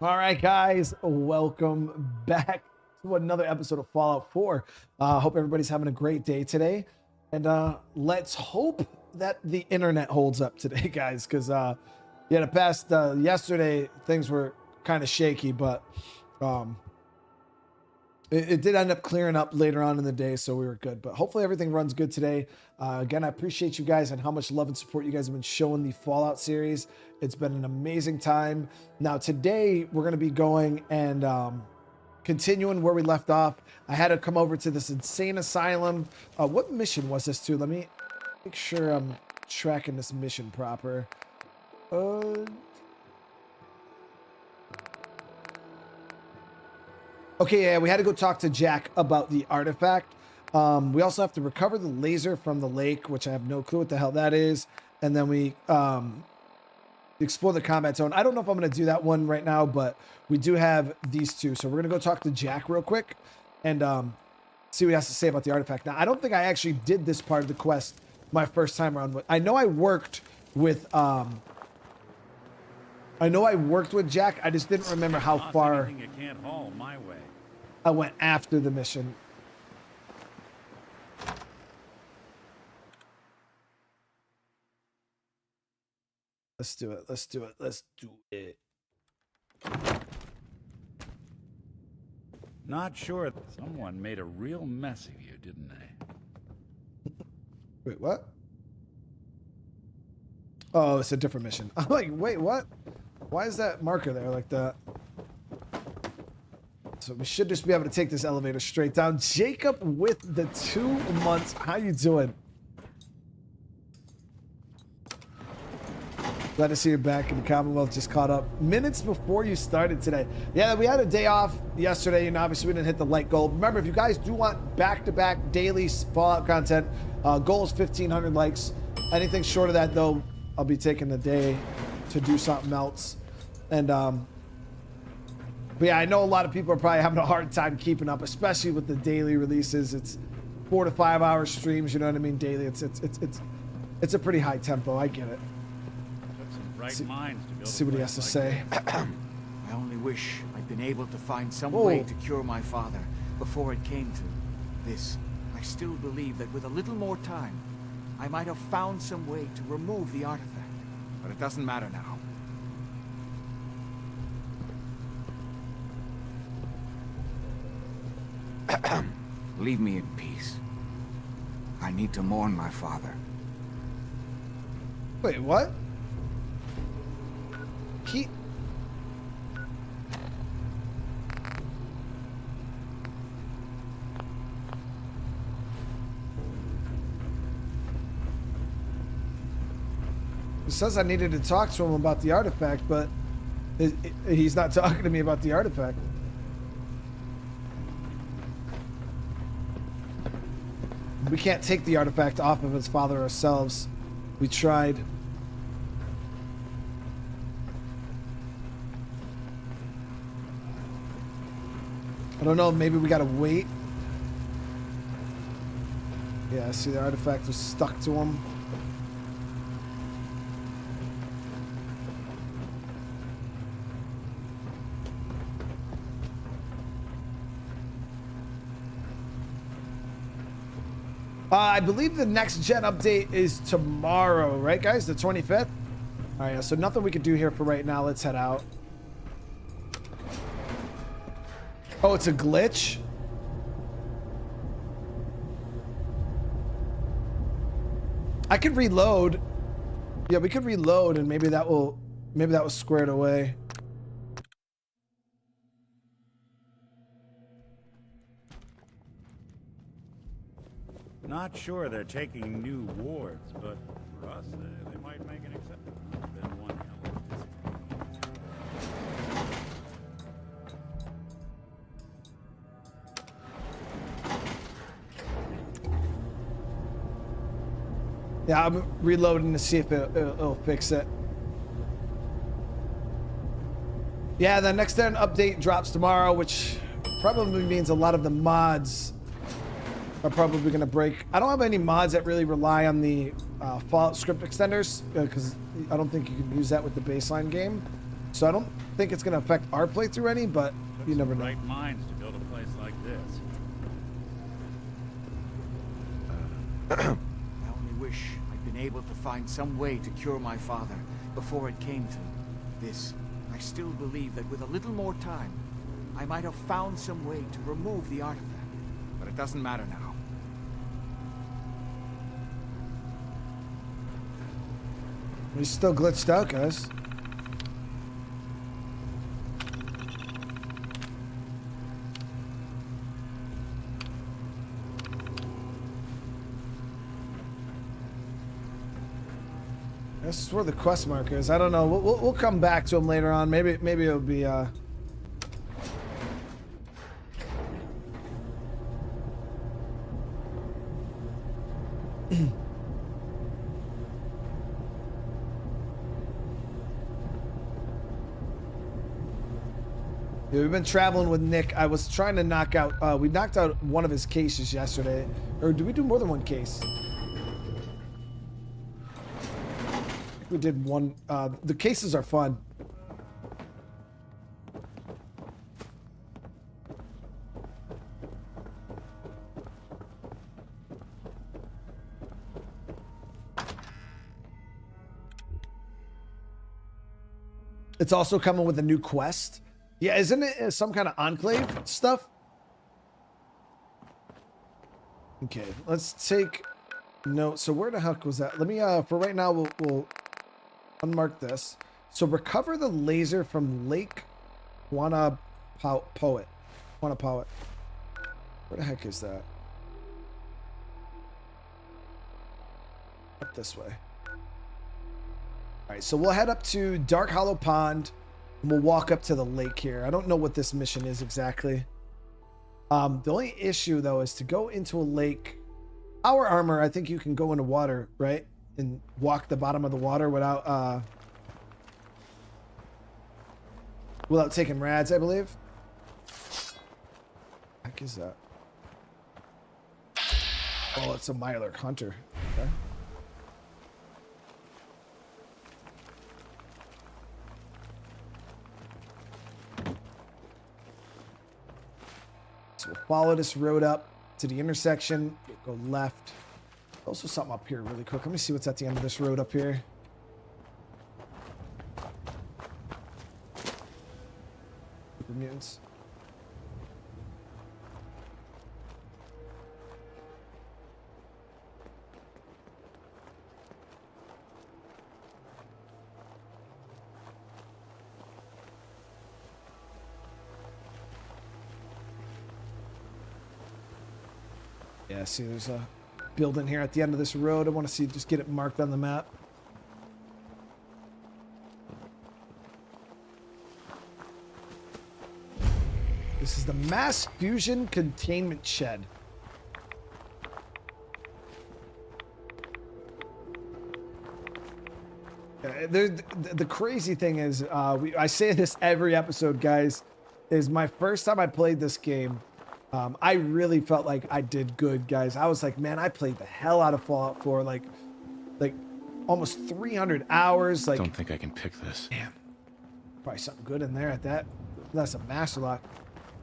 All right, guys, welcome back to another episode of Fallout 4. Hope everybody's having a great day today. And let's hope that the internet holds up today, guys, because yeah, the past yesterday things were kind of shaky, but it did end up clearing up later on in the day, so we were good. But hopefully everything runs good today. Again, I appreciate you guys and how much love and support you guys have been showing the Fallout series. It's been an amazing time. Now today we're going to be going and continuing where we left off. I had to come over to this insane asylum. What mission was this to? Let me make sure I'm tracking this mission proper. Okay, yeah, we had to go talk to Jack about the artifact. We also have to recover the laser from the lake, which I have no clue what the hell that is. And then we explore the combat zone. I don't know if I'm going to do that one right now, but we do have these two. So we're going to go talk to Jack real quick and see what he has to say about the artifact. Now, I don't think I actually did this part of the quest my first time around. I know I worked with Jack. I just didn't remember how far you can't haul my way. I went after the mission. Let's do it. Let's do it. Let's do it. Not sure. Someone made a real mess of you, didn't they? Wait, what? Oh, it's a different mission. I'm like, wait, what? Why is that marker there like that? So we should just be able to take this elevator straight down. Jacob with the 2 months. How you doing? Glad to see you back in the Commonwealth. Just caught up minutes before you started today. Yeah, we had a day off yesterday, and obviously we didn't hit the light goal. Remember, if you guys do want back-to-back daily Fallout content, goal is 1,500 likes. Anything short of that, though, I'll be taking the day to do something else. And but yeah, I know a lot of people are probably having a hard time keeping up, especially with the daily releases. It's 4 to 5 hour streams, you know what I mean, daily. It's a pretty high tempo. I get it. See what he has to say. I only wish I'd been able to find some way to cure my father before it came to this. I still believe that with a little more time, I might have found some way to remove the artifact. But it doesn't matter now. Leave me in peace. I need to mourn my father. Wait, what? It says I needed to talk to him about the artifact, but he's not talking to me about the artifact. We can't take the artifact off of his father ourselves. We tried. I don't know, maybe we gotta wait. Yeah, see, the artifact was stuck to him. I believe the next gen update is tomorrow, right, guys? The 25th? All right, so nothing we can do here for right now. Let's head out. Oh, it's a glitch? I could reload. Yeah, we could reload and maybe that will square it away. Not sure they're taking new wards, but for us, they might make an exception. Been one hell of a visit. Yeah, I'm reloading to see if it'll fix it. Yeah, the next gen update drops tomorrow, which probably means a lot of the mods are probably going to break. I don't have any mods that really rely on the Fallout script extenders because I don't think you can use that with the baseline game. So I don't think it's going to affect our playthrough any, but you never know. Right minds to build a place like this. I only wish I'd been able to find some way to cure my father before it came to this. I still believe that with a little more time, I might have found some way to remove the artifact. But it doesn't matter now. He's still glitched out, guys. This is where the quest marker is. I don't know. We'll come back to him later on. Maybe it'll be Yeah, we've been traveling with Nick. I was trying to knock out, we knocked out one of his cases yesterday. Or did we do more than one case? I think we did one. The cases are fun. It's also coming with a new quest. Yeah, isn't it some kind of enclave stuff? Okay, let's take note. So where the heck was that? Let me, for right now, we'll unmark this. So recover the laser from Lake Quannapoet. Where the heck is that? Up this way. All right, so we'll head up to Dark Hollow Pond. We'll walk up to the lake here. I don't know what this mission is exactly. The only issue, though, is to go into a lake. Our armor, I think you can go into water, right? And walk the bottom of the water without taking rads, I believe. What the heck is that? Oh, it's a Mylark Hunter. Okay. So we'll follow this road up to the intersection. We'll go left. Also something up here really quick. Let me see what's at the end of this road up here. Super mutants. Yeah, see, there's a building here at the end of this road. I want to see, just get it marked on the map. This is the Mass Fusion Containment Shed. The crazy thing is, I say this every episode, guys, is my first time I played this game. I really felt like I did good, guys. I was like, man, I played the hell out of Fallout 4, like almost 300 hours. Like, Don't think I can pick this. Damn, probably something good in there at that. That's a master lock.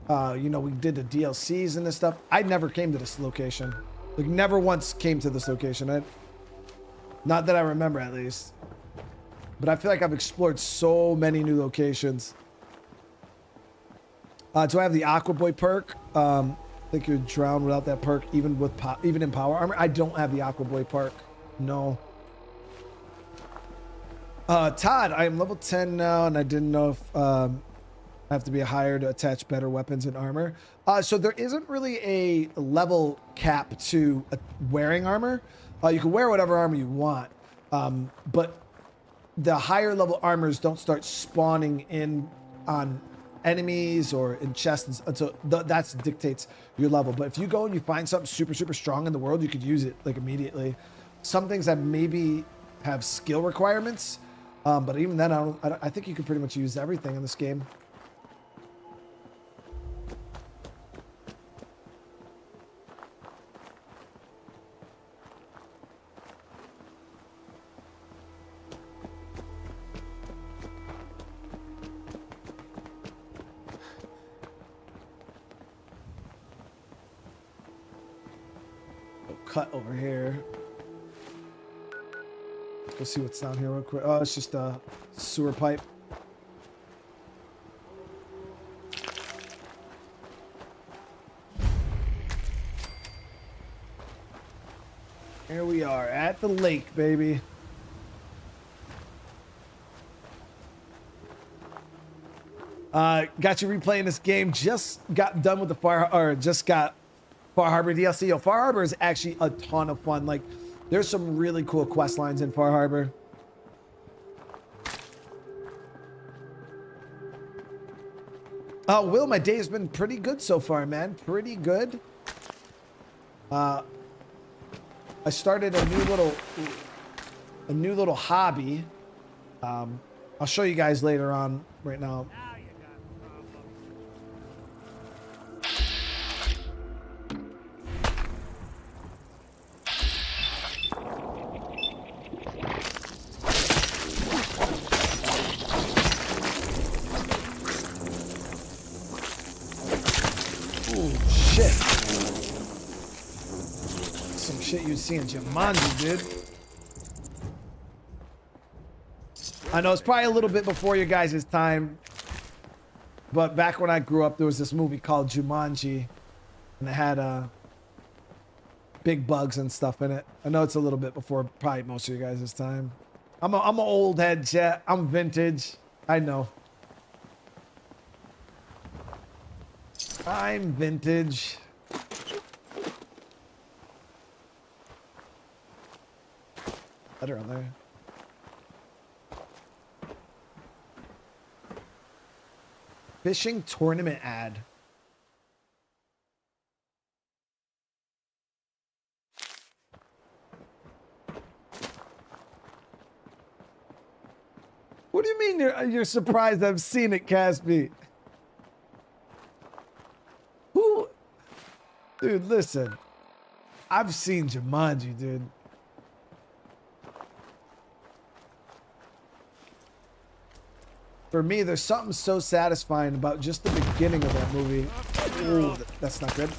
You know, we did the DLCs and this stuff. I never came to this location. Like, never once came to this location. Not that I remember, at least. But I feel like I've explored so many new locations. Do I have the Aqua Boy perk? I think you'd drown without that perk, even in power armor. I don't have the Aqua Boy perk. No. Todd, I am level 10 now, and I didn't know if I have to be higher to attach better weapons and armor. So there isn't really a level cap to wearing armor. You can wear whatever armor you want, but the higher level armors don't start spawning in on enemies or in chests until that dictates your level. But if you go and you find something super strong in the world, you could use it like immediately. Some things that maybe have skill requirements, but even then I think you can pretty much use everything in this game. cut over here. Let's go see what's down here real quick. Oh, it's just a sewer pipe. Here we are at the lake, baby. Got you replaying this game. Just got done with the Far Harbor DLC. Yo, Far Harbor is actually a ton of fun. Like, there's some really cool quest lines in Far Harbor. Will, my day has been pretty good so far, man. Pretty good. I started a new little hobby. I'll show you guys later on. Right now. Shit you'd see in Jumanji, dude. I know it's probably a little bit before your guys' time, but back when I grew up, there was this movie called Jumanji, and it had big bugs and stuff in it. I know it's a little bit before probably most of your guys' time. I'm an old head, chat. I'm vintage. I know. I'm vintage. Better on there. Fishing tournament ad. What do you mean you're surprised I've seen it, Caspi? Who? Dude, listen. I've seen Jumanji, dude. For me, there's something so satisfying about just the beginning of that movie. Ooh, that's not good.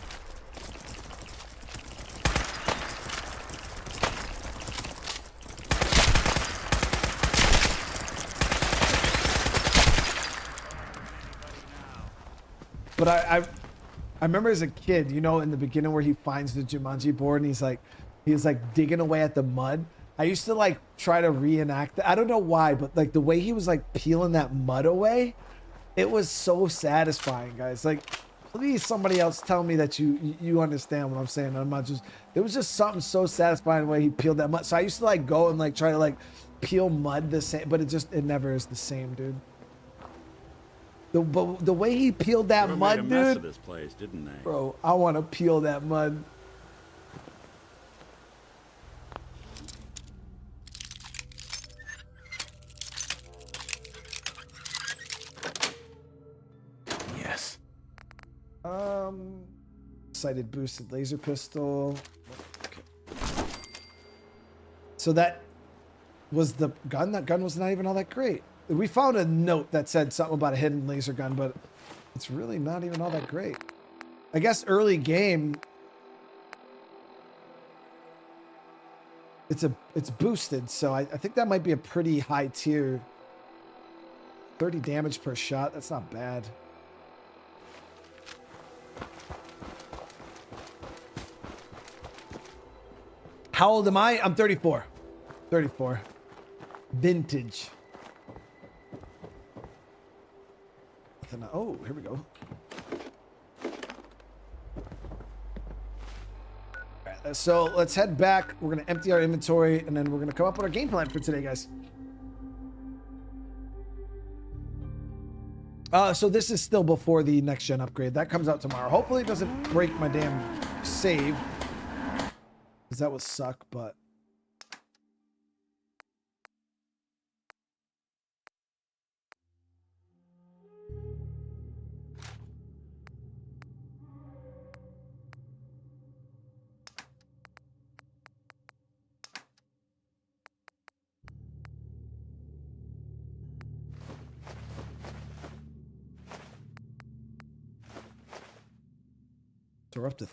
But I remember as a kid, you know, in the beginning where he finds the Jumanji board and he's like digging away at the mud. I used to like try to reenact that. I don't know why, but like the way he was like peeling that mud away, it was so satisfying, guys. Like, please somebody else tell me that you understand what I'm saying. I'm not just, it was just something so satisfying the way he peeled that mud. So I used to like go and like try to like peel mud the same, but it never is the same, dude. The way he peeled that mud, dude. Made a mess of this place, didn't they? Bro, I want to peel that mud. Yes. Sighted boosted laser pistol. Okay. So that was the gun. That gun was not even all that great. We found a note that said something about a hidden laser gun, but it's really not even all that great. I guess early game, it's boosted, so I think that might be a pretty high tier. 30 damage per shot. That's not bad. How old am I? I'm 34. 34. Vintage. Oh, here we go. All right, so let's head back. We're going to empty our inventory, and then we're going to come up with our game plan for today, guys. So this is still before the next gen upgrade. That comes out tomorrow. Hopefully it doesn't break my damn save, because that would suck, but... So we're up to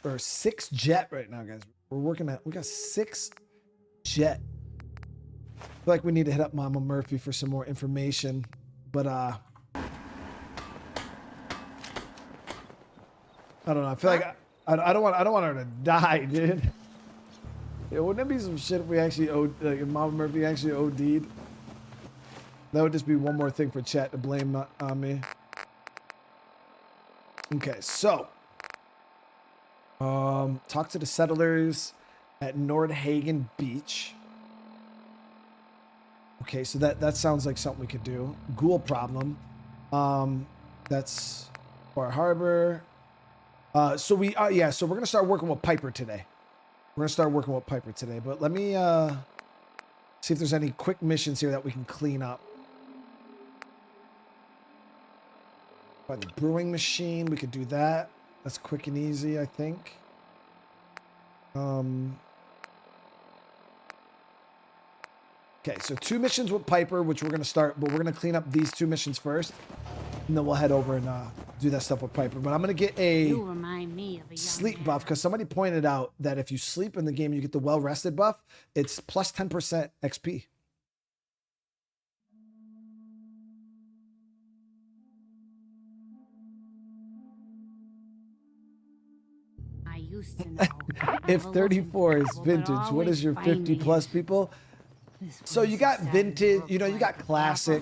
or 6 jet right now, guys. We're working at, we got 6 jet. I feel like we need to hit up Mama Murphy for some more information, but I don't know. I feel like I don't want her to die, dude. Yeah, wouldn't that be some shit if we actually like if Mama Murphy actually OD'd? That would just be one more thing for chat to blame on me. Okay, so talk to the settlers at Nordhagen Beach. Okay, so that sounds like something we could do. Ghoul problem. That's Bar Harbor. So we're gonna start working with Piper today. But let me see if there's any quick missions here that we can clean up. By the brewing machine, we could do that. That's quick and easy, I think. Okay, so 2 missions with Piper, which we're gonna start, but we're gonna clean up these 2 missions first, and then we'll head over and do that stuff with Piper. But I'm gonna get a sleep buff because somebody pointed out that if you sleep in the game, you get the well-rested buff. It's plus 10% XP. I used to know. If 34 is vintage, what is your 50 plus people? So you got vintage, you know, you got classic,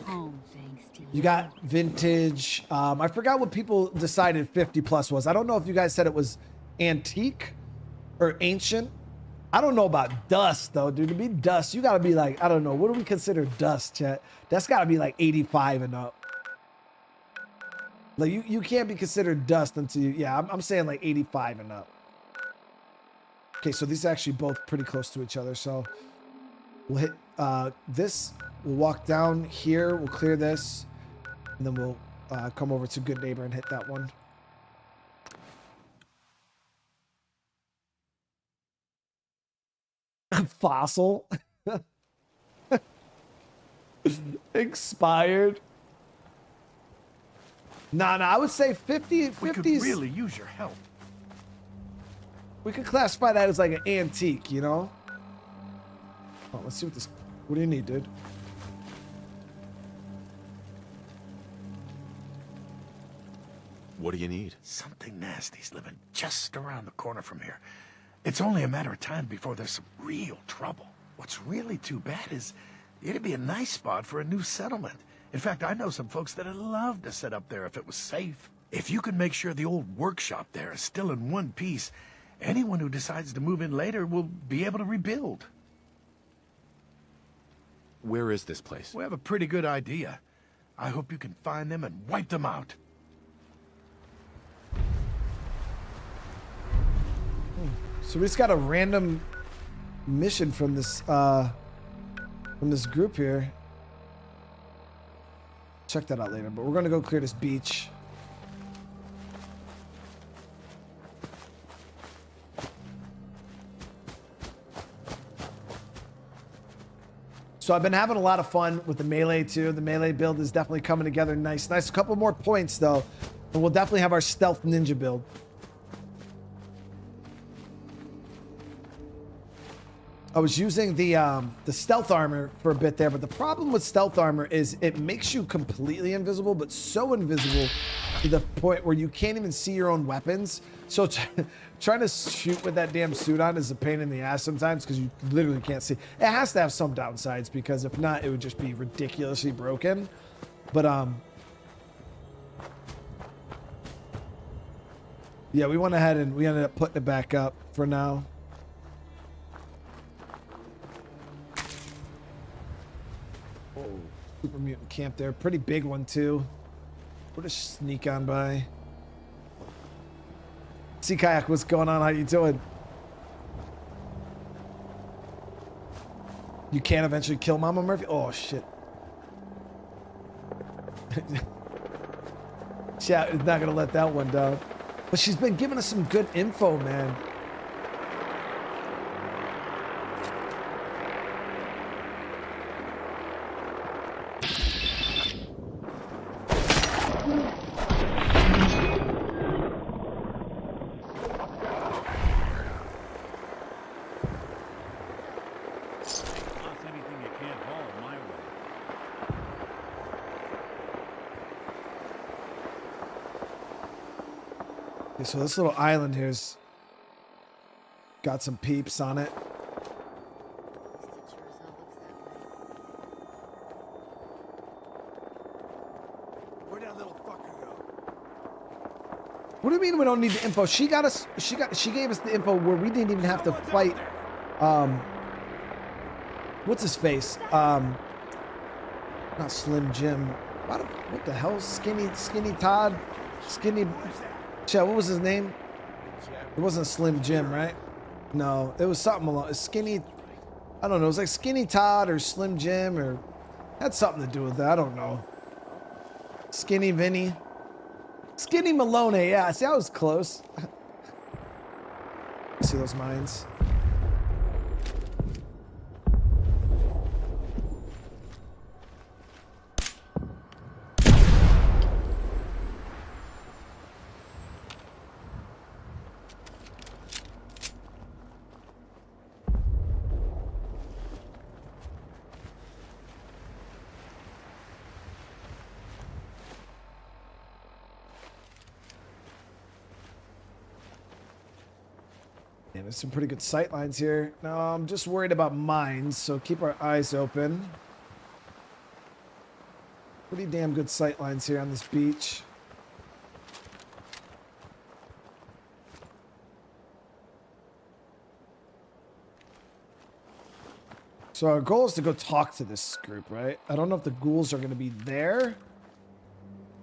you got vintage. I forgot what people decided 50 plus was. I don't know if you guys said it was antique or ancient. I don't know about dust though, dude. To be dust, you gotta be like, I don't know. What do we consider dust, chat? That's gotta be like 85 and up. Like you can't be considered dust until you, yeah, I'm saying like 85 and up. Okay, so these are actually both pretty close to each other. So we'll hit this, we'll walk down here, we'll clear this, and then we'll come over to Goodneighbor and hit that one. Fossil. Expired. Nah, I would say 50s. We could really use your help. We could classify that as like an antique, you know? Oh, let's see what this... What do you need, dude? What do you need? Something nasty's living just around the corner from here. It's only a matter of time before there's some real trouble. What's really too bad is it'd be a nice spot for a new settlement. In fact, I know some folks that'd love to set up there if it was safe. If you can make sure the old workshop there is still in one piece, anyone who decides to move in later will be able to rebuild. Where is this place? We have a pretty good idea. I hope you can find them and wipe them out. So we just got a random mission from this group here. Check that out later, but we're gonna go clear this beach. So I've been having a lot of fun with the melee too. The melee build is definitely coming together nice. A couple more points though, and we'll definitely have our stealth ninja build. I was using the stealth armor for a bit there, but the problem with stealth armor is it makes you completely invisible, but so invisible to the point where you can't even see your own weapons. So trying to shoot with that damn suit on is a pain in the ass sometimes because you literally can't see. It has to have some downsides because if not, it would just be ridiculously broken. But yeah, we went ahead and we ended up putting it back up for now. Super mutant camp there. Pretty big one too. We'll just sneak on by. Sea Kayak, what's going on? How you doing? You can eventually kill Mama Murphy? Oh shit. Chat is not gonna let that one down. But she's been giving us some good info, man. Okay, so this little island here's got some peeps on it. Where'd that little fucker go? What do you mean we don't need the info? She gave us the info where we didn't even have to fight. What's his face? Not Slim Jim. What the hell? Skinny Todd? Skinny. Chad, what was his name? It wasn't Slim Jim, right? No, it was something along Skinny. I don't know. It was like Skinny Todd or Slim Jim or had something to do with that. I don't know. Skinny Vinny. Skinny Maloney. Yeah, see, I was close. See those mines? Yeah, there's some pretty good sight lines here. No, I'm just worried about mines, so keep our eyes open. Pretty damn good sight lines here on this beach. So our goal is to go talk to this group, right? I don't know if the ghouls are going to be there.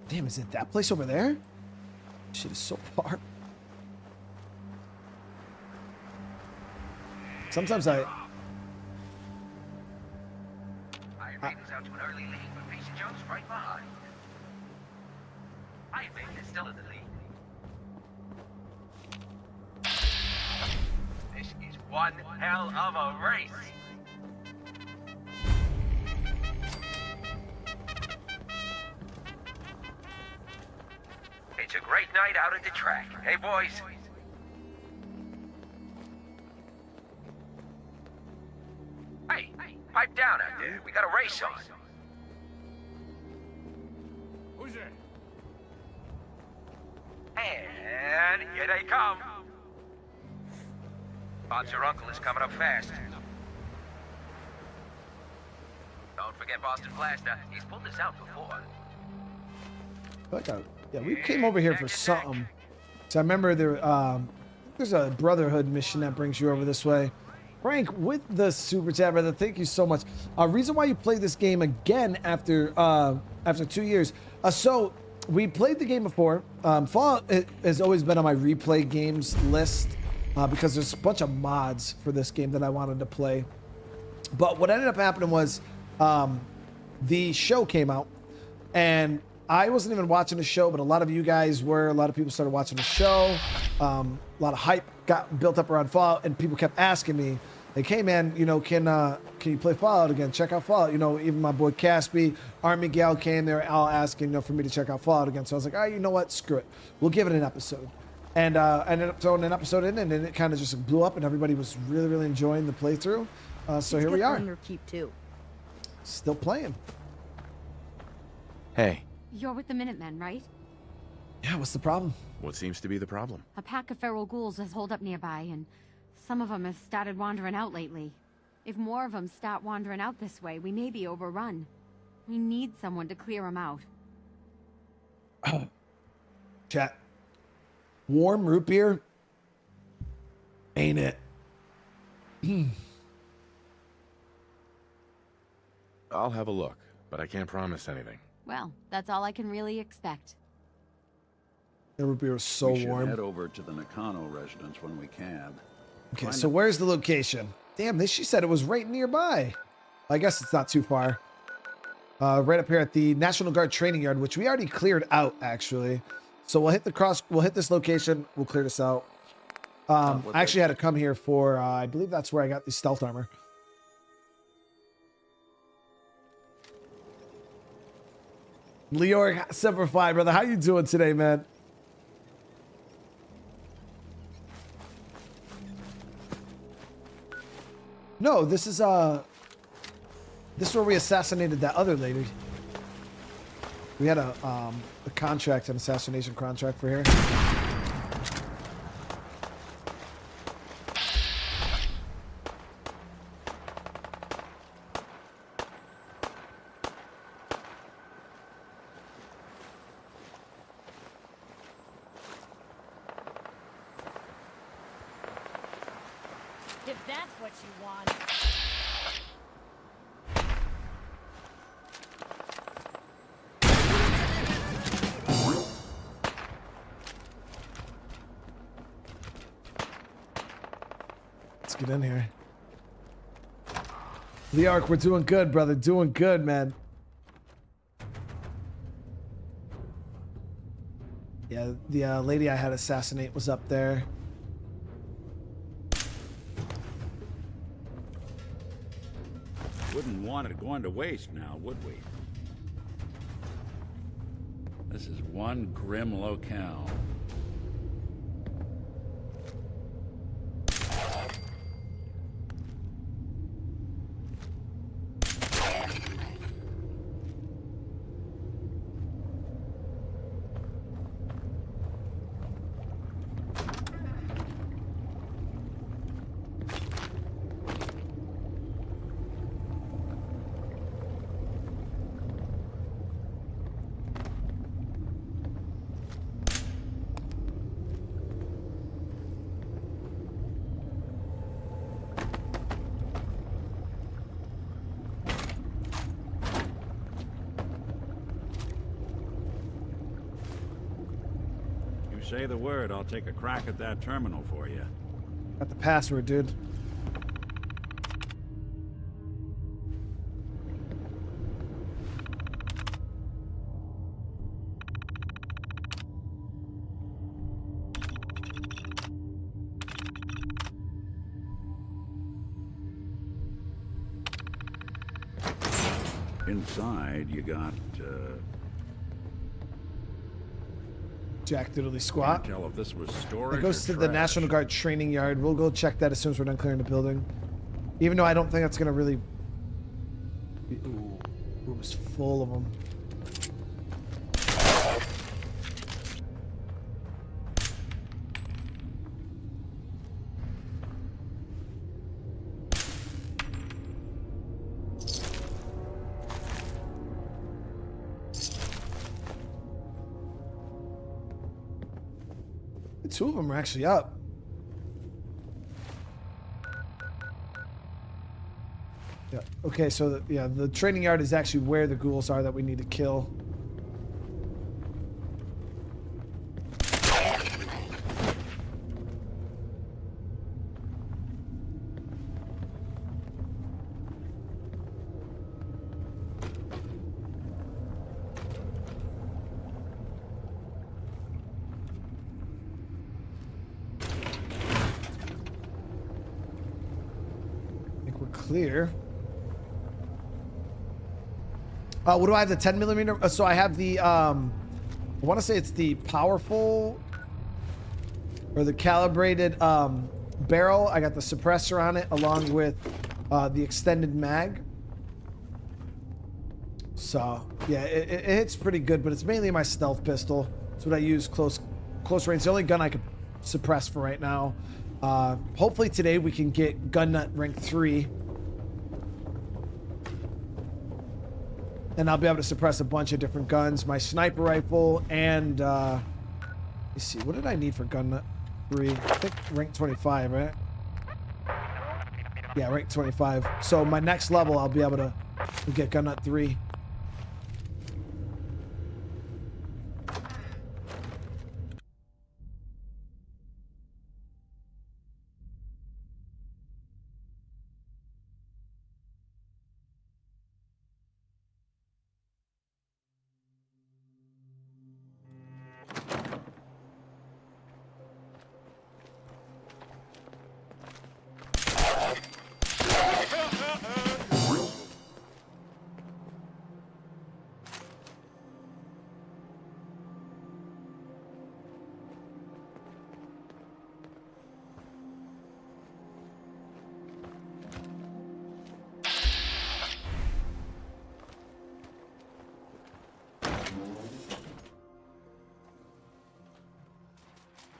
Damn, is it that place over there? Shit is so far. Sometimes Iron Maiden's out to an early lead, but Pacey Jones right behind. Iron Maiden is still in the lead. This is one hell of a race. It's a great night out at the track. Hey, boys. Hey, pipe down out there. We got a race on. Who's there? And here they come. Odds your uncle is coming up fast. Don't forget Boston Blaster. He's pulled this out before. Yeah, we came over here for something. So I remember there's a Brotherhood mission that brings you over this way. Frank, with the super chat, brother, thank you so much. Reason why you play this game again after 2 years. So we played the game before. Fallout has always been on my replay games list because there's a bunch of mods for this game that I wanted to play. But what ended up happening was the show came out, and I wasn't even watching the show, but a lot of you guys were. A lot of people started watching the show. A lot of hype got built up around Fallout, and people kept asking me, like, hey man, you know, can you play Fallout again? Check out Fallout. You know, even my boy Caspi, Army Gal came there, all asking, you know, for me to check out Fallout again. So I was like, all right, you know what? Screw it. We'll give it an episode. And I ended up throwing an episode in, and then it kind of just blew up, and everybody was really, really enjoying the playthrough. So here we are. Keep too. Still playing. Hey, You're with the Minutemen, right? Yeah, what's the problem? what seems to be the problem? A pack of feral ghouls has holed up nearby, and some of them have started wandering out lately. If more of them start wandering out this way, we may be overrun. We need someone to clear them out. Chat. Warm root beer? Ain't it? I'll have a look, but I can't promise anything. Well, that's all I can really expect. The root beer was so we should warm. head over to the Nakano residence when we can. Okay, so where's the location? Damn, she said it was right nearby. I guess it's not too far. Right up here at the National Guard training yard, which we already cleared out, actually. So we'll hit this location. We'll clear this out. I actually had to come here for, I believe that's where I got the stealth armor. Leoric Semper Fi, brother. How you doing today, man? No, this is where we assassinated that other lady. We had a contract, an assassination contract for here. If that's what you want. Let's get in here. The Ark, we're doing good, brother. Doing good, man. Yeah, the lady I had assassinate was up there. Wouldn't want it going to waste now, would we? This is one grim locale. Say the word, I'll take a crack at that terminal for you. Got the password, dude. Inside, you got, Jack Doodly Squat. Can't tell if this was storage It goes or to the trash. National Guard training yard. We'll go check that as soon as we're done clearing the building. Even though I don't think that's gonna really. Ooh, it was full of them. Two of them are actually up. Yeah. Okay, so the training yard is actually where the ghouls are that we need to kill. Clear. What do I have? The 10mm? So I have the, I want to say it's the powerful or the calibrated barrel. I got the suppressor on it along with the extended mag. So yeah, it hits pretty good, but it's mainly my stealth pistol. It's what I use close range. The only gun I could suppress for right now. Hopefully today we can get gun nut rank 3. And I'll be able to suppress a bunch of different guns. My sniper rifle and, let's see, what did I need for gun nut 3? I think rank 25, right? Yeah, rank 25. So my next level, I'll be able to get gun nut 3.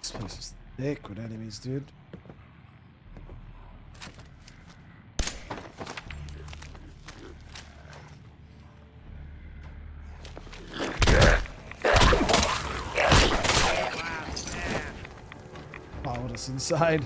This place is thick with enemies, dude. Followed us inside.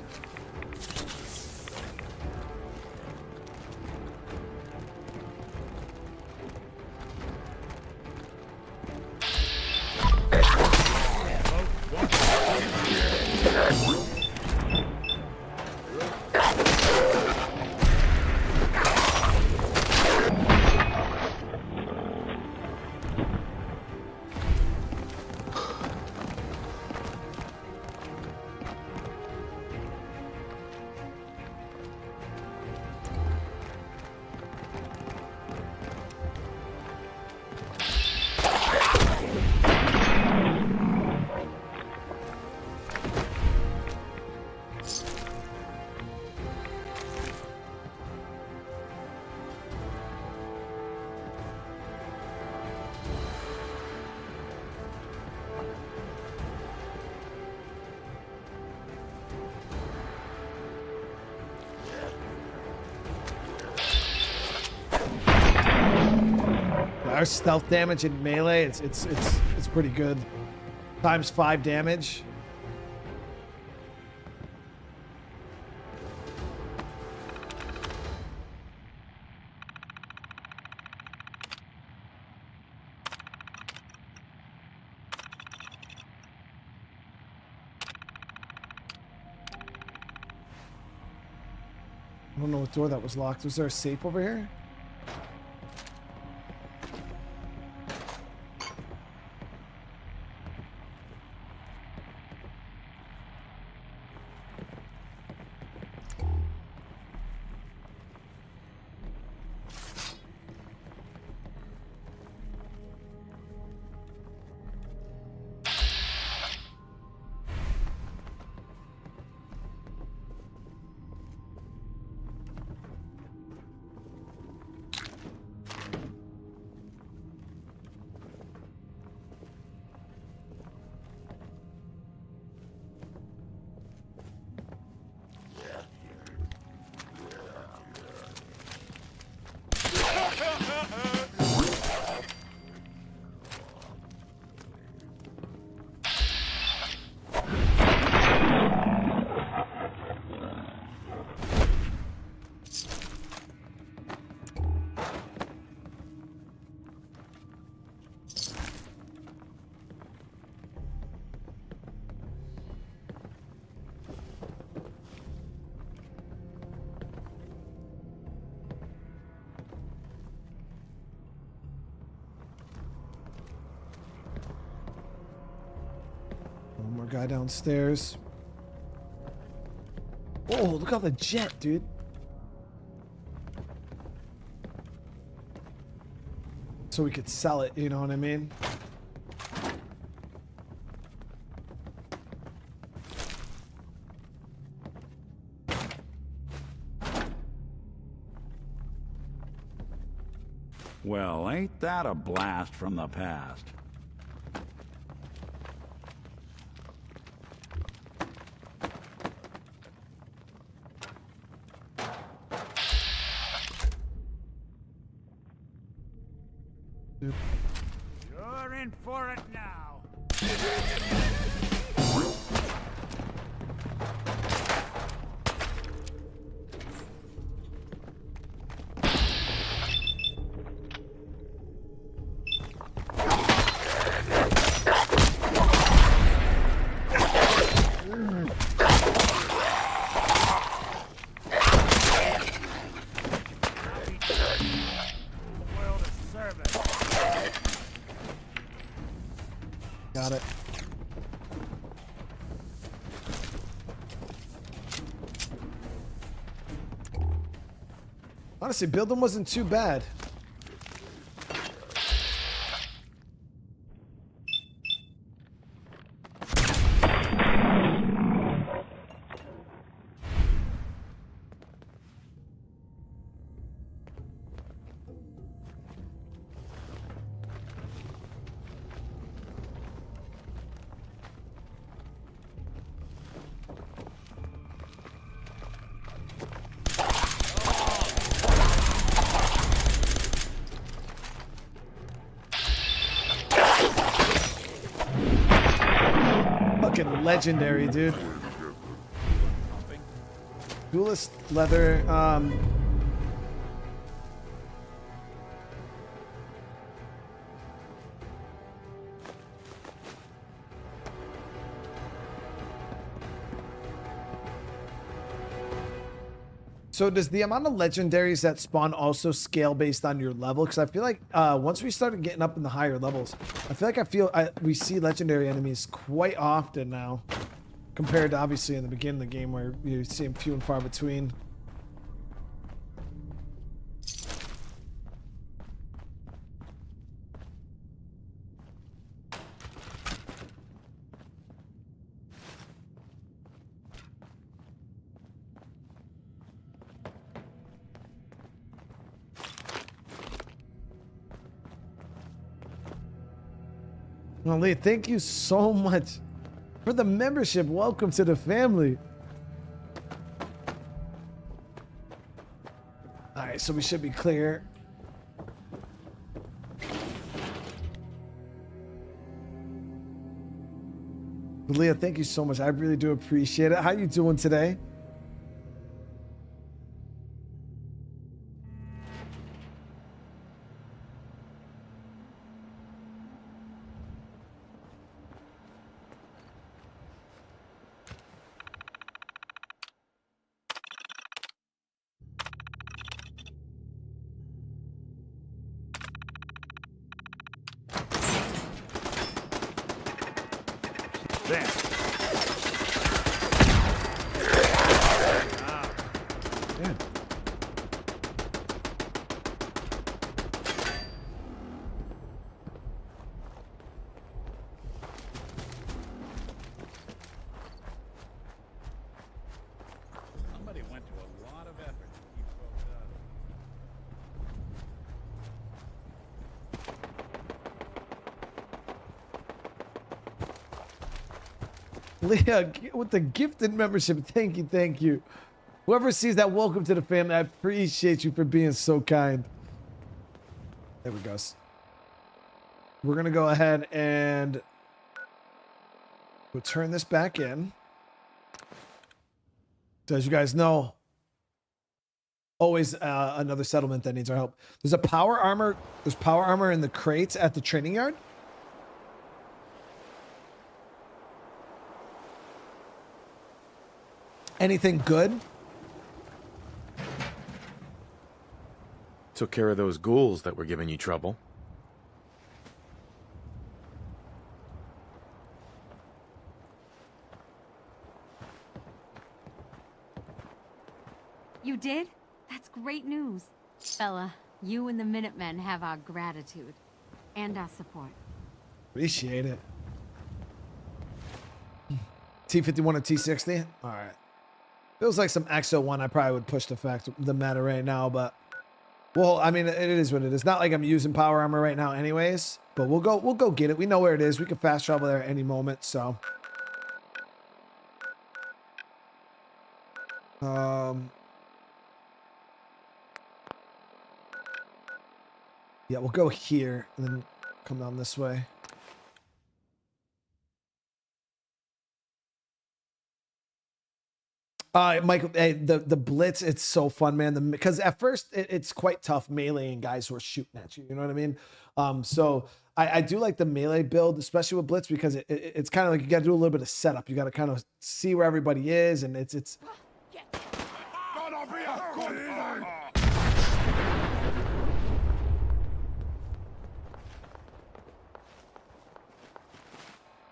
our stealth damage in melee, it's pretty good. Times 5 damage. I don't know what door that was locked. Was there a safe over here? One more guy downstairs. Oh, look at the jet, dude. So we could sell it, you know what I mean? Well, ain't that a blast from the past? You're in for it now. Got it. Honestly, building wasn't too bad. Legendary, dude. Duelist leather. So does the amount of legendaries that spawn also scale based on your level? Because I feel like once we started getting up in the higher levels, I feel like we see legendary enemies quite often now, compared to obviously in the beginning of the game where you see them few and far between. Well, Lee, thank you so much for the membership. Welcome to the family. All right, so we should be clear. But Leah, thank you so much. I really do appreciate it. How you doing today? There. Man. Somebody went to a lot of effort to keep folks out. Leah, with the gifted membership, thank you, thank you. Whoever sees that, welcome to the family. I appreciate you for being so kind. There we go. We're going to go ahead and we'll turn this back in. So as you guys know, always another settlement that needs our help. There's a power armor. There's power armor in the crates at the training yard. Anything good? Took care of those ghouls that were giving you trouble. You did? That's great news. Bella, you and the Minutemen have our gratitude. And our support. Appreciate it. T51 and T60? Alright. Feels like some XO1 I probably would push the matter right now, but well, I mean, it is what it is. Not like I'm using power armor right now anyways, but we'll go get it. We know where it is. We can fast travel there at any moment, so yeah, we'll go here and then come down this way. Michael, hey, the blitz, it's so fun, man. Because at first it's quite tough meleeing guys who are shooting at you. You know what I mean? So I do like the melee build, especially with blitz, because it's kind of like you got to do a little bit of setup. You got to kind of see where everybody is, and it's.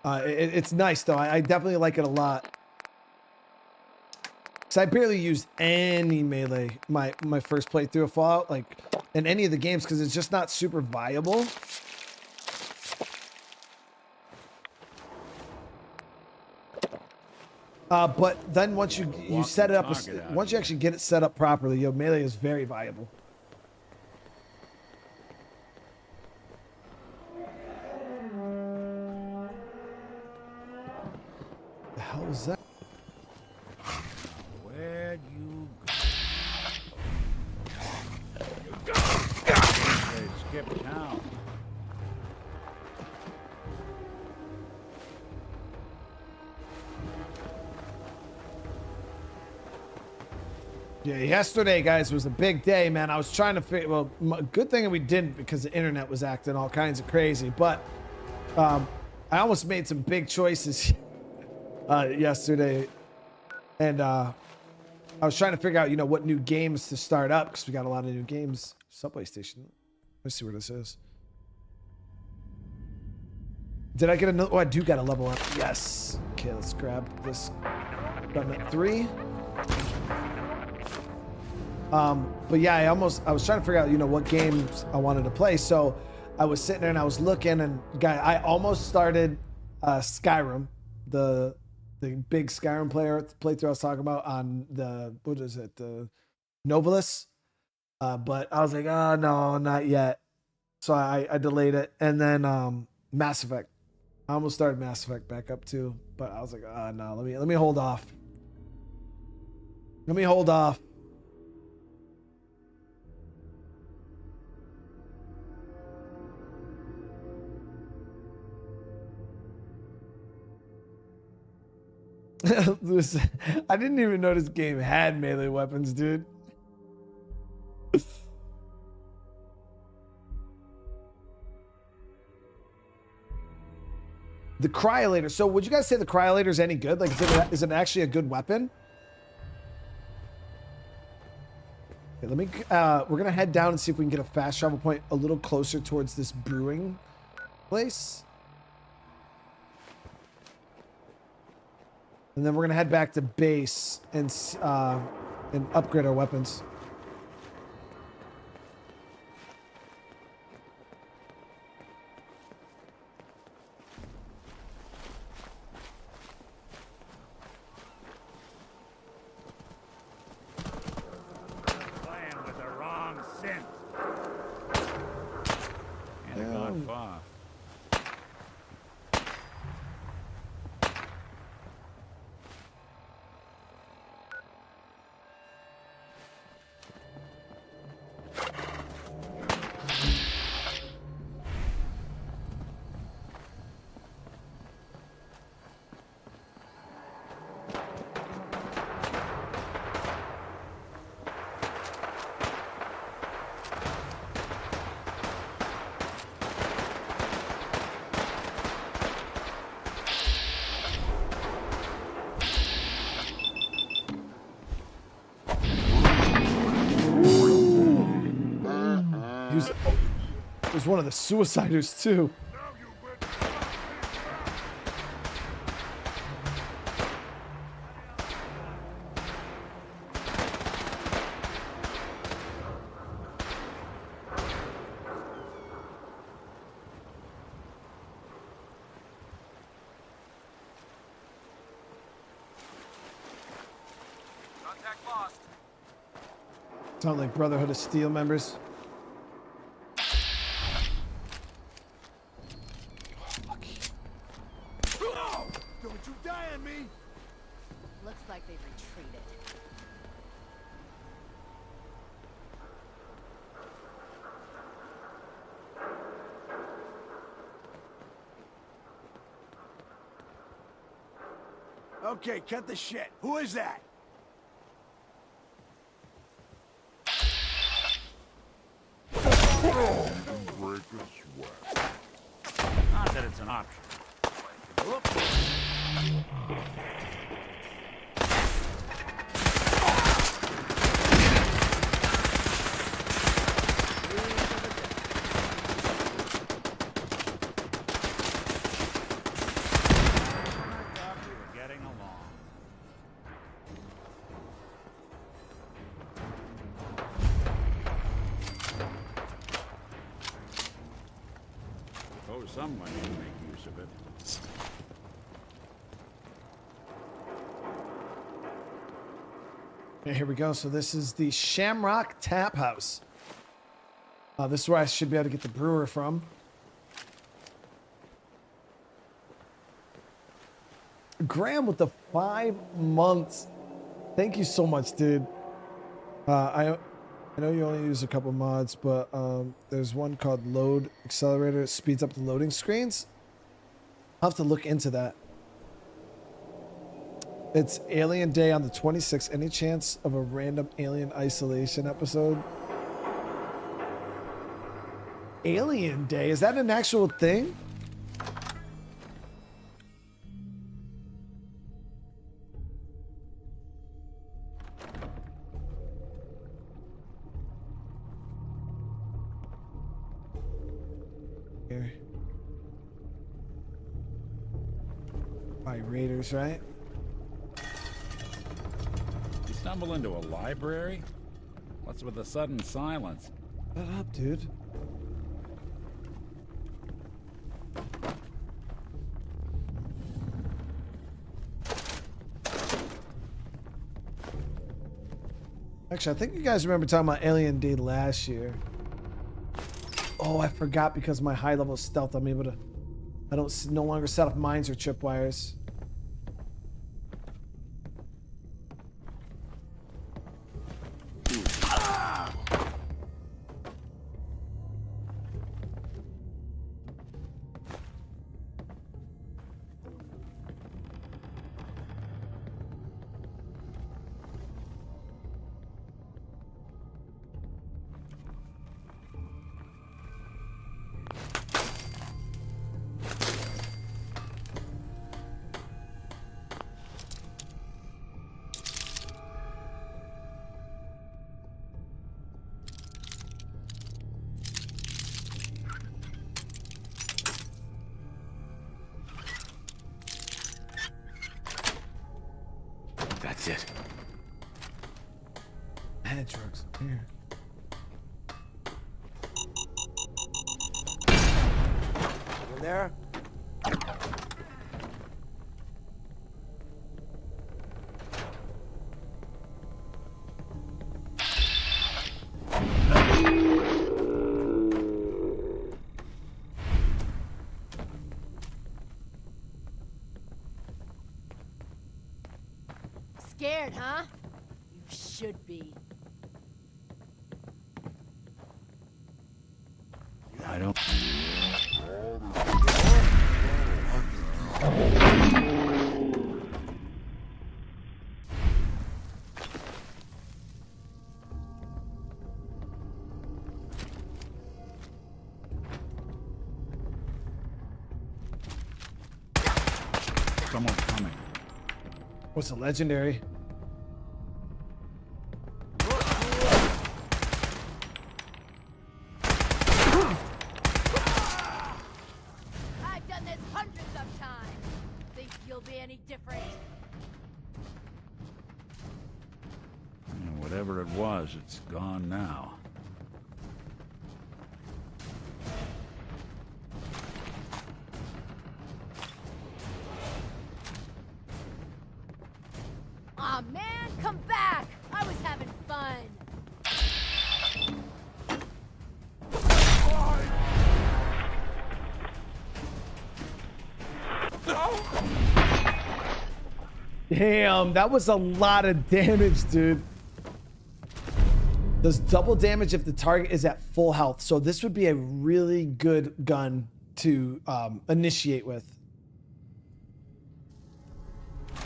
It's nice though. I definitely like it a lot. So I barely used any melee my first playthrough of Fallout, like in any of the games, because it's just not super viable. But then once you set it up, once you actually get it set up properly, melee is very viable. The hell is that? Where'd you go? They skipped town. Yeah, yesterday, guys, was a big day, man. I was trying to figure. Well, good thing that we didn't, because the internet was acting all kinds of crazy. But I almost made some big choices yesterday, and I was trying to figure out, what new games to start up, because we got a lot of new games. Subway station. Let's see where this is. Did I get another? Oh, I do got a level up. Yes. Okay, let's grab this. I'm at 3. But yeah, I was trying to figure out, what games I wanted to play. So I was sitting there and I was looking, and I almost started Skyrim, the big Skyrim playthrough I was talking about on the, what is it, the Novelist. But I was like, oh no, not yet. So I delayed it. And then Mass Effect. I almost started Mass Effect back up too, but I was like, oh no, let me hold off. Let me hold off. Listen, I didn't even know this game had melee weapons, dude. The cryolator. So would you guys say the cryolator is any good? Like, is it actually a good weapon? Okay, let me, we're going to head down and see if we can get a fast travel point a little closer towards this brewing place. And then we're going to head back to base and upgrade our weapons. He was one of the suiciders too. Contact lost. Sound like Brotherhood of Steel members. Okay, cut the shit. Who is that? Break a sweat. Not that it's an option. Someone can make use of it. Okay, here we go. So this is the Shamrock Tap House. This is where I should be able to get the brewer from. Graham with the 5 months. Thank you so much, dude. I know you only use a couple mods, but there's one called Load Accelerator. It speeds up the loading screens. I'll have to look into that. It's Alien Day on the 26th. Any chance of a random Alien Isolation episode? Alien Day? Is that an actual thing? By Raiders, right? You stumble into a library? What's with the sudden silence? Shut up, dude. Actually, I think you guys remember talking about Alien Day last year. Oh, I forgot because my high level stealth, I'm able to... I don't no longer set up mines or tripwires. That's it. Head drugs. Here. In there? Scared, huh? You should be. I don't... Someone's coming. What's a legendary? I've done this hundreds of times. Think you'll be any different? Whatever it was, it's gone now. Aw, man, come back! I was having fun. Damn, that was a lot of damage, dude. Does double damage if the target is at full health. So this would be a really good gun to initiate with.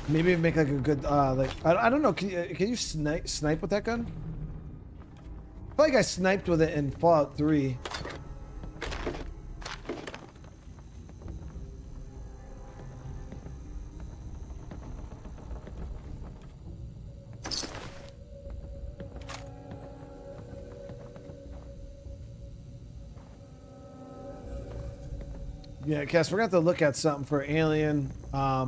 Maybe make like a good like I don't know. Can you snipe with that gun? I feel like I sniped with it in Fallout 3. Yeah, Cass, we're gonna have to look at something for Alien. I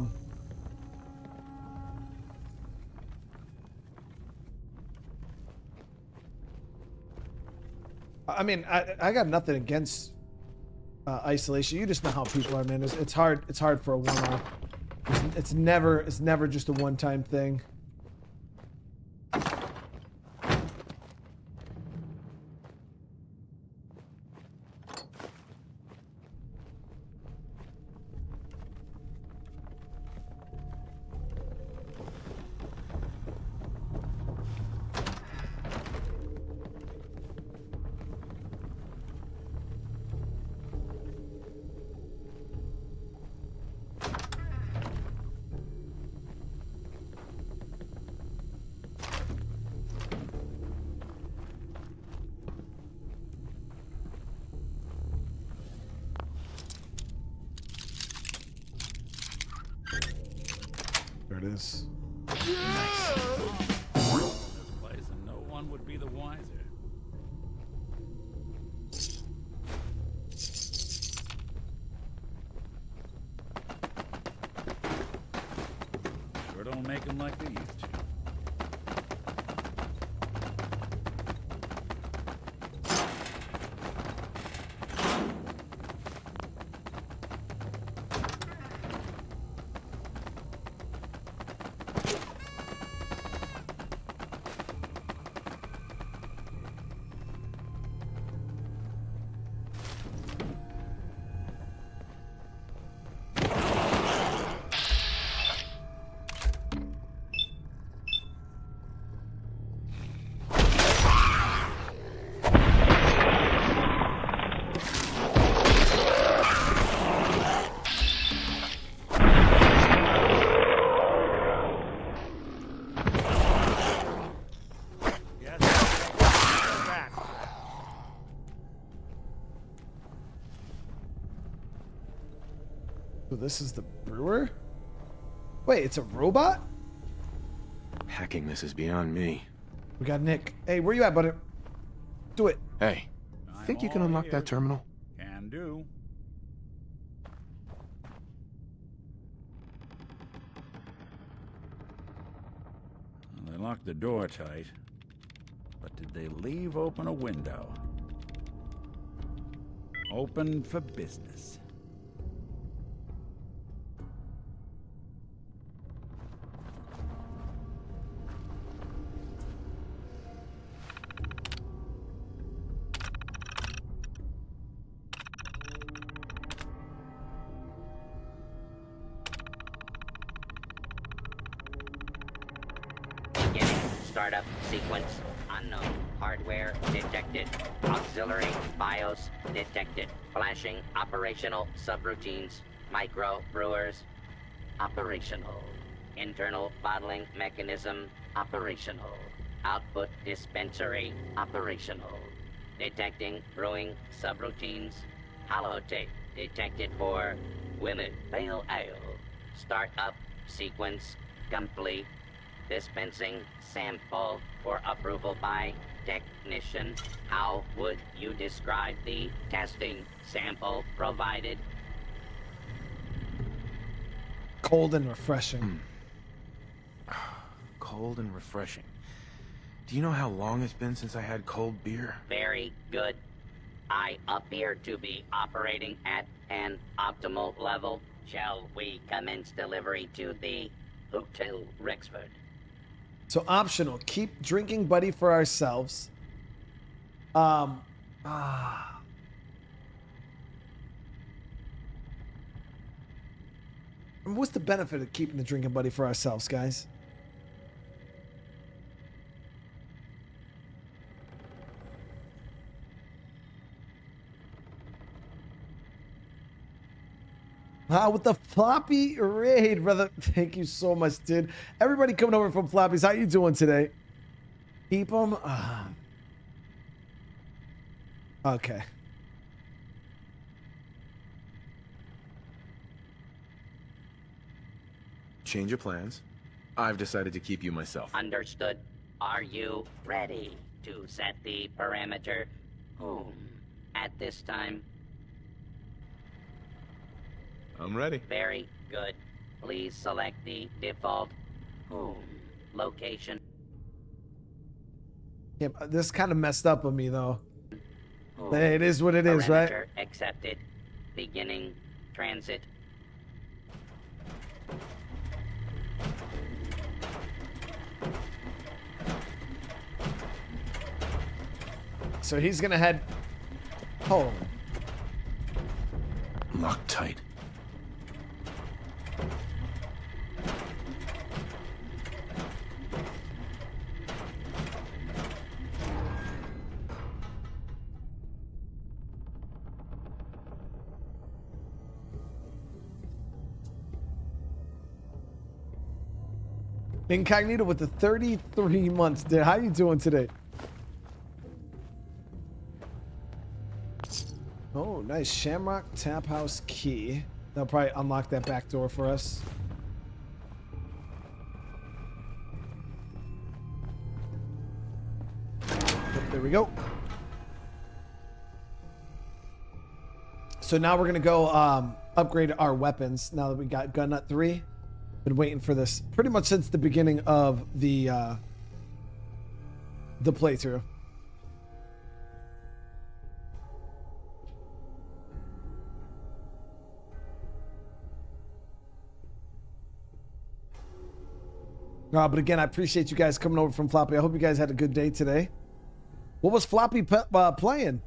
mean, I got nothing against isolation. You just know how people are, man. It's hard. It's hard for a one-off. It's never just a one-time thing. There it is. Nice. This place, and no one would be the wiser. Sure don't make them like they used to. So this is the brewer? Wait, it's a robot? Hacking this is beyond me. We got Nick. Hey, where you at, buddy? Do it. Hey, think you can unlock that terminal? Can do. locked the door tight. But did they leave open a window? Open for business. Startup sequence unknown. Hardware detected. Auxiliary BIOS detected. Flashing operational subroutines. Micro brewers operational. Internal bottling mechanism operational. Output dispensary operational. Detecting brewing subroutines. Holotape detected for women pale ale. Startup sequence complete. Dispensing sample for approval by technician. How would you describe the testing sample provided? Cold and refreshing. Cold and refreshing. Do you know how long it's been since I had cold beer? Very good. I appear to be operating at an optimal level. Shall we commence delivery to the Hotel Rexford? So optional, keep drinking buddy for ourselves. What's the benefit of keeping the drinking buddy for ourselves, guys? With the floppy raid, brother. Thank you so much, dude. Everybody coming over from floppies. How you doing today? Keep them. Okay. Change of plans. I've decided to keep you myself. Understood. Are you ready to set the parameter home at this time? I'm ready. Very good. Please select the default home location. Yeah, this kind of messed up on me, though. Hey, it is what it is, right? Parameter accepted. Beginning transit. So he's gonna head home. Lock tight. Incognito with the 33 months, dude. How you doing today? Oh, nice. Shamrock Tap House key. That'll probably unlock that back door for us. Oh, there we go. So now we're gonna go upgrade our weapons now that we got gun nut 3. Been waiting for this pretty much since the beginning of the playthrough. But again, I appreciate you guys coming over from Floppy. I hope you guys had a good day today. What was Floppy playing?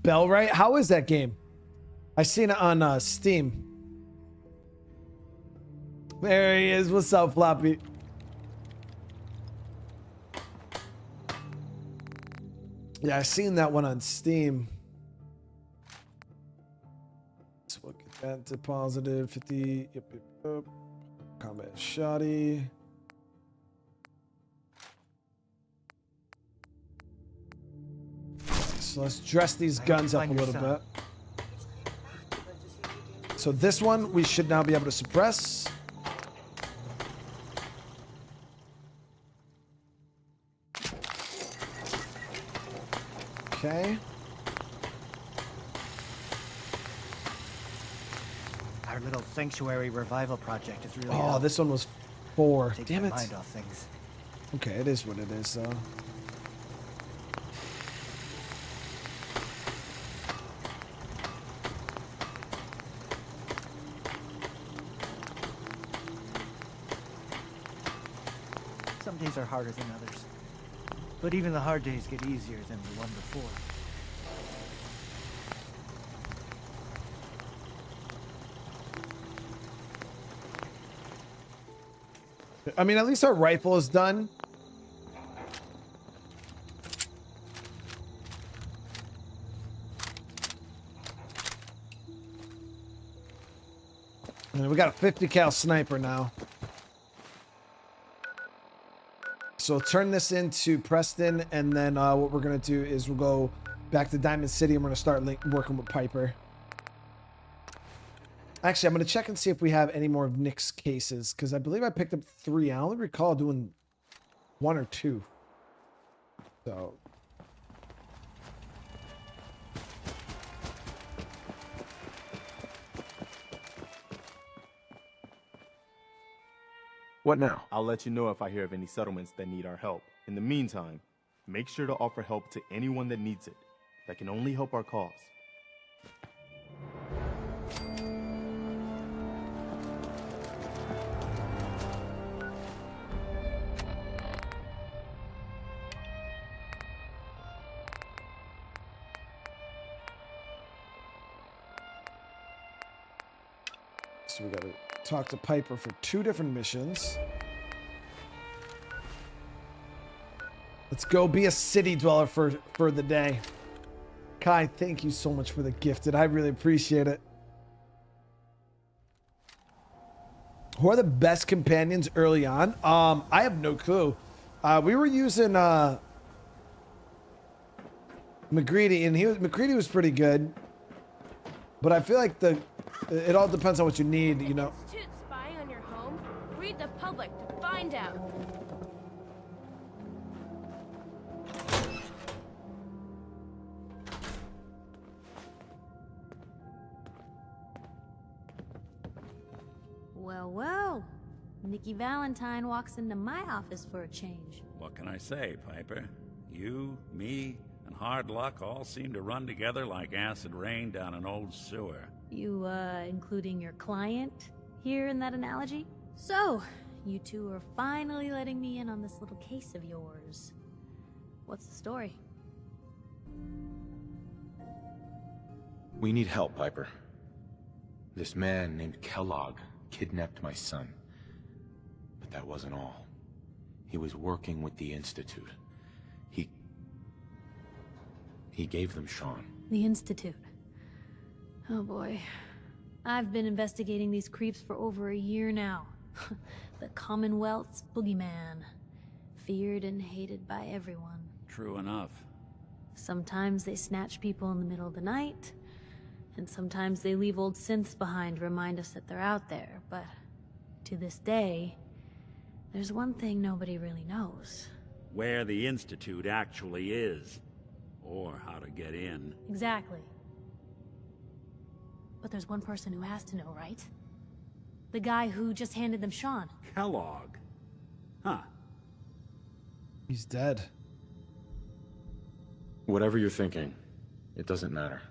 Bell, right? How is that game? I seen it on Steam. There he is. What's up, Floppy? Yeah, I seen that one on Steam. So we'll get that to positive 50. Yep. combat shoddy. So let's dress these guns up a little bit. So this one we should now be able to suppress. Okay. Our little sanctuary revival project is really. Oh, this one was 4. Take Damn my it. mind off things. Okay, it is what it is, though. Some days are harder than others. But even the hard days get easier than the one before. I mean, at least our rifle is done. And we got a 50 cal sniper now. So turn this into Preston, and then what we're gonna do is we'll go back to Diamond City and we're gonna start working with Piper. Actually, I'm gonna check and see if we have any more of Nick's cases, because I believe I picked up 3. I only recall doing 1 or 2. So. What now? I'll let you know if I hear of any settlements that need our help. In the meantime, make sure to offer help to anyone that needs it. That can only help our cause. So we gotta talk to Piper for 2 different missions. Let's go be a city dweller for the day. Kai, thank you so much for the gifted. I really appreciate it. Who are the best companions early on? I have no clue. We were using McGreedy, and McGreedy was pretty good. But I feel like it all depends on what you need, you know. Institute spying on your home? Read the public to find out. Well, well. Nikki Valentine walks into my office for a change. What can I say, Piper? You, me, and hard luck all seem to run together like acid rain down an old sewer. You, including your client here in that analogy? So, you two are finally letting me in on this little case of yours. What's the story? We need help, Piper. This man named Kellogg kidnapped my son. But that wasn't all. He was working with the Institute. He gave them Sean. The Institute. Oh boy. I've been investigating these creeps for over a year now. The Commonwealth's boogeyman. Feared and hated by everyone. True enough. Sometimes they snatch people in the middle of the night, and sometimes they leave old synths behind to remind us that they're out there, but to this day, there's one thing nobody really knows. Where the Institute actually is. Or how to get in. Exactly. But there's one person who has to know, right? The guy who just handed them Sean. Kellogg? Huh. He's dead. Whatever you're thinking, it doesn't matter.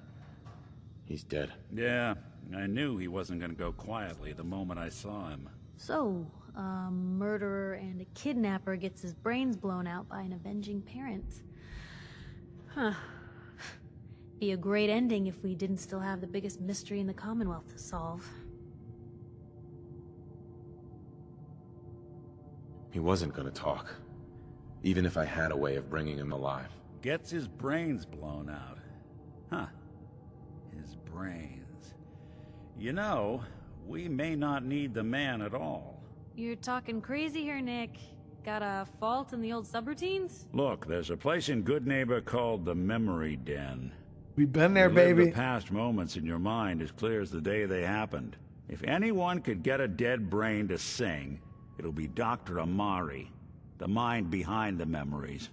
He's dead. Yeah, I knew he wasn't gonna go quietly the moment I saw him. So, a murderer and a kidnapper gets his brains blown out by an avenging parent. Huh. Be a great ending if we didn't still have the biggest mystery in the Commonwealth to solve. He wasn't gonna talk. Even if I had a way of bringing him alive. Gets his brains blown out. Huh. His brains. You know, we may not need the man at all. You're talking crazy here, Nick. Got a fault in the old subroutines? Look, there's a place in Goodneighbor called the Memory Den. We've been there, Relive baby. the past moments in your mind as clear as the day they happened. If anyone could get a dead brain to sing, it'll be Dr. Amari, the mind behind the memories.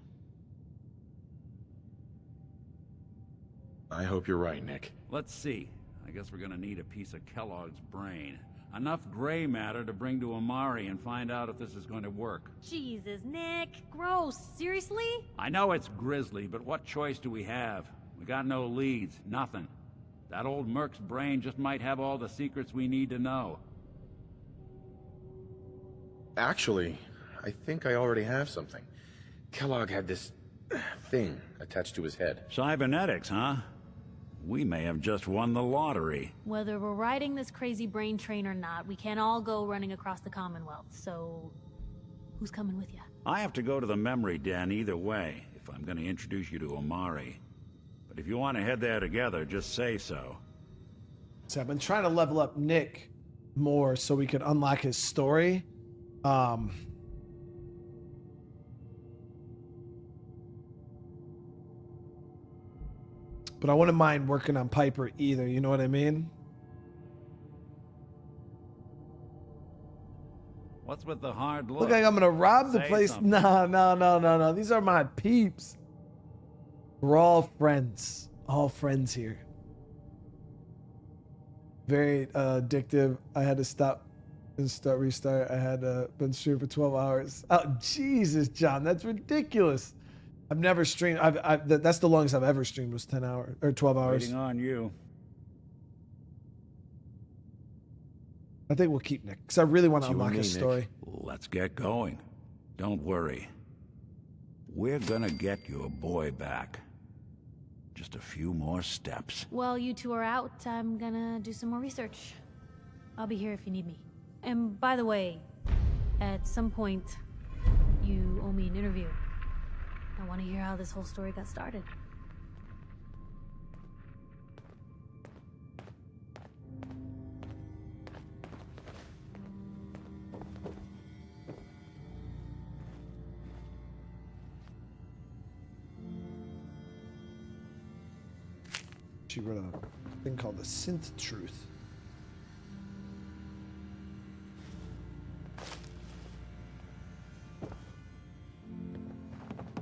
I hope you're right, Nick. Let's see. I guess we're gonna need a piece of Kellogg's brain. Enough gray matter to bring to Amari and find out if this is going to work. Jesus, Nick. Gross. Seriously? I know it's grisly, but what choice do we have? We got no leads, nothing. That old Merc's brain just might have all the secrets we need to know. Actually, I think I already have something. Kellogg had this thing attached to his head. Cybernetics, huh? We may have just won the lottery. Whether we're riding this crazy brain train or not, we can't all go running across the Commonwealth, so... who's coming with you? I have to go to the Memory Den either way, if I'm going to introduce you to Amari. But if you want to head there together, just say so. So I've been trying to level up Nick more so we could unlock his story. But I wouldn't mind working on Piper either, you know what I mean? What's with the hard look? Look like I'm gonna rob the Say place. something. No. These are my peeps. We're all friends. All friends here. Very addictive. I had to stop and restart. I had been streaming for 12 hours. Oh, Jesus, John, that's ridiculous. I've never streamed. That's the longest I've ever streamed was 10 hours or 12 hours. Waiting on you. I think we'll keep Nick because I really want to You and unlock me, his Nick. story. Let's get going. Don't worry. We're gonna get your boy back. Just a few more steps. While you two are out, I'm gonna do some more research. I'll be here if you need me. And by the way, at some point, you owe me an interview. I want to hear how this whole story got started. She wrote a thing called the Synth Truth.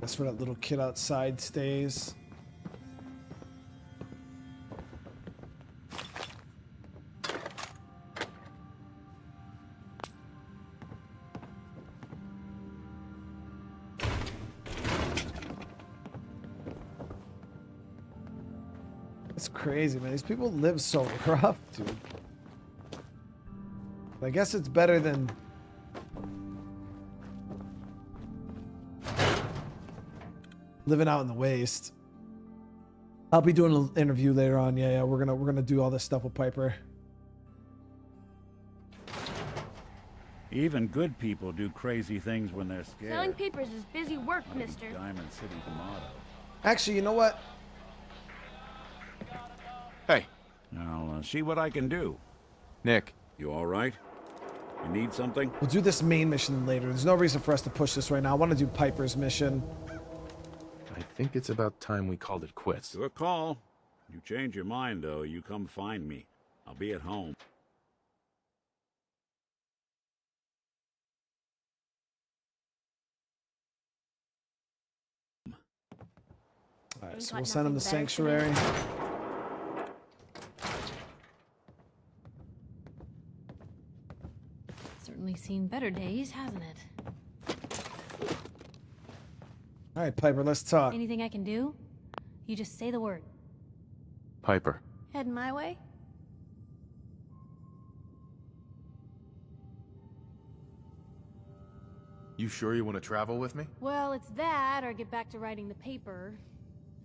That's where that little kid outside stays. It's crazy, man. These people live so rough, dude. I guess it's better than... living out in the waste. I'll be doing an interview later on. Yeah, we're gonna do all this stuff with Piper. Even good people do crazy things when they're scared. Selling papers is busy work, mister. Diamond City's motto. Actually, you know what? Hey. I'll see what I can do. Nick. You all right? You need something? We'll do this main mission later. There's no reason for us to push this right now. I want to do Piper's mission. I think it's about time we called it quits. Your call. You change your mind, though, you come find me. I'll be at home. Alright, so we'll send him to Sanctuary. Certainly seen better days, hasn't it? Alright, Piper, let's talk. Anything I can do? You just say the word. Piper. Heading my way? You sure you want to travel with me? Well, it's that, or get back to writing the paper.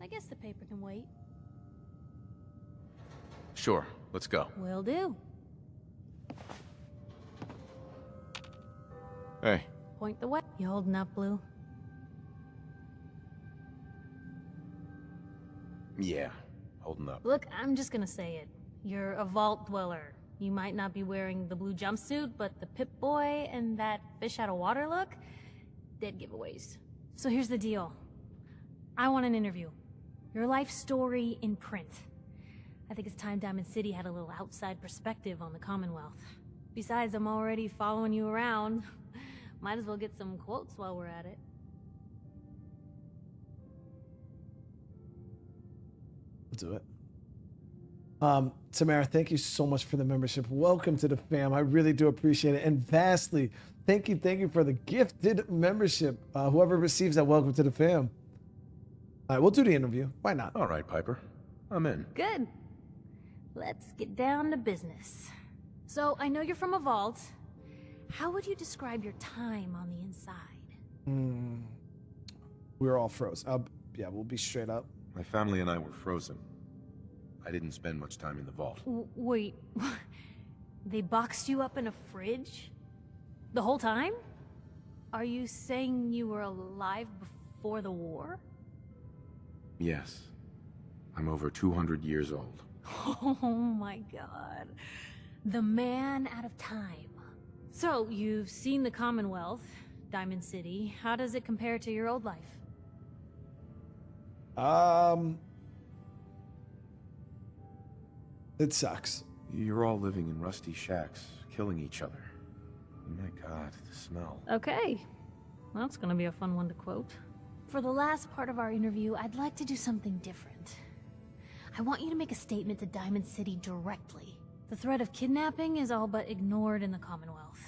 I guess the paper can wait. Sure, let's go. Will do. Hey. Point the way. You holding up, Blue? Yeah, holding up. Look, I'm just gonna say it. You're a vault dweller. You might not be wearing the blue jumpsuit, but the Pip-Boy and that fish out of water look? Dead giveaways. So here's the deal. I want an interview. Your life story in print. I think it's time Diamond City had a little outside perspective on the Commonwealth. Besides, I'm already following you around. Might as well get some quotes while we're at it. Let's do it. Tamara, thank you so much for the membership. Welcome to the fam. I really do appreciate it. And vastly, thank you for the gifted membership. Whoever receives that, welcome to the fam. All right, we'll do the interview. Why not? All right, Piper. I'm in. Good. Let's get down to business. So, I know you're from a vault. How would you describe your time on the inside? We were all froze. Yeah, we'll be straight up. My family and I were frozen. I didn't spend much time in the vault. Wait, they boxed you up in a fridge? The whole time? Are you saying you were alive before the war? Yes. I'm over 200 years old. Oh my god. The man out of time. So, you've seen the Commonwealth, Diamond City. How does it compare to your old life? It sucks. You're all living in rusty shacks, killing each other. My god, the smell. Okay. Well, that's gonna be a fun one to quote. For the last part of our interview, I'd like to do something different. I want you to make a statement to Diamond City directly. The threat of kidnapping is all but ignored in the Commonwealth.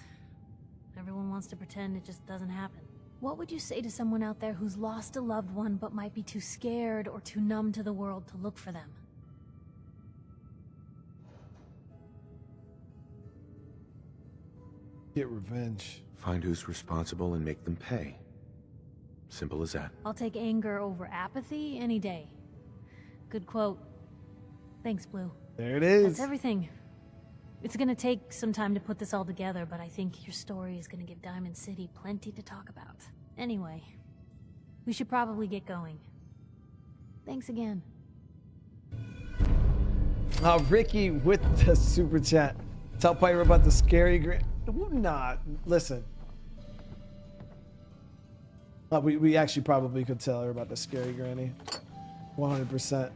Everyone wants to pretend it just doesn't happen. What would you say to someone out there who's lost a loved one but might be too scared or too numb to the world to look for them? Get revenge. Find who's responsible and make them pay. Simple as that. I'll take anger over apathy any day. Good quote. Thanks, Blue. There it is. That's everything. It's gonna take some time to put this all together, but I think your story is gonna give Diamond City plenty to talk about. Anyway, we should probably get going. Thanks again. Ricky with the super chat. Tell Piper about the scary Nah, listen. We actually probably could tell her about the scary granny. 100%.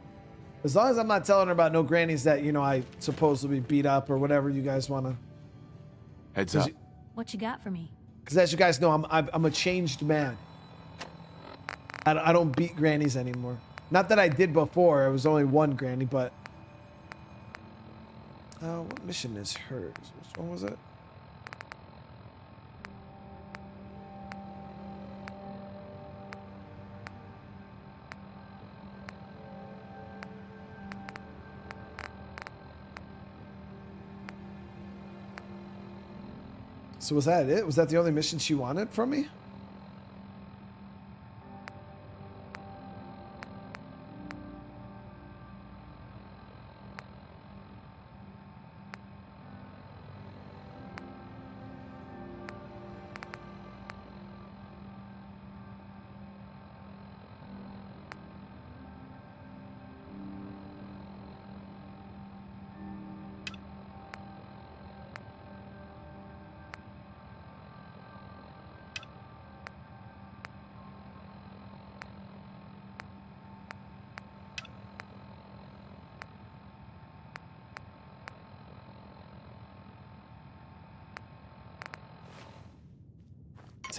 As long as I'm not telling her about no grannies that, you know, I supposedly beat up or whatever you guys want to. Heads up. What you got for me? Because as you guys know, I'm a changed man. I don't beat grannies anymore. Not that I did before. It was only one granny, but... what mission is hers? Which one was it? So was that it? Was that the only mission she wanted from me?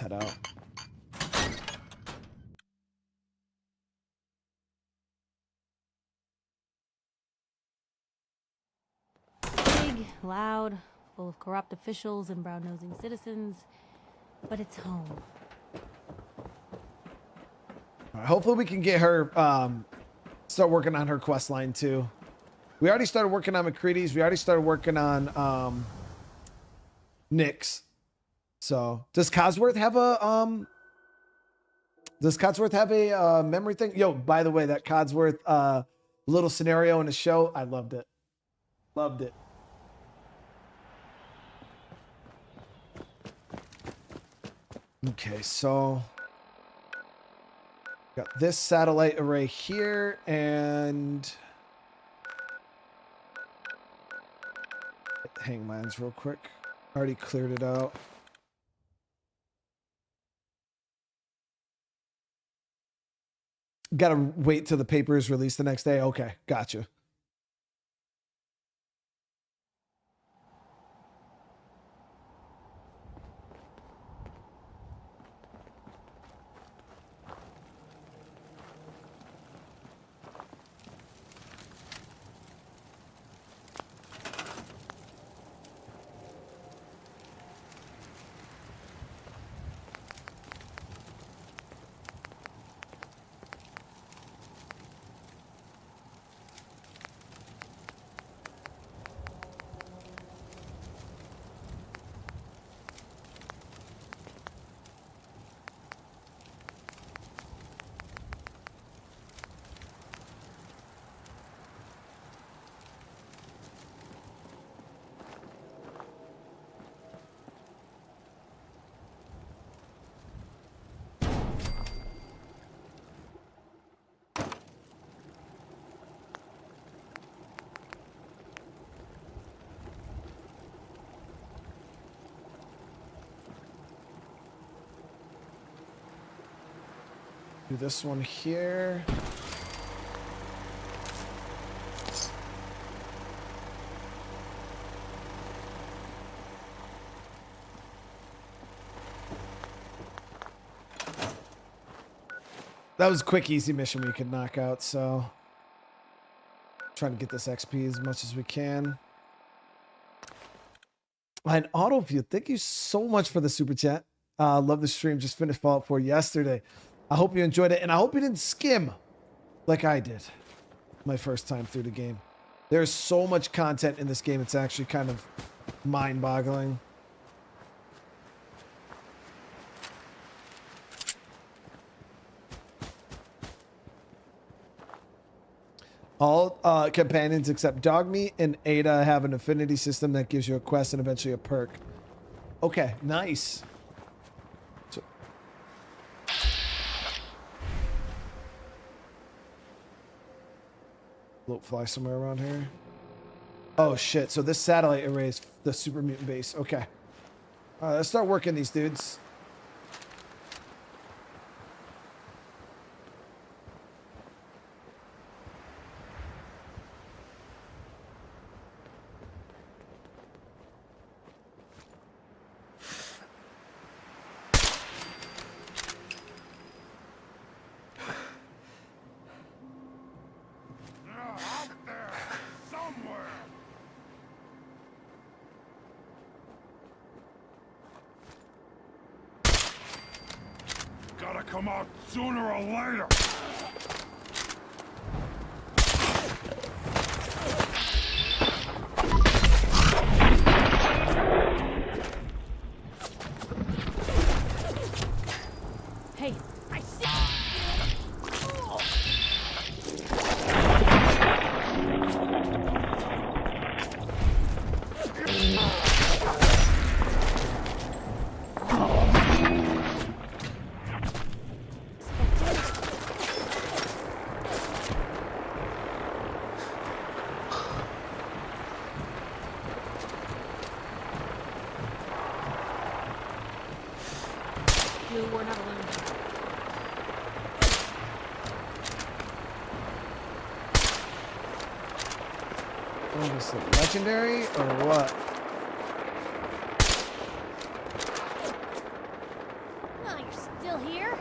Let's head out. Big, loud, full of corrupt officials and brown-nosing citizens, but it's home. All right, hopefully we can get her, start working on her quest line too. We already started working on McCready's. We already started working on, Nick's. So does Codsworth have a, memory thing? Yo, by the way, that Codsworth, little scenario in the show, I loved it. Loved it. Okay, so got this satellite array here and hang mines real quick. Already cleared it out. Gotta wait till the paper is released the next day. Okay, gotcha. Do this one here. That was a quick, easy mission we could knock out, so trying to get this XP as much as we can. And Autoview, thank you so much for the super chat. Love the stream. Just finished Fallout 4 yesterday. I hope you enjoyed it, and I hope you didn't skim like I did my first time through the game. There's so much content in this game, it's actually kind of mind-boggling. All companions except Dogmeat and Ada have an affinity system that gives you a quest and eventually a perk. Okay, nice. So, float fly somewhere around here. Oh shit, so this satellite array is the super mutant base. Okay. All right, let's start working these dudes. Come out sooner or later. Hey, I see. We're not alone. What is it, legendary or what? Oh, you're still here?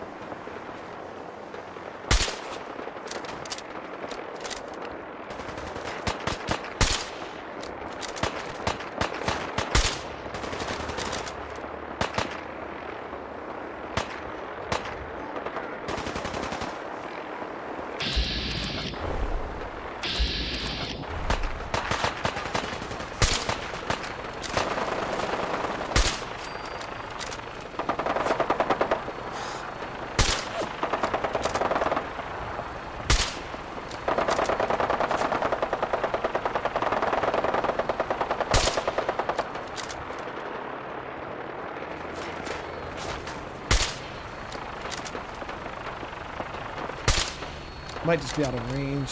Might just be out of range.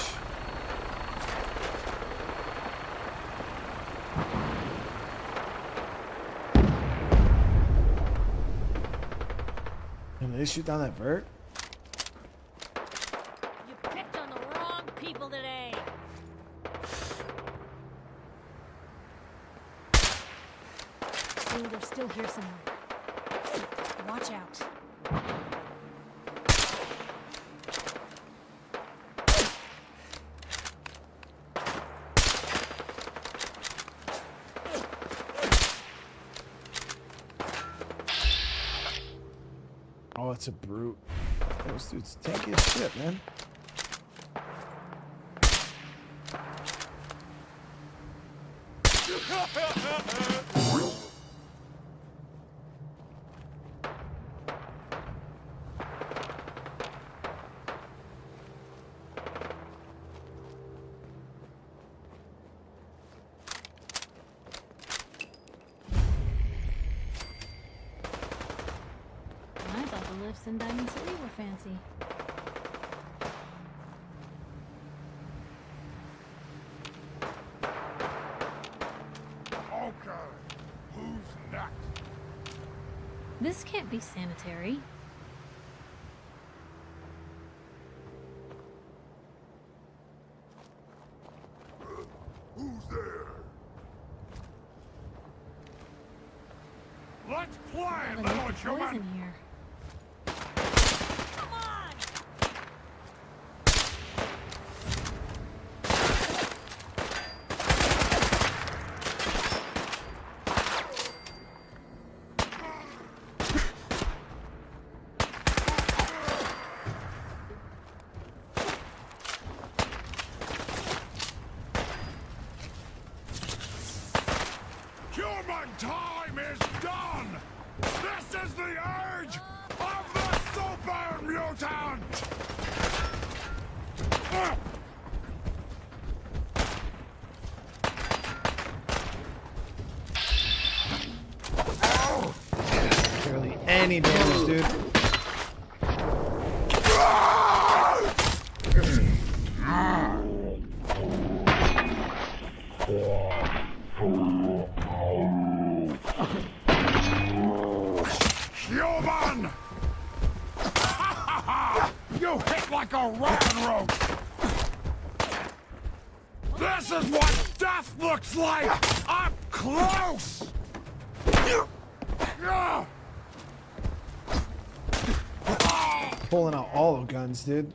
Did they shoot down that vert? You picked on the wrong people today. Oh, they're still here somewhere. Watch out. Oh, it's a brute. Those dudes tanky as shit, man. I thought the lifts in Diamond City were fancy. Okay, who's next? This can't be sanitary. Who's there? Let's play, Gotta little get the boys human! in here. Come on! Human time is done! This is the age of the super mutant! Barely any damage, dude. Human! You hit like a rotten rope! This is what death looks like! Up close! Pulling out all the guns, dude.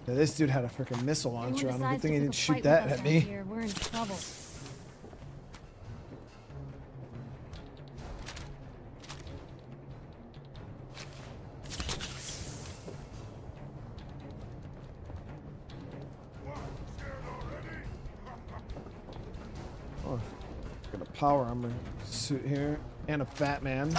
Yeah, this dude had a freaking missile launcher on him. Good thing he didn't shoot that at me. Here, we're in trouble. Oh, got a power armor suit here and a fat man.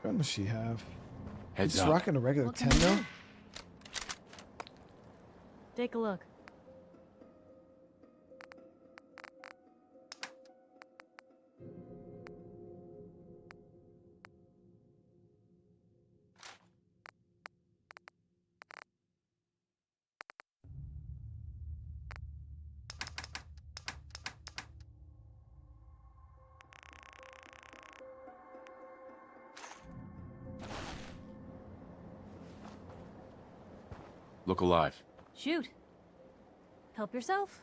What gun does she have? Heads She's up. rocking a regular What can we 10 do? Take a look. Look alive. Shoot. Help yourself.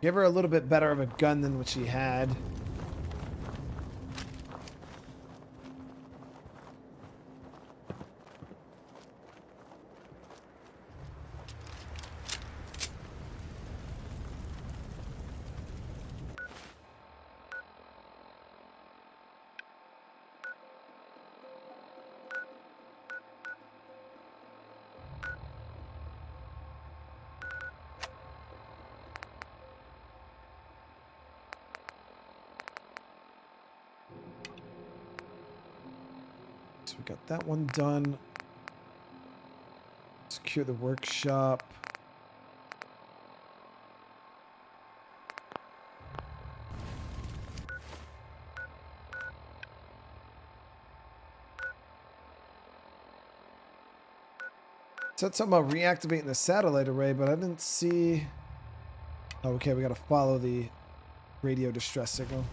Give her a little bit better of a gun than what she had. We got that one done. Secure the workshop. Said something about reactivating the satellite array, but I didn't see. Oh, okay, we got to follow the radio distress signal.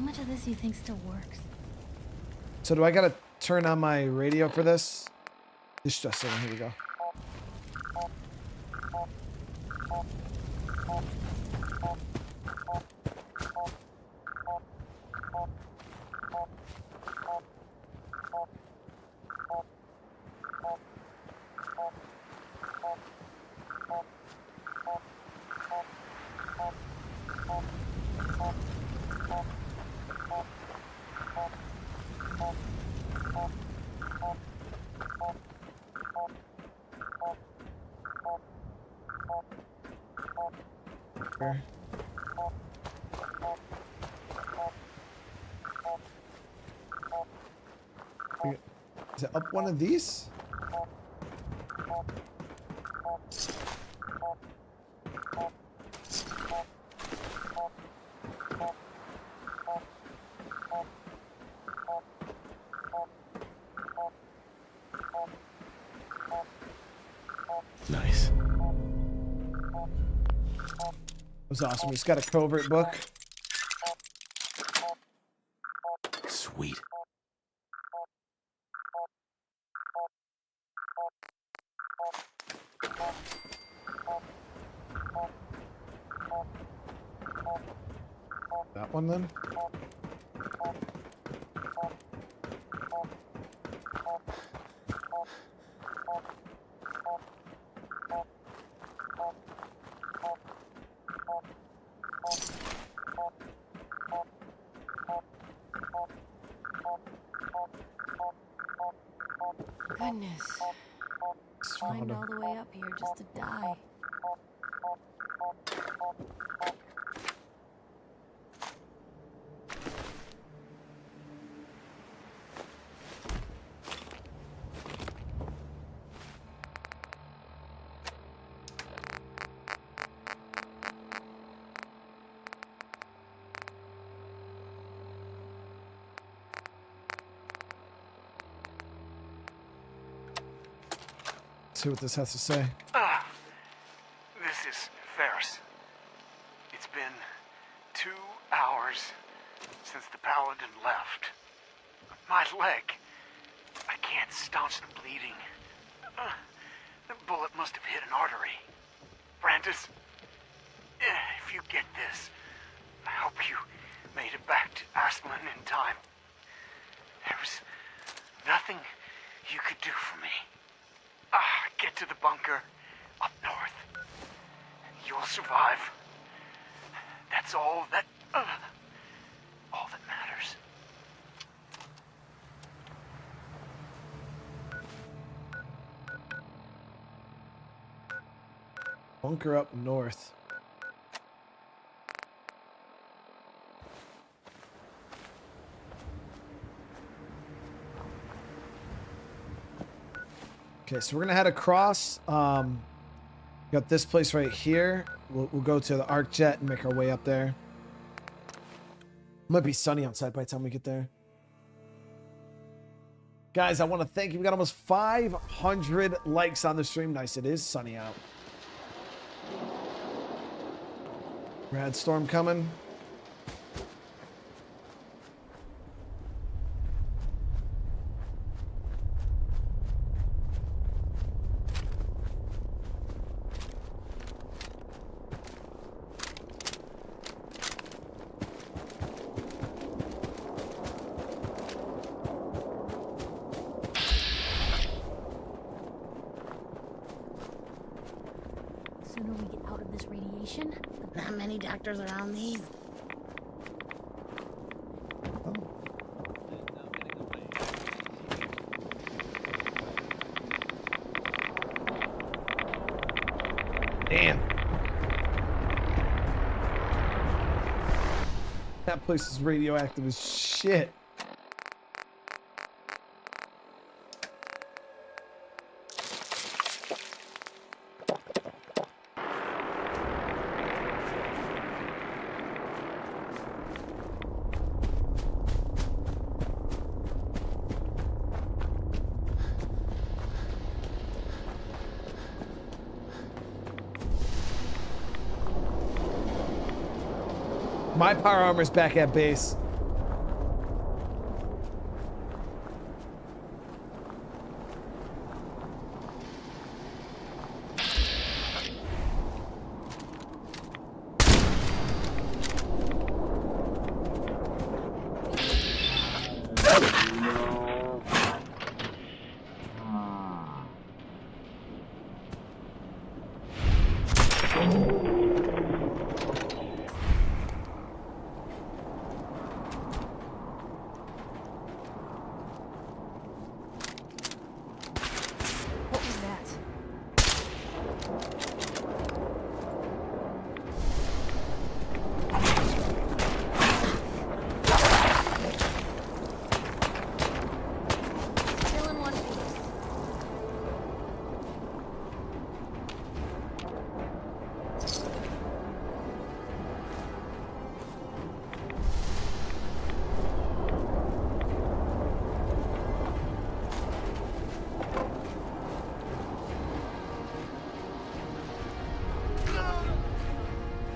How much of this do you think still works? So do I gotta turn on my radio for this? Distress signal, here we go. Is it up one of these? Nice. That was awesome. We just got a covert book. Sweet. That one then? Goodness. Climbed all the way up here just to die. See what this has to say. This is Ferris. It's been 2 hours since the paladin left. My leg. I can't staunch the bleeding. The bullet must have hit an artery. Brandis, if you get this, I hope you made it back to Asylum in time. There was nothing you could do for me. Get to the bunker up north. You'll survive. That's all that matters. Bunker up north. Okay, so we're gonna head across. Got this place right here. We'll go to the arc jet and make our way up there. Might be sunny outside by the time we get there. Guys, I want to thank you. We got almost 500 likes on the stream. Nice, it is sunny out. Rad storm coming. not many doctors around these. Damn. That place is radioactive as shit. My power armor's back at base.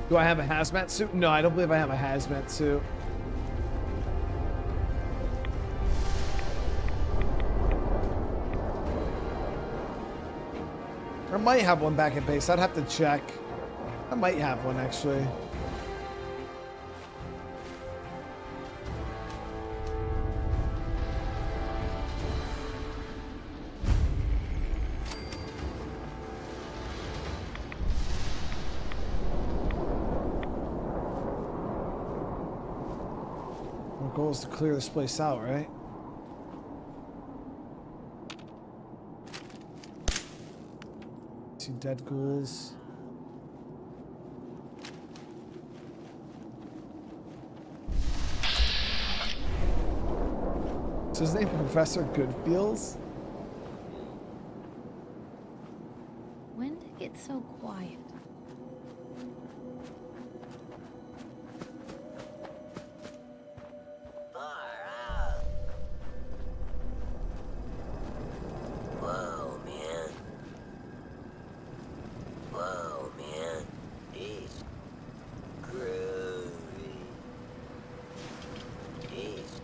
Do I have a hazmat suit? No, I don't believe I have a hazmat suit. I might have one back at base. I'd have to check. I might have one, actually. Our goal is to clear this place out, right? See dead ghouls. Is his name Professor Goodfeels? When did it get so quiet? Whoa, man. Whoa, man. It's groovy. It's...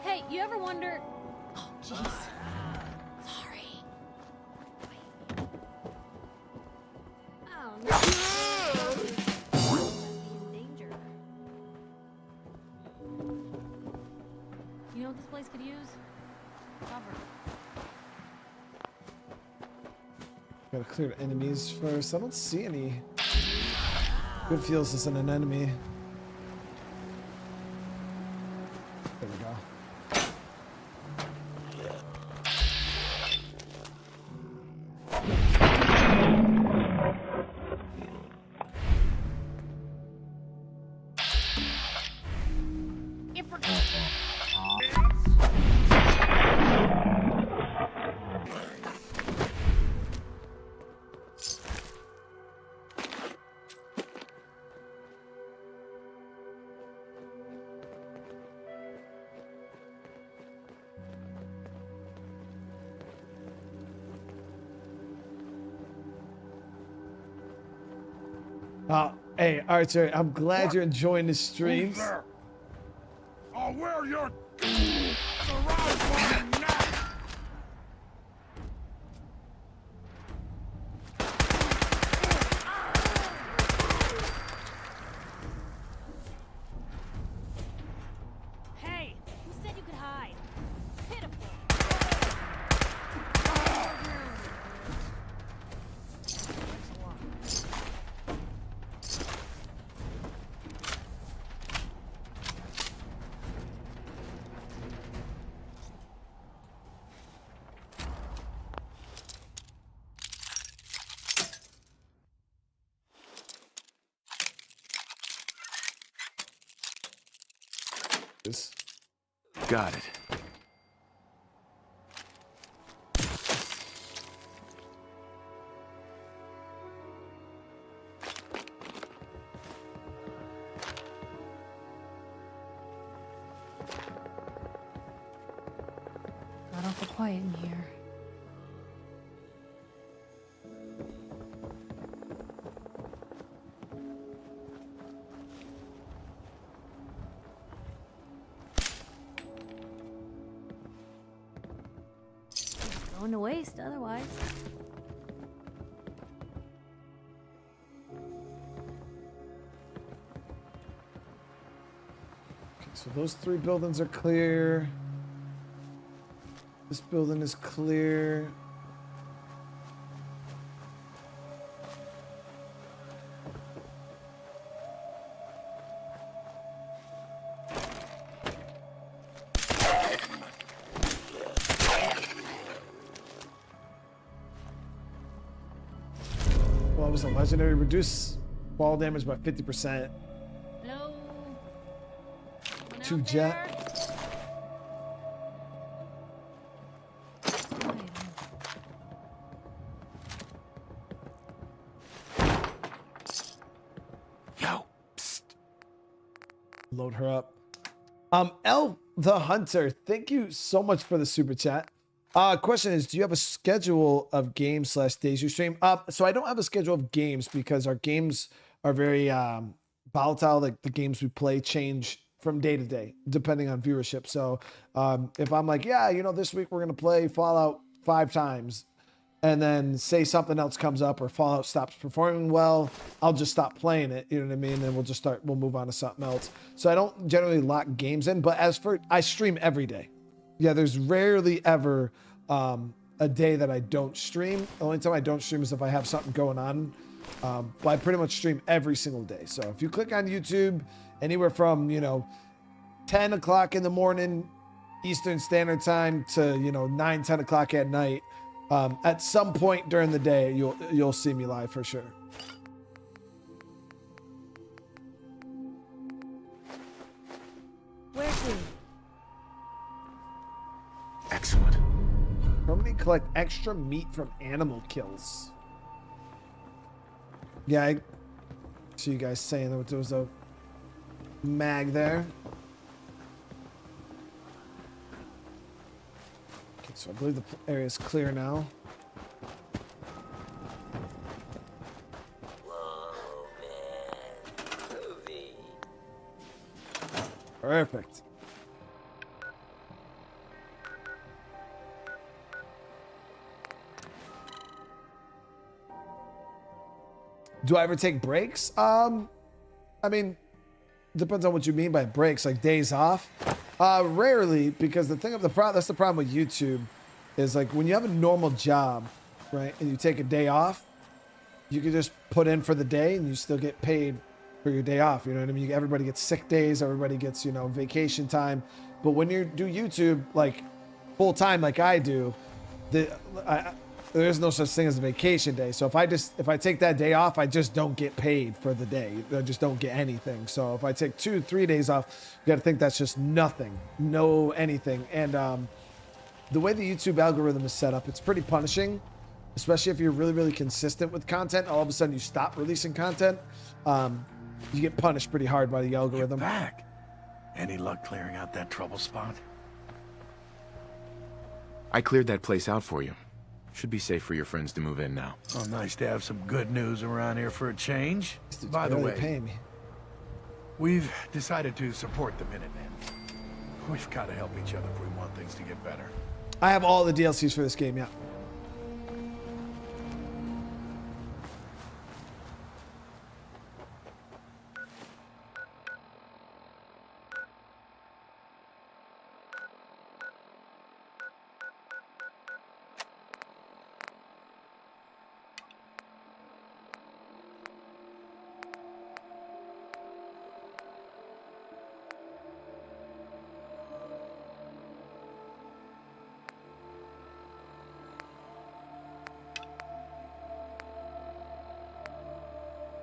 Hey, you ever wonder... Oh, jeez. Sorry. Oh, no. Be in danger. You know what this place could use? Cover. Gotta clear enemies first. I don't see any. Goodfeels isn't an enemy. There we go. Hey, Archer, I'm glad you're enjoying the streams. I'll wear your around my neck. boxes. Got it. Got awful quiet in here. Going to waste otherwise. Okay, so those 3 buildings are clear. This building is clear. Well, it was a legendary. Reduce ball damage by 50%. Hello? 2 jet. Yo, psst. Load her up. Elf the Hunter, thank you so much for the super chat. Question is, do you have a schedule of games / days you stream? So I don't have a schedule of games because our games are very volatile. Like the games we play change from day to day, depending on viewership. So if I'm like, yeah, you know, this week we're going to play Fallout 5 times, and then say something else comes up or Fallout stops performing well, I'll just stop playing it. You know what I mean? And we'll move on to something else. So I don't generally lock games in, but I stream every day. Yeah, there's rarely ever a day that I don't stream. The only time I don't stream is if I have something going on. But I pretty much stream every single day. So if you click on YouTube, anywhere from, 10 o'clock in the morning, Eastern Standard Time to, 9, 10 o'clock at night, at some point during the day, you'll see me live for sure. Where to? Excellent. Permanently collect extra meat from animal kills. Yeah, I see you guys saying that there was a mag there. Okay, so I believe the area is clear now. Whoa, man. Groovy. Perfect. Do I ever take breaks? I mean, depends on what you mean by breaks, like days off. Rarely, because that's the problem with YouTube, is like when you have a normal job, right, and you take a day off, you can just put in for the day and you still get paid for your day off. You know what I mean? Everybody gets sick days, everybody gets, vacation time. But when you do YouTube like full time, like I do, there is no such thing as a vacation day. So if I take that day off, I just don't get paid for the day. I just don't get anything. So if I take 2-3 days off, you got to think that's just nothing, no anything. And the way the YouTube algorithm is set up, it's pretty punishing, especially if you're really, really consistent with content. All of a sudden you stop releasing content. You get punished pretty hard by the algorithm. You're back. Any luck clearing out that trouble spot? I cleared that place out for you. Should be safe for your friends to move in now. Oh, nice to have some good news around here for a change. By the way, pay me. We've decided to support the Minutemen. We've got to help each other if we want things to get better. I have all the DLCs for this game, yeah.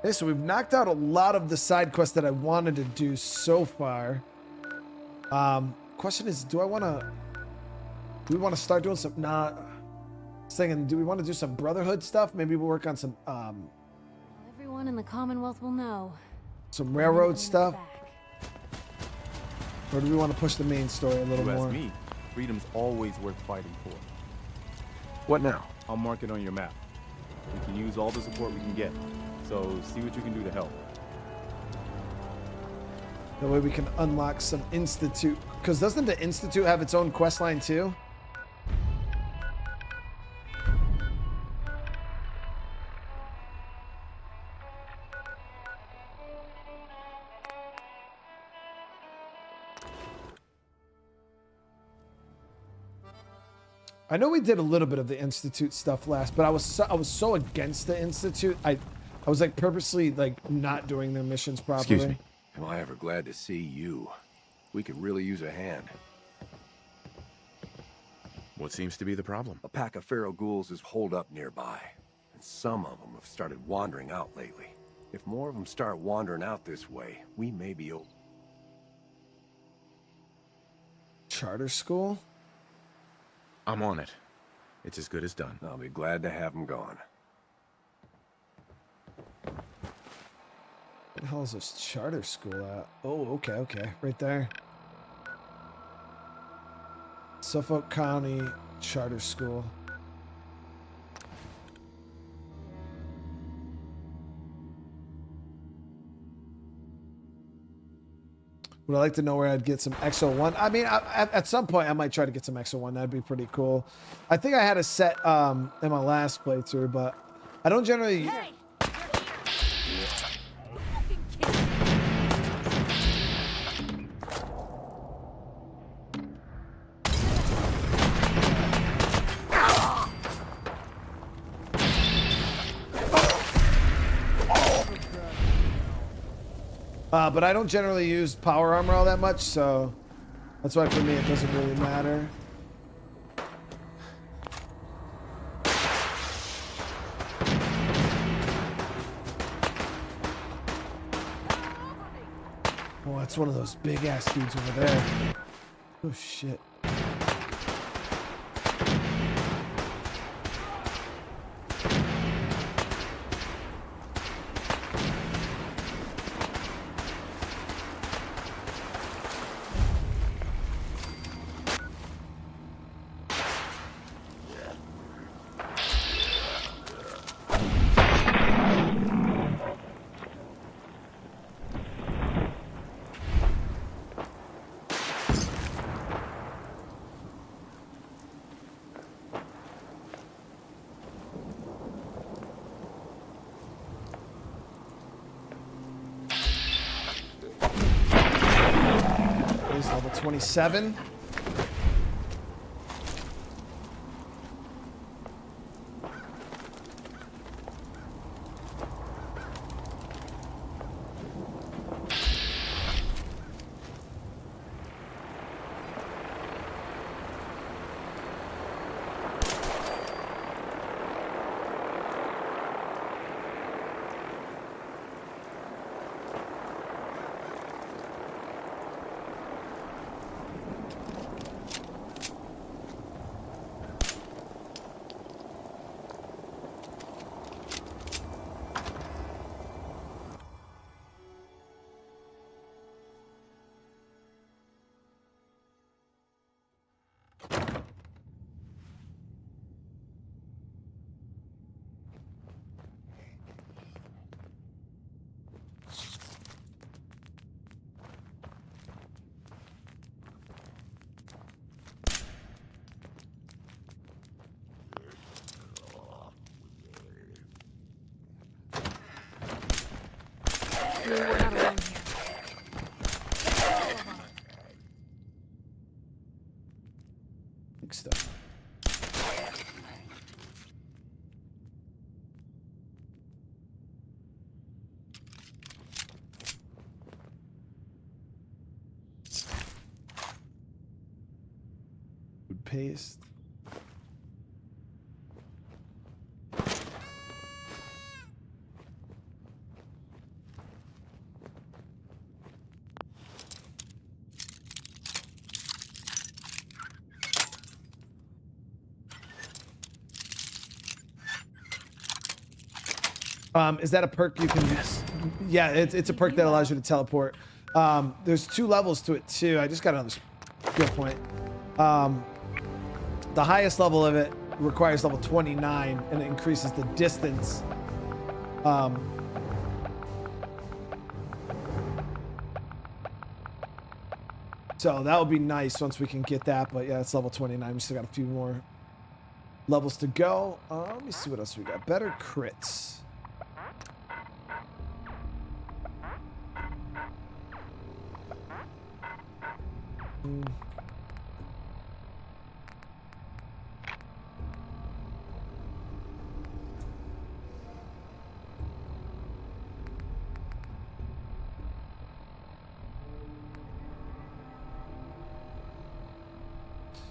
Okay, so we've knocked out a lot of the side quests that I wanted to do so far. Question is, do we want to start doing some, I was thinking, do we want to do some Brotherhood stuff? Maybe we'll work on some, Everyone in the Commonwealth will know. some railroad stuff. Or do we want to push the main story a little You more? ask me, freedom's always worth fighting for. What now? I'll mark it on your map. We can use all the support we can get. So see what you can do to help. That way we can unlock some Institute. Because doesn't the Institute have its own quest line too? I know we did a little bit of the Institute stuff last, but I was so against the Institute. I was like purposely like not doing their missions properly. Excuse me. Am I ever glad to see you? We could really use a hand. What seems to be the problem? A pack of feral ghouls is holed up nearby, and some of them have started wandering out lately. If more of them start wandering out this way, we may be open. Charter school? I'm on it. It's as good as done. I'll be glad to have them gone. What the hell is this charter school at? Oh, okay. Right there. Suffolk County Charter School. Would I like to know where I'd get some XO1? I mean, at some point, I might try to get some XO1. That'd be pretty cool. I think I had a set in my last playthrough, but I don't generally... Hey! But I don't generally use power armor all that much, so that's why for me it doesn't really matter. Oh, that's one of those big ass dudes over there. Oh shit. Level 27. We're not alone here. Big stuff. Food paste. Is that a perk you can? Yes. Yeah, it's a perk that allows you to teleport. There's 2 levels to it too. I just got another skill point. The highest level of it requires level 29, and it increases the distance. So that would be nice once we can get that. But yeah, it's level 29. We still got a few more levels to go. Let me see what else we got. Better crits.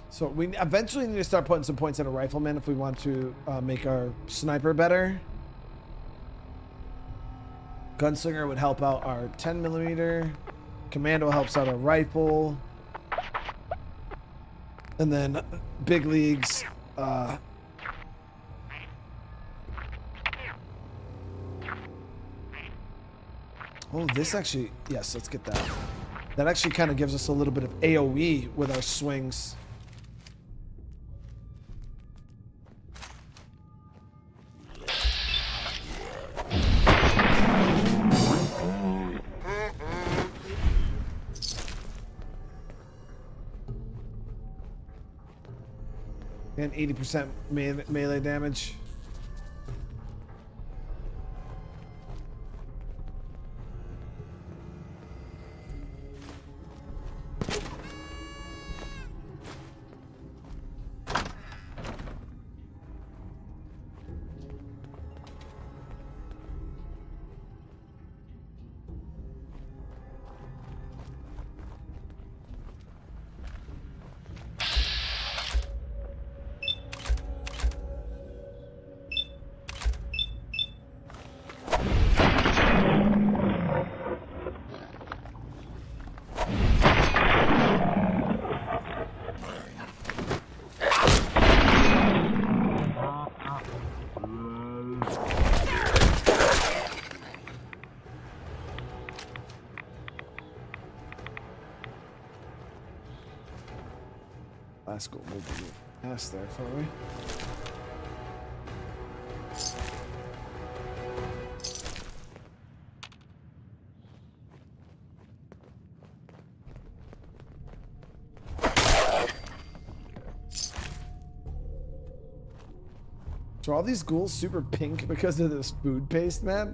So we eventually need to start putting some points in a rifleman if we want to make our sniper better. Gunslinger would help out our 10mm. Commando helps out our rifle. And then big leagues. Oh, this actually, yes, let's get that. That actually kind of gives us a little bit of AoE with our swings. And 80% melee damage. Let's go move past there for me. So are all these ghouls super pink because of this food paste, man?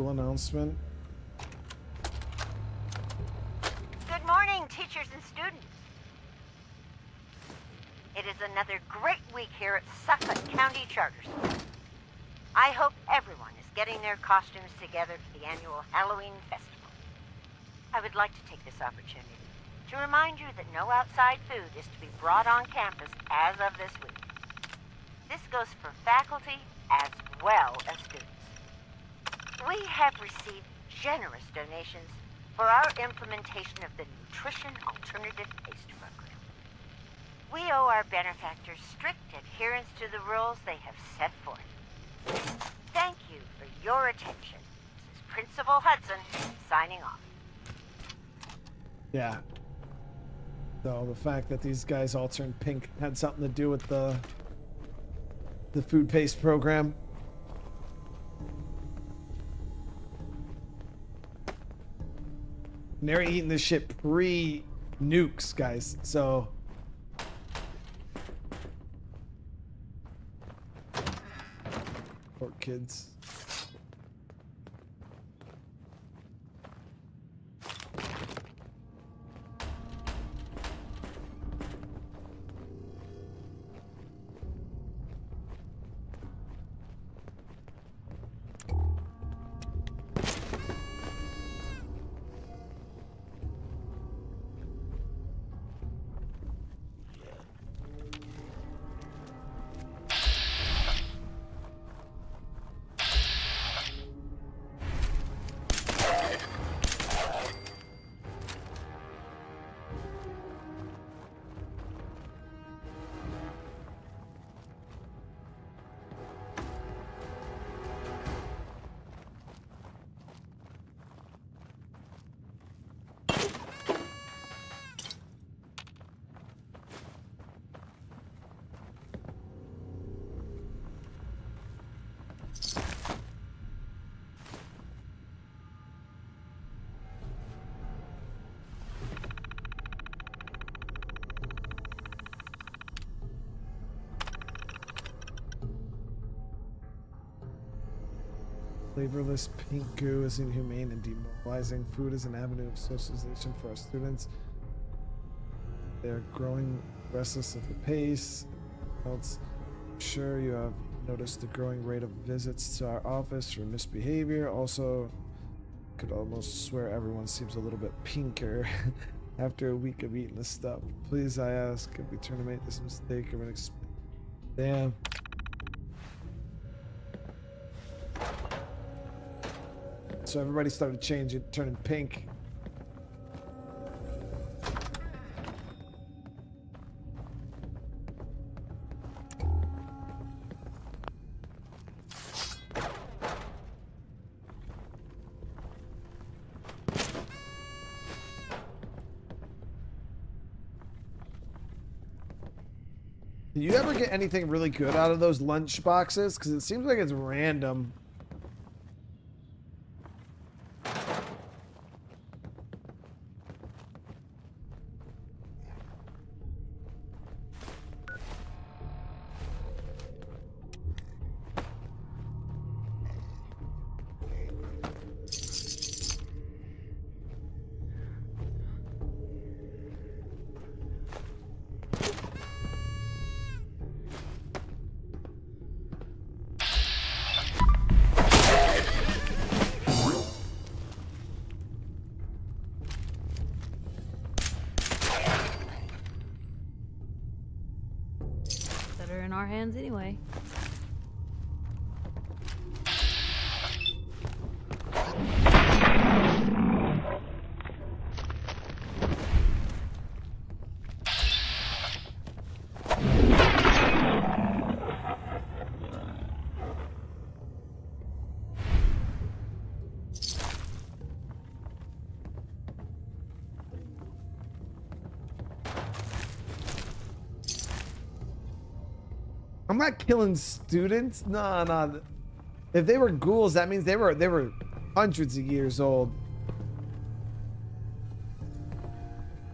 Announcement. Good morning, teachers and students. It is another great week here at Suffolk County Charter School. I hope everyone is getting their costumes together for the annual Halloween festival. I would like to take this opportunity to remind you that no outside food is to be brought on campus as of this week. This goes for faculty as well as students. We have received generous donations for our implementation of the Nutrition Alternative Paste Program. We owe our benefactors strict adherence to the rules they have set forth. Thank you for your attention. This is Principal Hudson signing off. Yeah. So the fact that these guys all turned pink had something to do with the food paste program. And they're eating this shit pre-nukes, guys. So poor kids. Flavorless pink goo is inhumane and demoralizing. Food is an avenue of socialization for our students. They're growing restless at the pace. Else, I'm sure you have noticed the growing rate of visits to our office for misbehavior. Also, could almost swear everyone seems a little bit pinker after a week of eating this stuff. Please, I ask, if we terminate this mistake of an damn. So everybody started changing, turning pink. Do you ever get anything really good out of those lunch boxes? Because it seems like it's random. Better in our hands anyway. I'm not killing students. No. If they were ghouls, that means they were hundreds of years old.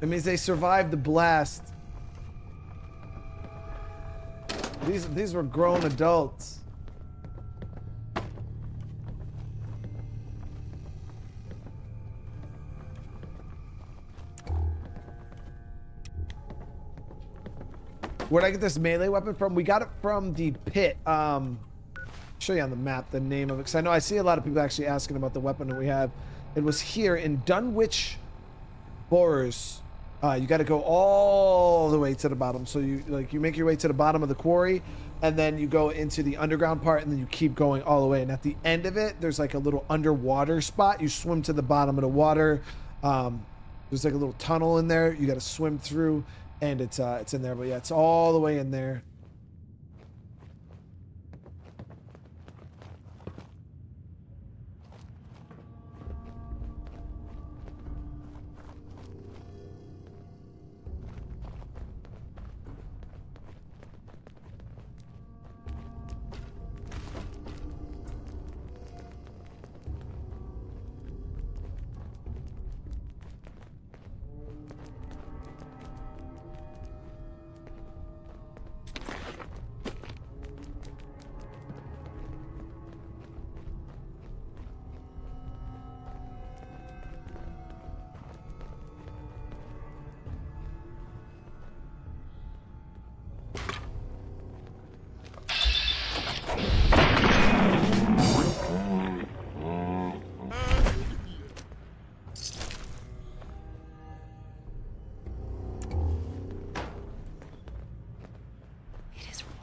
It means they survived the blast. These were grown adults. Where'd I get this melee weapon from? We got it from the pit. Show you on the map the name of it, because I know I see a lot of people actually asking about the weapon that we have. It was here in Dunwich Borers. You got to go all the way to the bottom. So you make your way to the bottom of the quarry, and then you go into the underground part, and then you keep going all the way. And at the end of it, there's like a little underwater spot. You swim to the bottom of the water. There's like a little tunnel in there. You got to swim through. And it's in there, but yeah, it's all the way in there.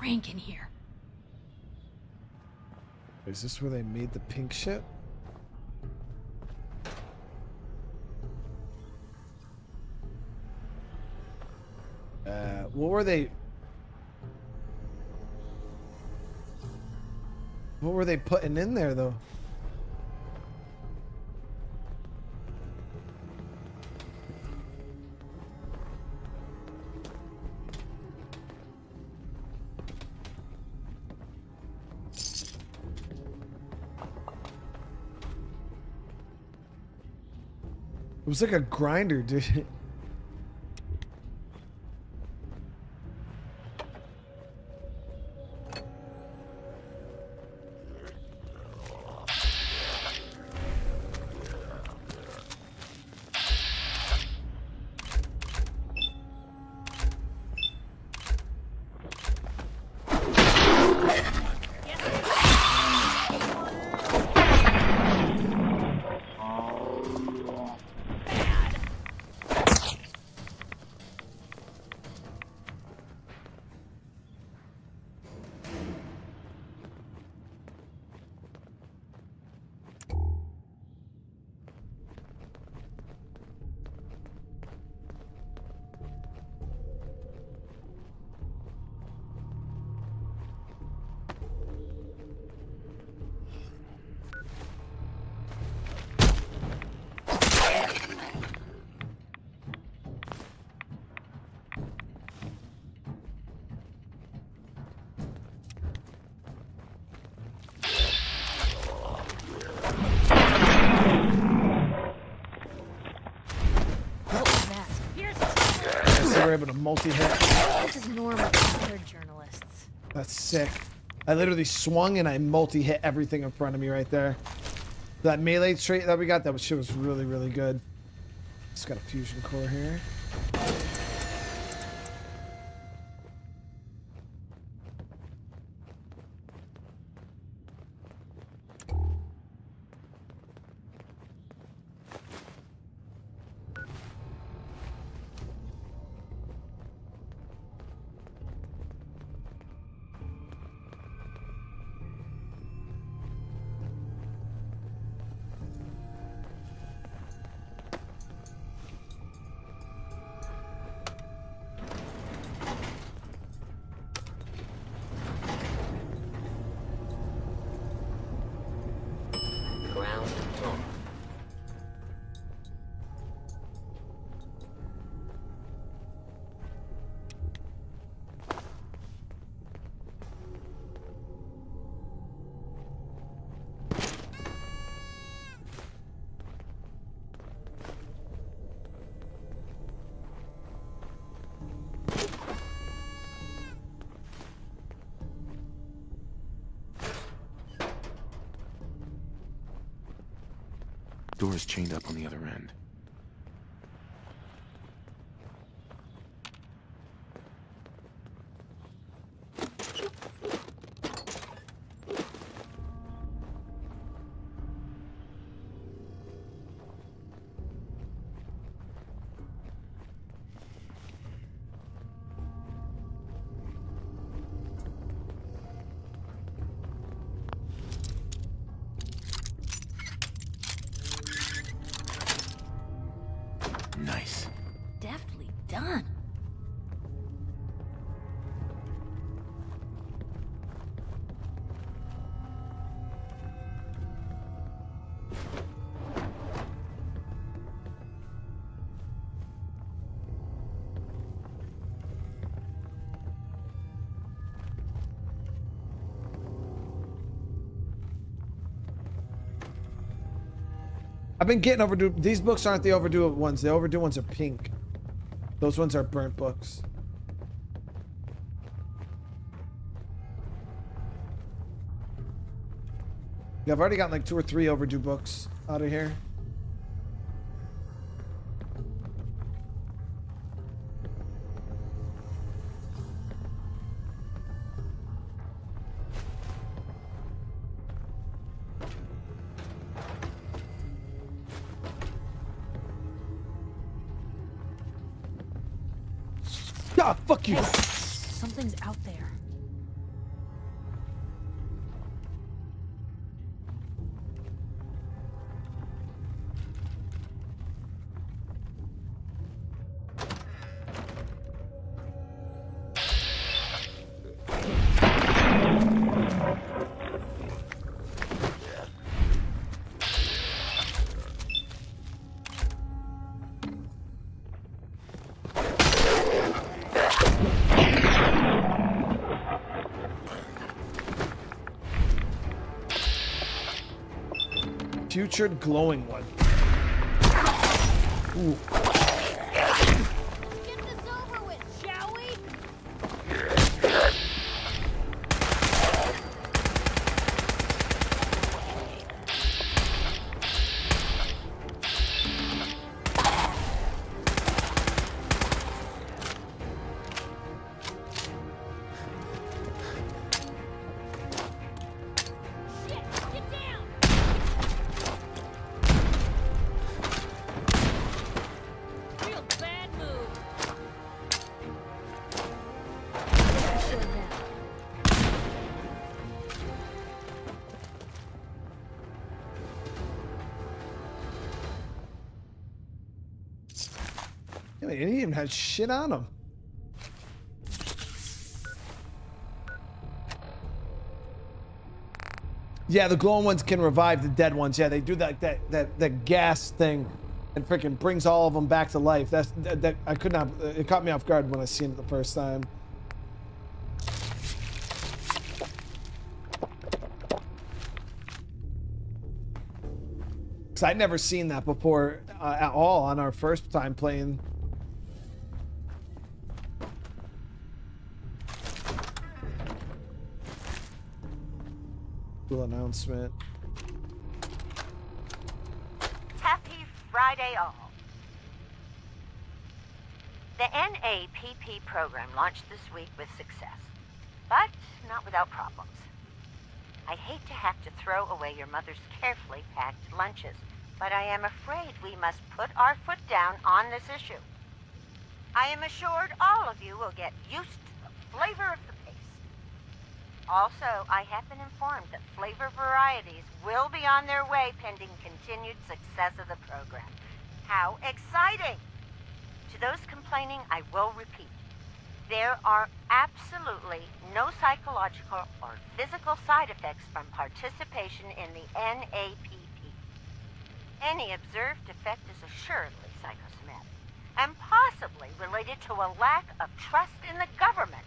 Rank in here. Is this where they made the pink shit? What were they? What were they putting in there though? It was like a grinder, dude. Able to multi-hit. This is normal for other journalists. That's sick. I literally swung and I multi-hit everything in front of me right there. That melee trait that we got, that shit was really, really good. Just got a fusion core here. Door is chained up on the other end. Nice. Deftly done. I've been getting overdue. These books aren't the overdue ones. The overdue ones are pink. Those ones are burnt books. Yeah, I've already gotten like 2 or 3 overdue books out of here. Ah, fuck you! Something's out there. Futured glowing one. Ooh. Get this over with, shall we? Yeah, he didn't even have shit on him. Yeah, the glowing ones can revive the dead ones. Yeah, they do that gas thing, and freaking brings all of them back to life. That I could not. It caught me off guard when I seen it the first time. Cause I'd never seen that before at all on our first time playing. Cool announcement. Happy Friday all. The NAPP program launched this week with success, but not without problems. I hate to have to throw away your mother's carefully packed lunches, but I am afraid we must put our foot down on this issue. I am assured all of you will get used to the flavor of the pace. Also, I have been informed that flavor varieties will be on their way pending continued success of the program. How exciting! To those complaining, I will repeat. There are absolutely no psychological or physical side effects from participation in the NAPP. Any observed effect is assuredly psychosomatic, and possibly related to a lack of trust in the government.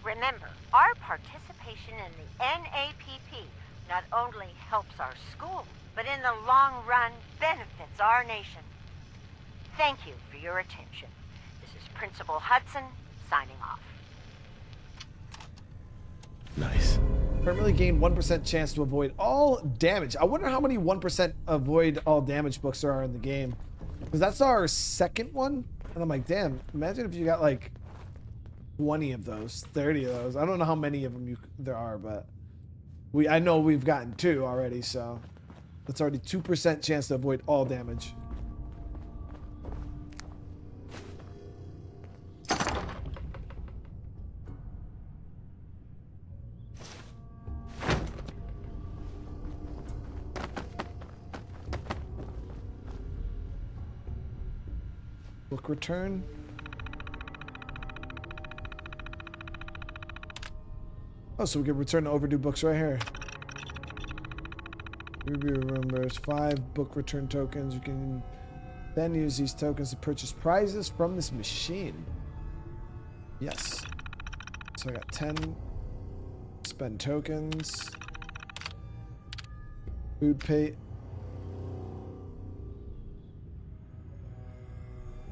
Remember, our participation in the NAPP not only helps our school, but in the long run benefits our nation. Thank you for your attention. This is Principal Hudson, signing off. Nice. Permanently gain 1% chance to avoid all damage. I wonder how many 1% avoid all damage books there are in the game. Because that's our second one. And I'm like, damn, imagine if you got like 20 of those, 30 of those. I don't know how many of them there are, but I know we've gotten 2 already, so that's already 2% chance to avoid all damage. Book return. Oh, so we can return the overdue books right here. Review members, 5 book return tokens. You can then use these tokens to purchase prizes from this machine. Yes. So I got 10. Spend tokens. Food pay.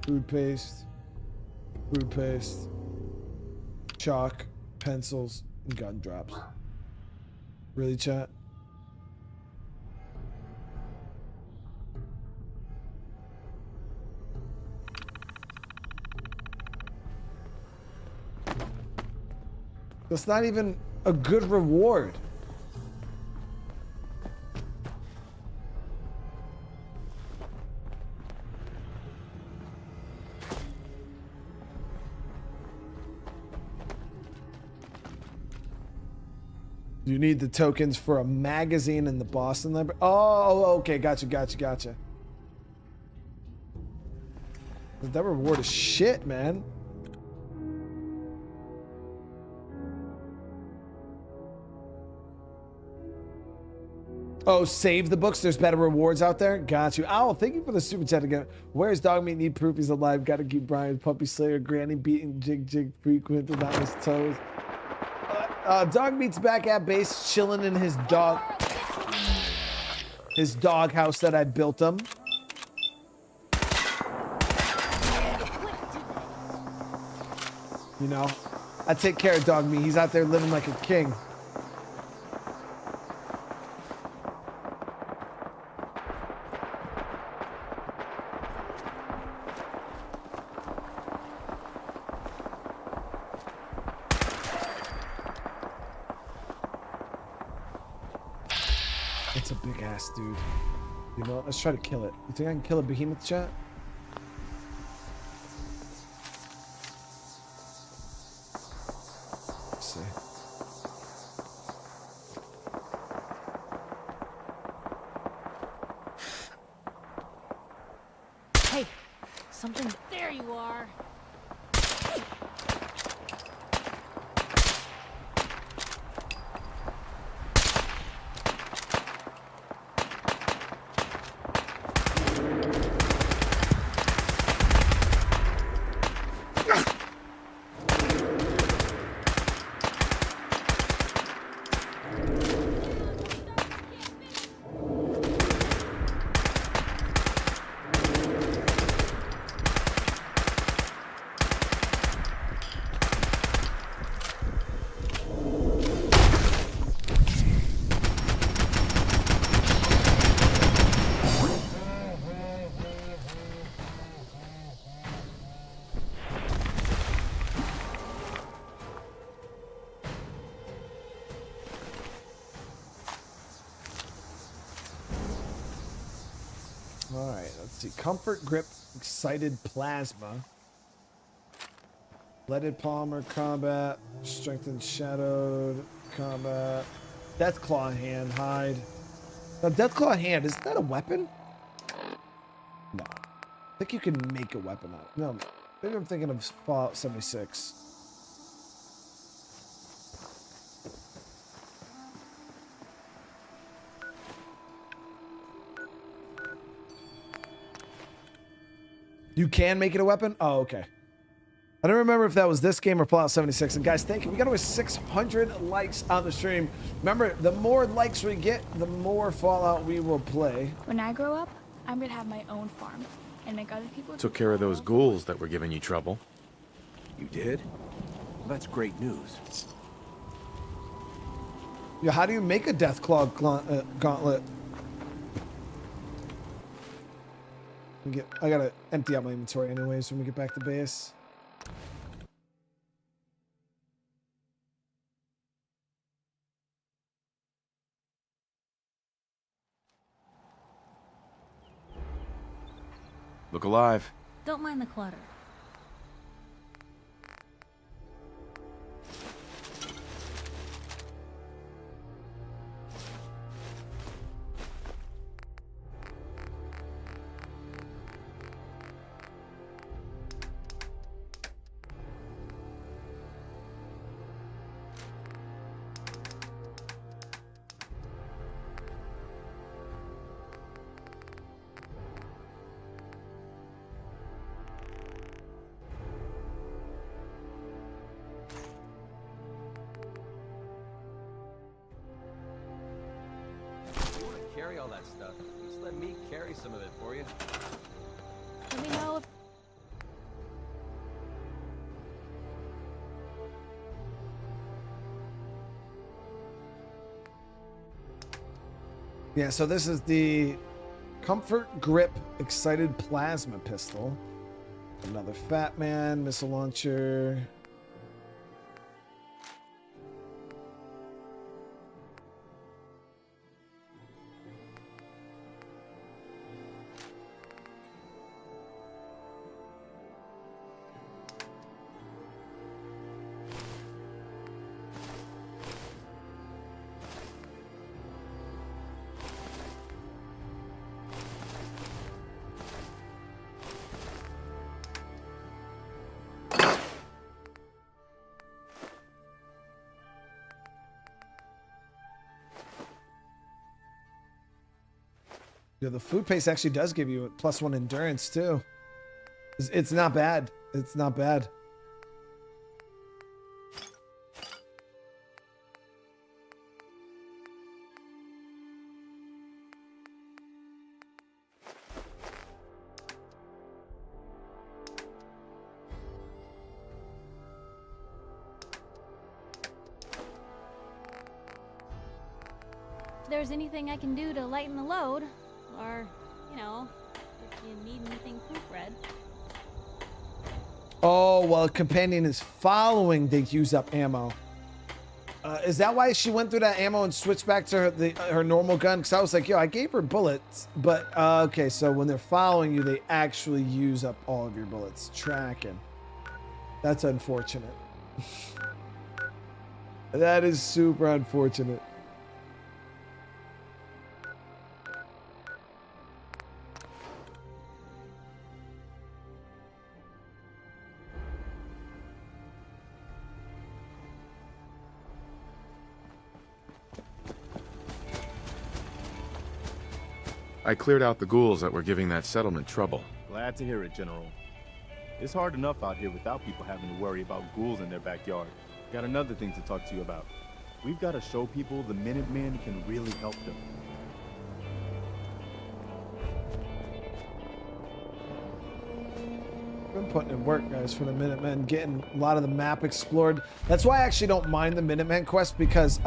Food paste. Food paste. Chalk. Pencils. And gun drops. Really, chat? That's not even a good reward. You need the tokens for a magazine in the Boston Library. Oh, okay. Gotcha. That reward is shit, man. Oh, save the books. There's better rewards out there. Got you. Oh, thank you for the super chat again. Where's dog meat? Need proof he's alive. Gotta keep Brian. Puppy Slayer. Granny beating Jig frequent. Did not miss toes. Dog meat's back at base, chilling in his dog house that I built him. You know, I take care of Dog Me. He's out there living like a king. That's a big ass dude. You know, let's try to kill it. You think I can kill a behemoth, chat? Let's see. Hey, something. There you are. Alright, let's see. Comfort Grip, Excited Plasma. Leaded Polymer Combat, Strengthened Shadowed Combat. Deathclaw Hand, Hide. Now, Deathclaw Hand, isn't that a weapon? No. I think you can make a weapon out of it. No, maybe I'm thinking of Fallout 76. You can make it a weapon? Oh, okay. I don't remember if that was this game or Fallout 76. And guys, thank you. We got over 600 likes on the stream. Remember, the more likes we get, the more Fallout we will play. When I grow up, I'm gonna have my own farm and make other people. Took care of those ghouls that were giving you trouble. You did? Well, that's great news. Yeah, how do you make a Deathclaw gauntlet? I gotta empty out my inventory anyways when we get back to base. Look alive. Don't mind the clutter. Carry all that stuff. Just let me carry some of it for you. Let me know if... Yeah, so this is the Comfort Grip Excited Plasma Pistol. Another Fat Man missile launcher. Yeah, the food paste actually does give you a +1 endurance too. It's not bad. It's not bad. if there's anything I can do to lighten the load, or, you know, if you need anything proofread. Oh, well, a companion is following they use up ammo. Is that why she went through that ammo and switched back to her normal gun? Because I was like, yo, I gave her bullets. But, okay, so when they're following you, they actually use up all of your bullets. Tracking. That's unfortunate. That is super unfortunate. I cleared out the ghouls that were giving that settlement trouble. Glad to hear it, General. It's hard enough out here without people having to worry about ghouls in their backyard. Got another thing to talk to you about. We've got to show people the Minutemen can really help them. Been putting in work, guys, for the Minutemen, getting a lot of the map explored. That's why I actually don't mind the Minutemen quest, because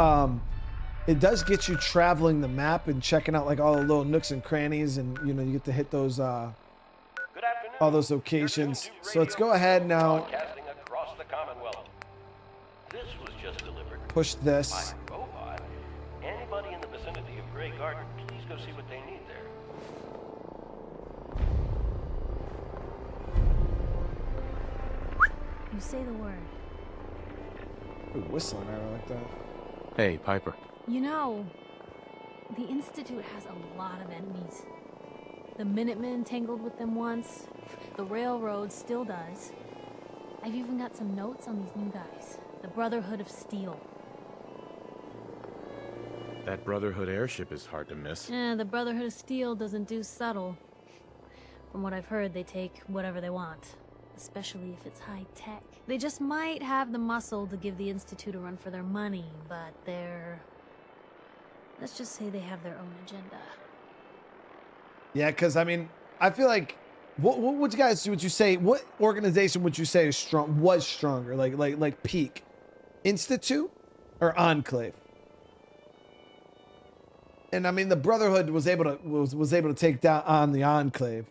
it does get you traveling the map and checking out like all the little nooks and crannies, and you know, you get to hit those all those locations. So let's go ahead now. Across the Commonwealth. This was just delivered. Push this. By robot. Anybody in the vicinity of Grey Garden, please go see what they need there. You say the word. Ooh, whistling arrow like that. Hey, Piper. You know, the Institute has a lot of enemies. The Minutemen tangled with them once. The Railroad still does. I've even got some notes on these new guys. The Brotherhood of Steel. That Brotherhood airship is hard to miss. The Brotherhood of Steel doesn't do subtle. From what I've heard, they take whatever they want. Especially if it's high tech. They just might have the muscle to give the Institute a run for their money, but they're... let's just say they have their own agenda. Yeah, because I mean, I feel like, what would you guys do? Would you say, what organization would you say is was stronger, like peak, Institute or Enclave? And I mean, the Brotherhood was able to take down on the Enclave,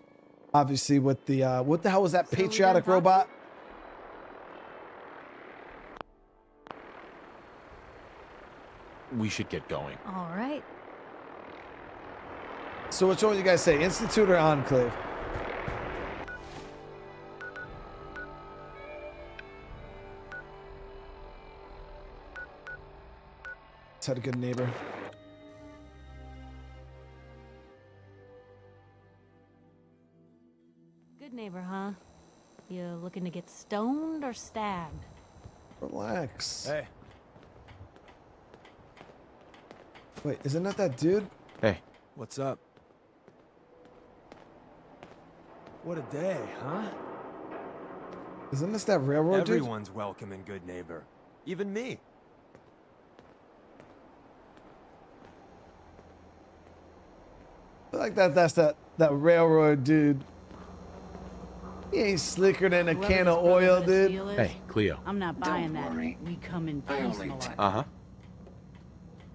obviously with the what the hell was that patriotic robot? We should get going. All right. So which one would you guys say, Institute or Enclave? Let's have a good neighbor. Good neighbor, huh? You looking to get stoned or stabbed? Relax. Hey. Wait, isn't that dude? Hey. What's up? What a day, huh? Isn't this that railroad dude? Everyone's welcome and good neighbor. Even me. I feel like that's that railroad dude. He ain't slicker than a can of oil, dude. Hey, Cleo. I'm not buying that. We come in peace, Menard. Uh-huh.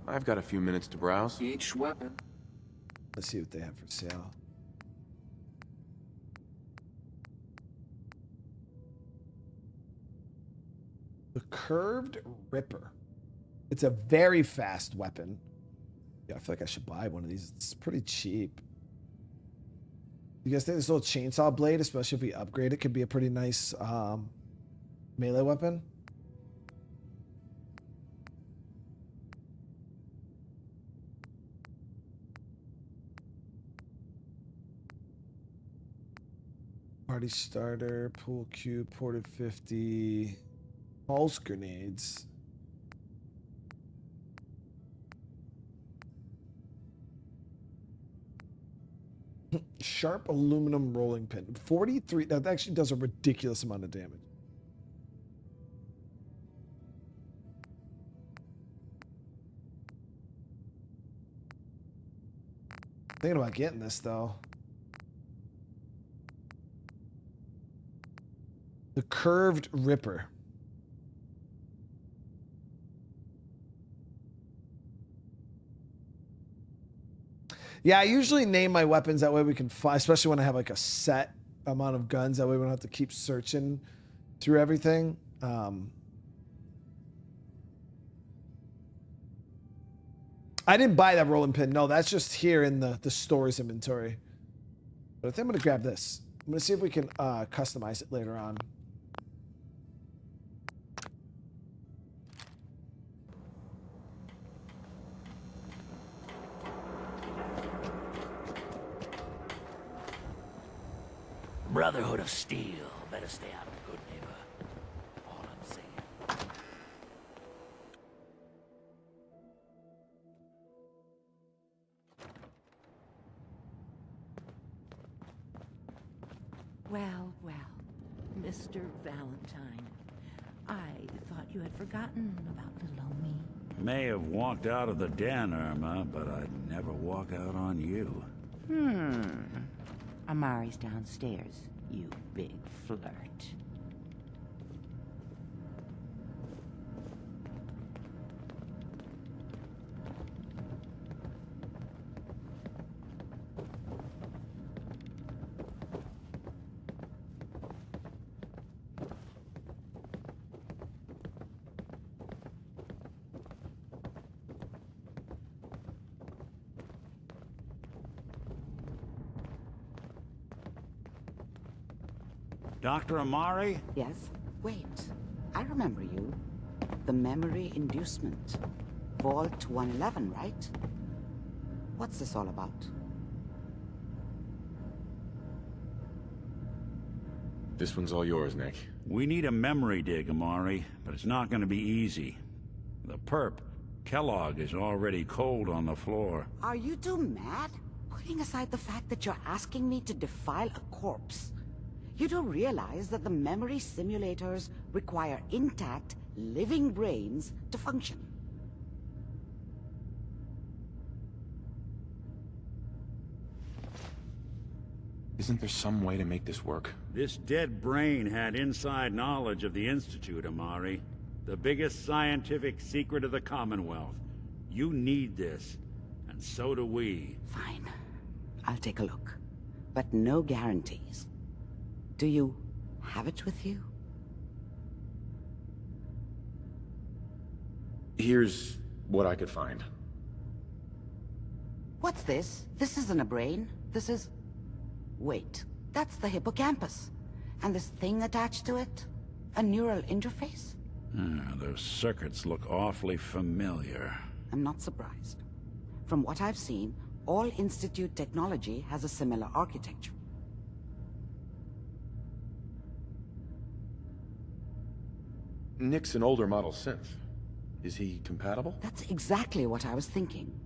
I've got a few minutes to browse. Each weapon. Let's see what they have for sale. The Curved Ripper. It's a very fast weapon. Yeah, I feel like I should buy one of these. It's pretty cheap. You guys think this little chainsaw blade, especially if we upgrade it, could be a pretty nice melee weapon? Party starter, pool cube, ported 50, pulse grenades. Sharp aluminum rolling pin. 43, that actually does a ridiculous amount of damage. Thinking about getting this though. The Curved Ripper. Yeah, I usually name my weapons that way we can find, especially when I have like a set amount of guns. That way we don't have to keep searching through everything. I didn't buy that rolling pin. No, that's just here in the store's inventory. But I think I'm going to grab this. I'm going to see if we can customize it later on. Brotherhood of Steel. Better stay out of Goodneighbor. All I'm saying. Well, well, Mr. Valentine. I thought you had forgotten about little old me. May have walked out of the den, Irma, but I'd never walk out on you. Amari's downstairs, you big flirt. Dr. Amari? Yes? Wait. I remember you. The memory inducement. Vault 111, right? What's this all about? This one's all yours, Nick. We need a memory dig, Amari, but it's not going to be easy. The perp, Kellogg, is already cold on the floor. Are you two mad? Putting aside the fact that you're asking me to defile a corpse, you do realize that the memory simulators require intact, living brains to function. Isn't there some way to make this work? This dead brain had inside knowledge of the Institute, Amari. The biggest scientific secret of the Commonwealth. You need this, and so do we. Fine. I'll take a look. But no guarantees. Do you have it with you? Here's what I could find. What's this? This isn't a brain. This is... Wait, that's the hippocampus. And this thing attached to it? A neural interface? Those circuits look awfully familiar. I'm not surprised. From what I've seen, all Institute technology has a similar architecture. Nick's an older model synth. Is he compatible? That's exactly what I was thinking.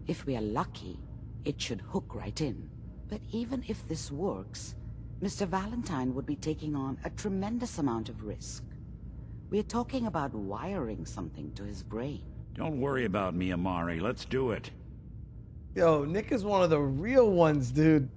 If we are lucky, it should hook right in. But even if this works, Mr. Valentine would be taking on a tremendous amount of risk. We're talking about wiring something to his brain. Don't worry about me, Amari. Let's do it. Yo, Nick is one of the real ones, dude.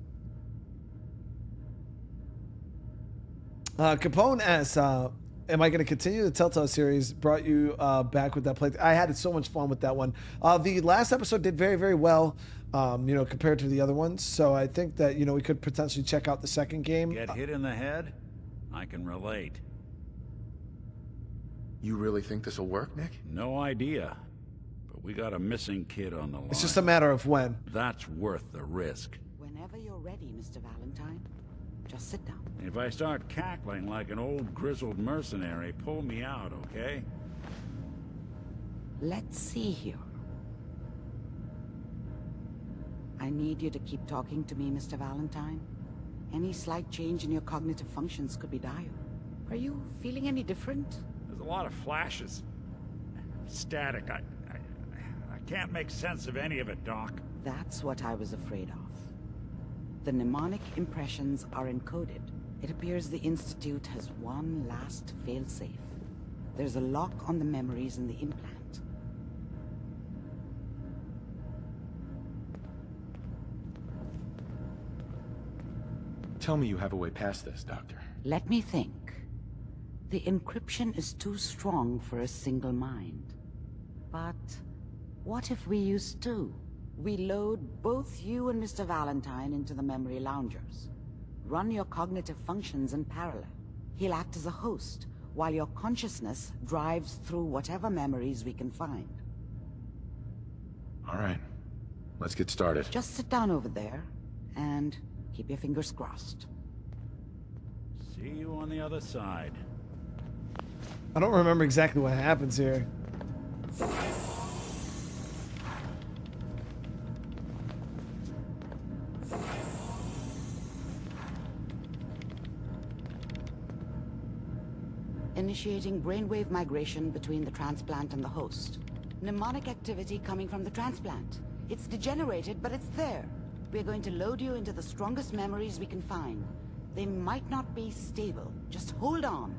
Capone asks, am I going to continue the Telltale series? Brought you back with that play. I had so much fun with that one. The last episode did very, very well, you know, compared to the other ones. So I think that, you know, we could potentially check out the second game. Get hit in the head? I can relate. You really think this will work, Nick? No idea. But we got a missing kid on the line. It's just a matter of when. That's worth the risk. Whenever you're ready, Mr. Valentine, just sit down. If I start cackling like an old grizzled mercenary, pull me out, okay? Let's see here. I need you to keep talking to me, Mr. Valentine. Any slight change in your cognitive functions could be dire. Are you feeling any different? There's a lot of flashes. Static. I can't make sense of any of it, Doc. That's what I was afraid of. The mnemonic impressions are encoded. It appears the Institute has one last failsafe. There's a lock on the memories in the implant. Tell me you have a way past this, Doctor. Let me think. The encryption is too strong for a single mind. But what if we use two? We load both you and Mr. Valentine into the memory loungers. Run your cognitive functions in parallel. He'll act as a host, while your consciousness drives through whatever memories we can find. All right. Let's get started. Just sit down over there, and keep your fingers crossed. See you on the other side. I don't remember exactly what happens here. Initiating brainwave migration between the transplant and the host. Mnemonic activity coming from the transplant. It's degenerated, but it's there. We're going to load you into the strongest memories we can find. They might not be stable. Just hold on.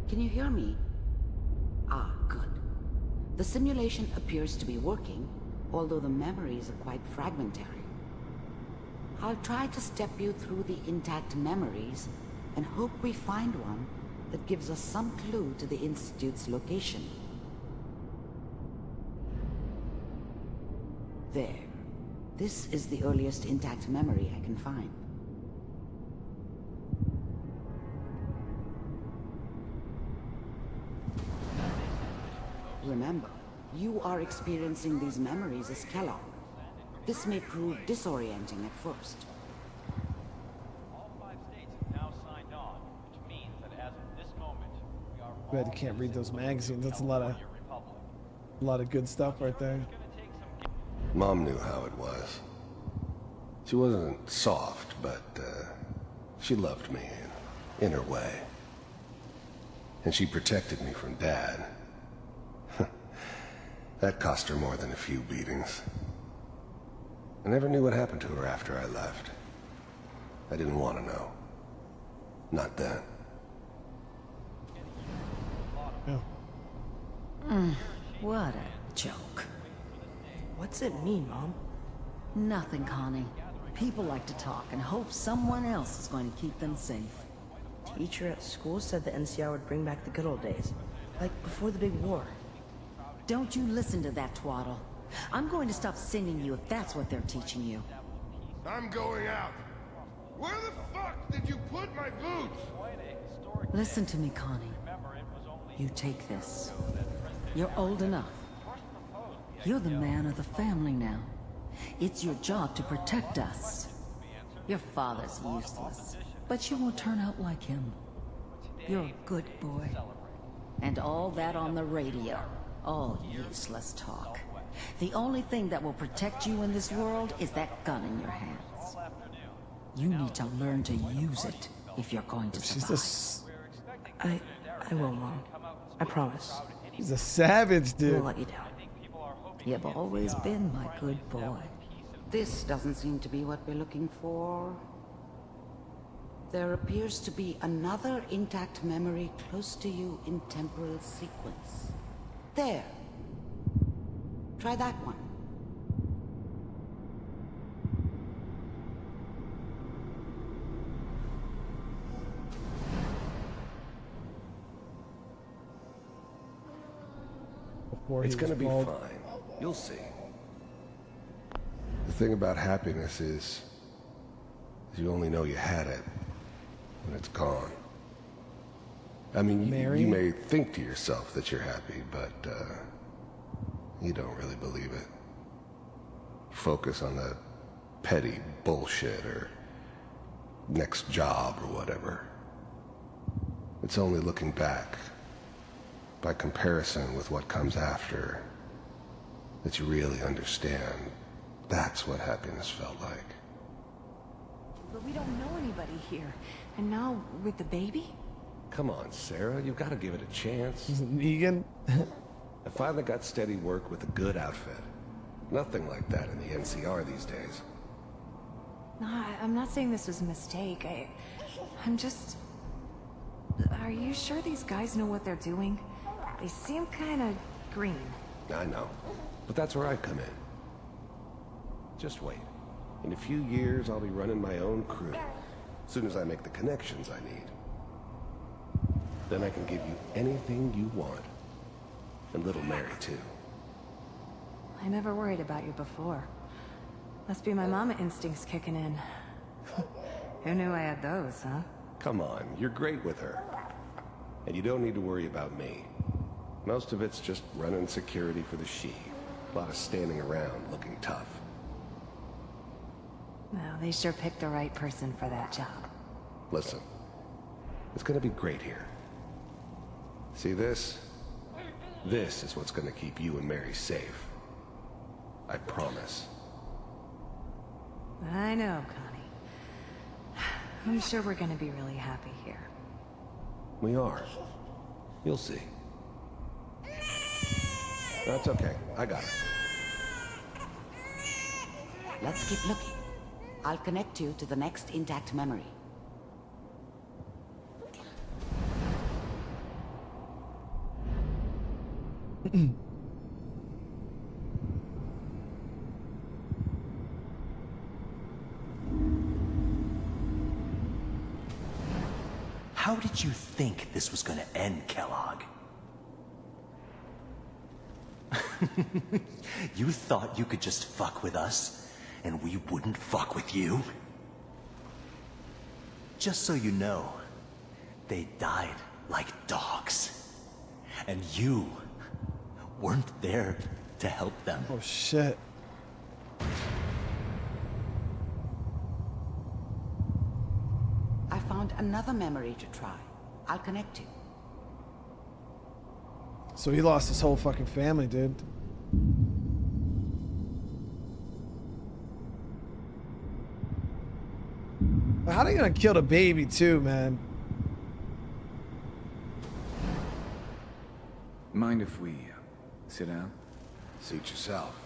Can you hear me? Ah, good. The simulation appears to be working, although the memories are quite fragmentary. I'll try to step you through the intact memories and hope we find one that gives us some clue to the Institute's location. There. This is the earliest intact memory I can find. Remember, you are experiencing these memories as Kellogg. This may prove disorienting at first. All 5 states have now signed on, which means that as of this moment, we are Glad you can't read those magazines. That's a lot of good stuff right there. Mom knew how it was. She wasn't soft, but she loved me in her way. And she protected me from Dad. That cost her more than a few beatings. I never knew what happened to her after I left. I didn't want to know. Not then. What a joke. What's it mean, Mom? Nothing, Connie. People like to talk and hope someone else is going to keep them safe. Teacher at school said the NCR would bring back the good old days. Like before the big war. Don't you listen to that twaddle. I'm going to stop singing you if that's what they're teaching you. I'm going out. Where the fuck did you put my boots? Listen to me, Connie. You take this. You're old enough. You're the man of the family now. It's your job to protect us. Your father's useless, but you won't turn out like him. You're a good boy. And all that on the radio. All useless talk. The only thing that will protect you in this world is that gun in your hands. You need to learn to use it if you're going to survive. I will, Mom. I promise. He's a savage, dude. I won't let you down. You've always been my good boy. This doesn't seem to be what we're looking for. There appears to be another intact memory close to you in temporal sequence. There. Try that one. It's gonna be fine. You'll see. The thing about happiness is you only know you had it when it's gone. I mean, you may think to yourself that you're happy, but you don't really believe it. Focus on the petty bullshit or next job or whatever. It's only looking back, by comparison with what comes after, that you really understand. That's what happiness felt like. But we don't know anybody here. And now, with the baby? Come on, Sarah, you've got to give it a chance. Negan? I finally got steady work with a good outfit. Nothing like that in the NCR these days. No, I'm not saying this was a mistake. I'm just... Are you sure these guys know what they're doing? They seem kind of green. I know, but that's where I come in. Just wait. In a few years, I'll be running my own crew. As soon as I make the connections I need. Then I can give you anything you want. And little Mary, too. I never worried about you before. Must be my mama instincts kicking in. Who knew I had those, huh? Come on, you're great with her. And you don't need to worry about me. Most of it's just running security for the she. A lot of standing around looking tough. Well, they sure picked the right person for that job. Listen, it's gonna be great here. See this? This is what's gonna keep you and Mary safe. I promise. I know, Connie. I'm sure we're gonna be really happy here. We are. You'll see. That's okay. I got it. Let's keep looking. I'll connect you to the next intact memory. How did you think this was gonna end, Kellogg? You thought you could just fuck with us, and we wouldn't fuck with you? Just so you know, they died like dogs. And you weren't there to help them. Oh, shit. I found another memory to try. I'll connect you. So he lost his whole fucking family, dude. How are they gonna kill the baby too, man? Mind if we sit down? Suit yourself.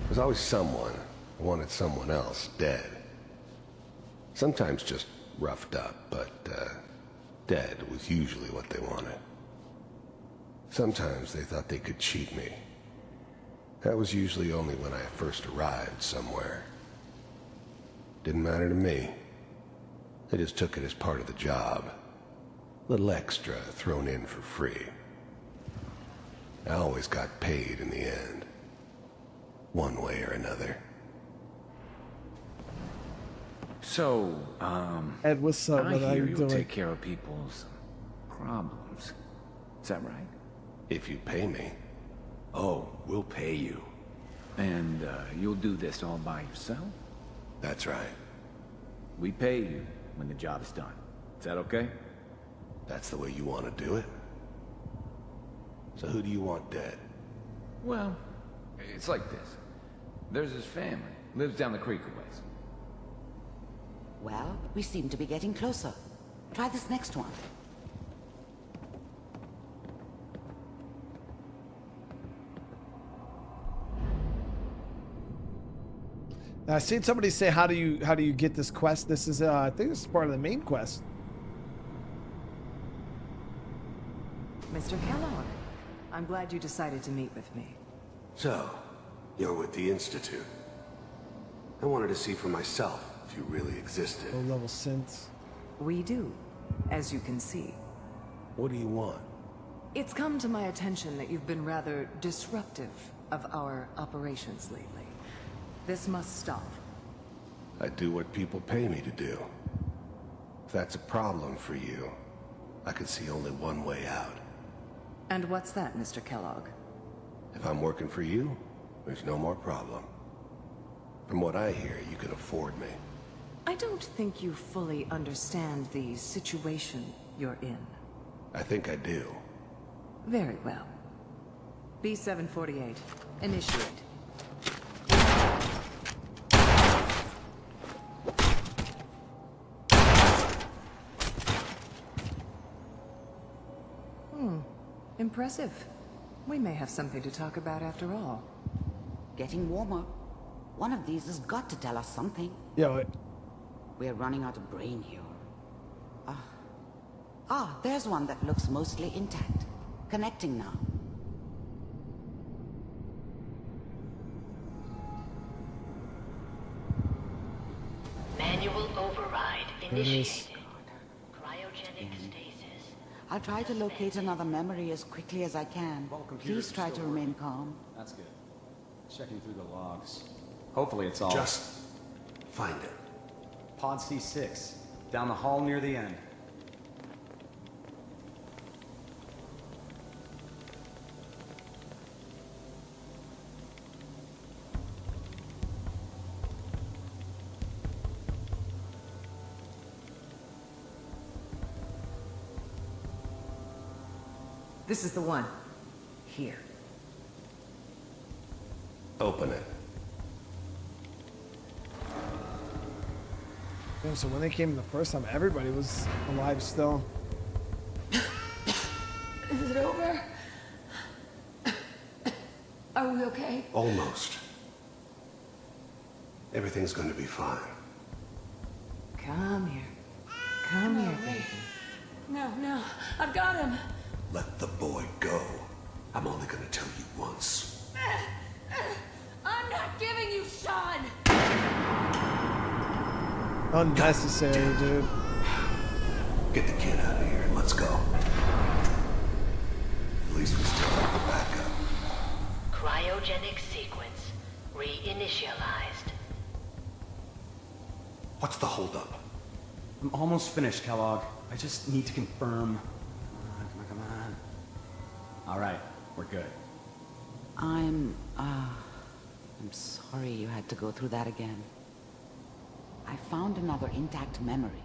There's always someone who wanted someone else dead. Sometimes just roughed up, but dead was usually what they wanted. Sometimes they thought they could cheat me. That was usually only when I first arrived somewhere. Didn't matter to me. They just took it as part of the job. Little extra thrown in for free. I always got paid in the end. One way or another. So, Ed, what's up, I brother? How hear you you'll doing? take care of people's problems. Is that right? If you pay me. Oh, we'll pay you. And you'll do this all by yourself? That's right. We pay you when the job's done. Is that okay? That's the way you want to do it? So who do you want dead? Well, it's like this. There's his family. Lives down the creek a ways. Well, we seem to be getting closer. Try this next one. I seen somebody say, "How do you get this quest?" This is, I think this is part of the main quest. Mr. Kellogg, I'm glad you decided to meet with me. So, you're with the Institute. I wanted to see for myself if you really existed. Low-level synths. We do, as you can see. What do you want? It's come to my attention that you've been rather disruptive of our operations lately. This must stop. I do what people pay me to do. If that's a problem for you, I could see only one way out. And what's that, Mr. Kellogg? If I'm working for you, there's no more problem. From what I hear, you can afford me. I don't think you fully understand the situation you're in. I think I do. Very well. B-748, initiate. Impressive. We may have something to talk about after all. Getting warmer. One of these has got to tell us something. Yeah. We're running out of brain here. There's one that looks mostly intact. Connecting now. Initiating cryogenic stasis. I'll try to locate another memory as quickly as I can. Please try to remain calm. That's good. Checking through the logs. Hopefully it's all... Just find it. Pod C6. Down the hall near the end. This is the one. Here. Open it. Yeah, so when they came the first time, everybody was alive still. Is it over? Are we okay? Almost. Everything's going to be fine. Come here. Come here, baby. No, I've got him. Let the boy go. I'm only going to tell you once. I'm not giving you Sean. Unnecessary, dude. Get the kid out of here and let's go. At least we still have the backup. Cryogenic sequence reinitialized. What's the holdup? I'm almost finished, Kellogg. I just need to confirm. Come on. All right, we're good. I'm sorry you had to go through that again. I found another intact memory.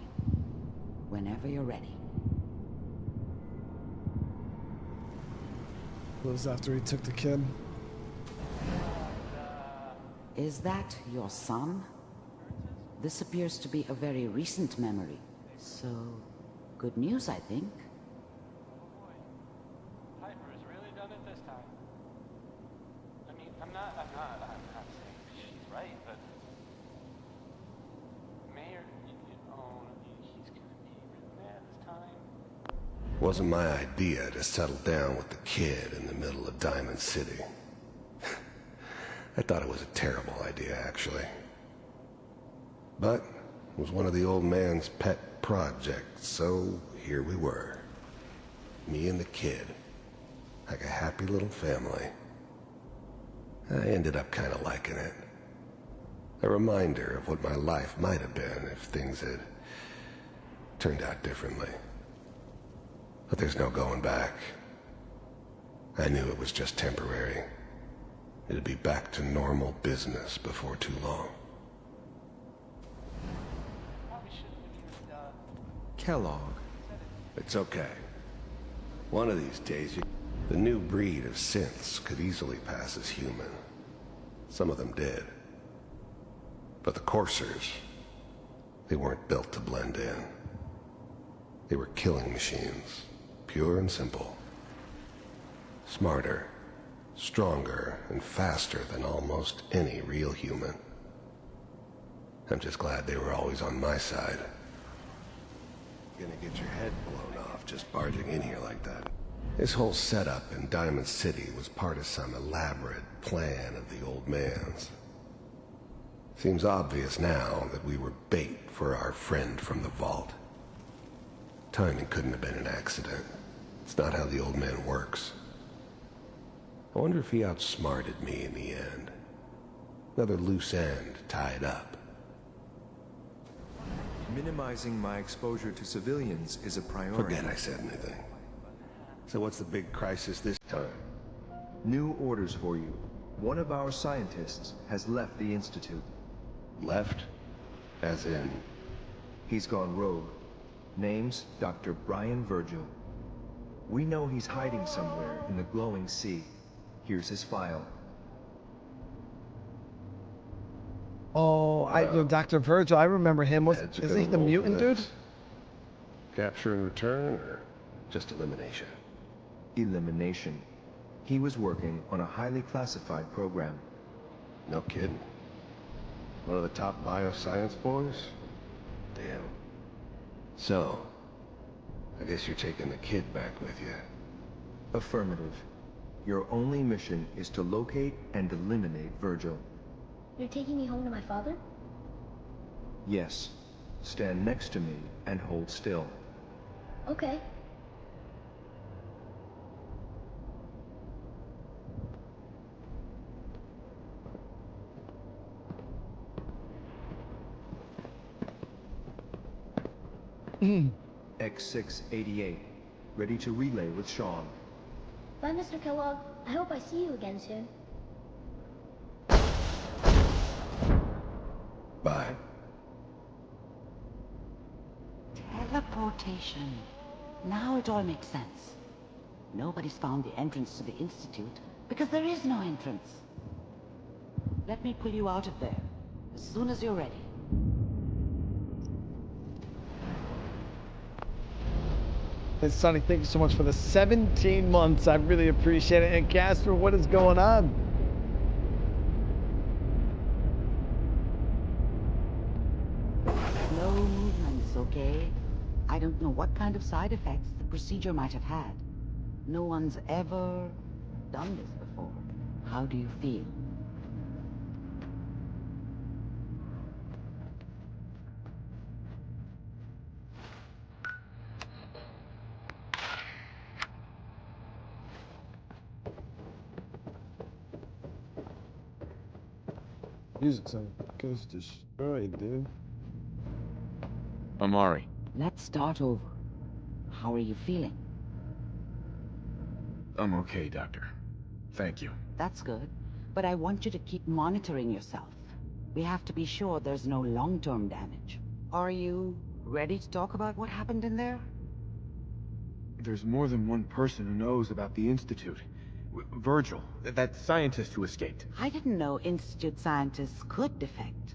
Whenever you're ready. It was after he took the kid. Is that your son? This appears to be a very recent memory. So, good news, I think. Piper has really done it this time. I mean, I'm not saying she's right, but Mayor, he's gonna be real mad this time. Wasn't my idea to settle down with the kid in the middle of Diamond City. I thought it was a terrible idea, actually. But it was one of the old man's pet projects, so here we were. Me and the kid. Like a happy little family. I ended up kind of liking it. A reminder of what my life might have been if things had turned out differently. But there's no going back. I knew it was just temporary. It'd be back to normal business before too long. Kellogg. It's okay. One of these days, the new breed of synths could easily pass as human. Some of them did. But the CORSAIRs, they weren't built to blend in. They were killing machines, pure and simple. Smarter, stronger, and faster than almost any real human. I'm just glad they were always on my side. Gonna get your head blown off just barging in here like that. This whole setup in Diamond City was part of some elaborate plan of the old man's. Seems obvious now that we were bait for our friend from the vault. Timing couldn't have been an accident. It's not how the old man works. I wonder if he outsmarted me in the end. Another loose end tied up. Minimizing my exposure to civilians is a priority. Forget I said anything. So what's the big crisis this time? New orders for you. One of our scientists has left the Institute. Left? As in? He's gone rogue. Name's Dr. Brian Virgil. We know he's hiding somewhere in the glowing sea. Here's his file. Oh, Dr. Virgil, I remember him. Isn't he the mutant dude? Capture and return, or just elimination? Elimination. He was working on a highly classified program. No kidding. One of the top bioscience boys? Damn. So, I guess you're taking the kid back with you. Affirmative. Your only mission is to locate and eliminate Virgil. You're taking me home to my father? Yes. Stand next to me and hold still. Okay. X688, ready to relay with Sean. Bye, Mr. Kellogg. I hope I see you again soon. Bye. Teleportation. Now it all makes sense. Nobody's found the entrance to the Institute because there is no entrance. Let me pull you out of there as soon as you're ready. Hey, Sonny, thank you so much for the 17 months. I really appreciate it. And Casper, what is going on? No movements, okay? I don't know what kind of side effects the procedure might have had. No one's ever done this before. How do you feel? Music sound goes destroyed, dude. Amari. Let's start over. How are you feeling? I'm okay, Doctor. Thank you. That's good, but I want you to keep monitoring yourself. We have to be sure there's no long-term damage. Are you ready to talk about what happened in there? There's more than one person who knows about the Institute. Virgil, that scientist who escaped. I didn't know Institute scientists could defect.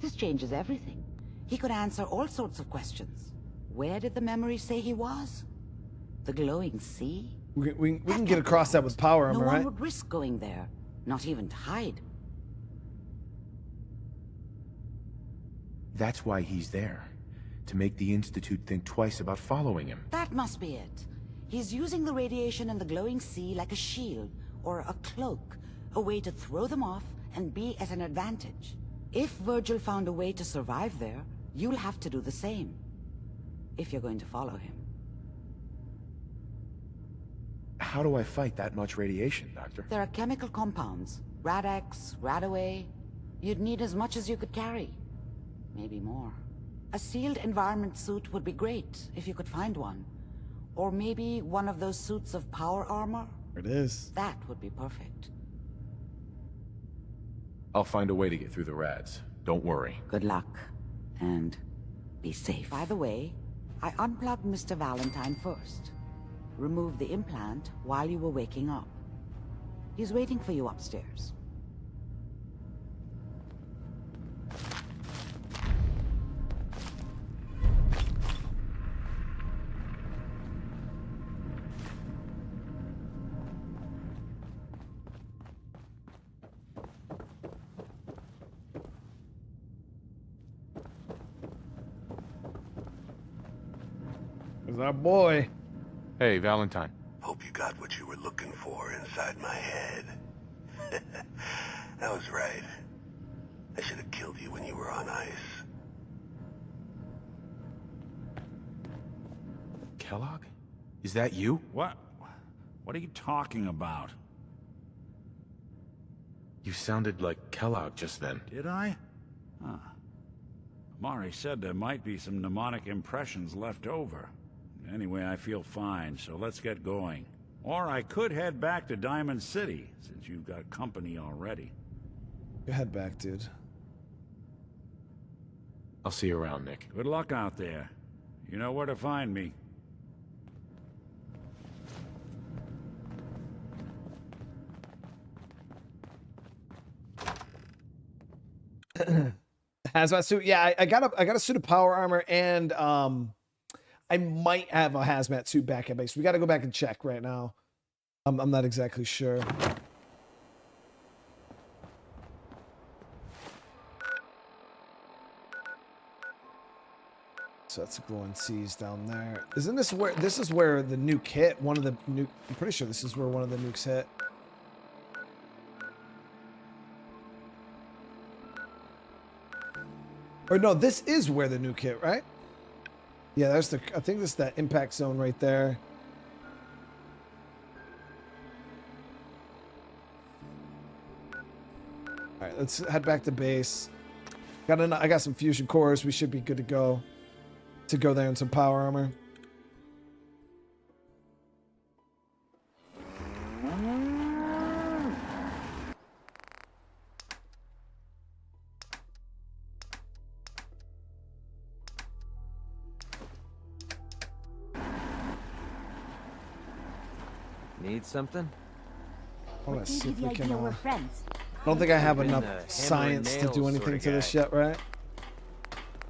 This changes everything. He could answer all sorts of questions. Where did the memory say he was? The glowing sea? We can get across that with power armor, No one right? would risk going there, not even to hide. That's why he's there. To make the Institute think twice about following him. That must be it. He's using the radiation in the glowing sea like a shield, or a cloak, a way to throw them off and be at an advantage. If Virgil found a way to survive there, you'll have to do the same. If you're going to follow him. How do I fight that much radiation, Doctor? There are chemical compounds. Rad-X, Radaway. You'd need as much as you could carry. Maybe more. A sealed environment suit would be great, if you could find one. Or maybe one of those suits of power armor? It is. That would be perfect. I'll find a way to get through the rads. Don't worry. Good luck. And be safe. By the way, I unplugged Mr. Valentine first. Removed the implant while you were waking up. He's waiting for you upstairs. It's our boy. Hey, Valentine. Hope you got what you were looking for inside my head. I was right. I should have killed you when you were on ice. Kellogg? Is that you? What? What are you talking about? You sounded like Kellogg just then. Did I? Huh. Amari said there might be some mnemonic impressions left over. Anyway, I feel fine, so let's get going. Or I could head back to Diamond City, since you've got company already. You head back, dude. I'll see you around, Nick. Good luck out there. You know where to find me. Hazmat suit. Yeah, I got a suit of power armor, and I might have a hazmat suit back at base. We got to go back and check right now. I'm not exactly sure. So that's glowing seas down there. Isn't this where? This is where the nuke hit. One of the nuke. I'm pretty sure this is where one of the nukes hit. Or no, this is where the new kit, right? Yeah, that's the. I think this is that impact zone right there. All right, let's head back to base. I got some fusion cores. We should be good to go. To go there in some power armor. Need something? I want to see if we can. We're friends. I don't think I have Been, enough hammer and science to nails do anything sorta to this guy. yet, right?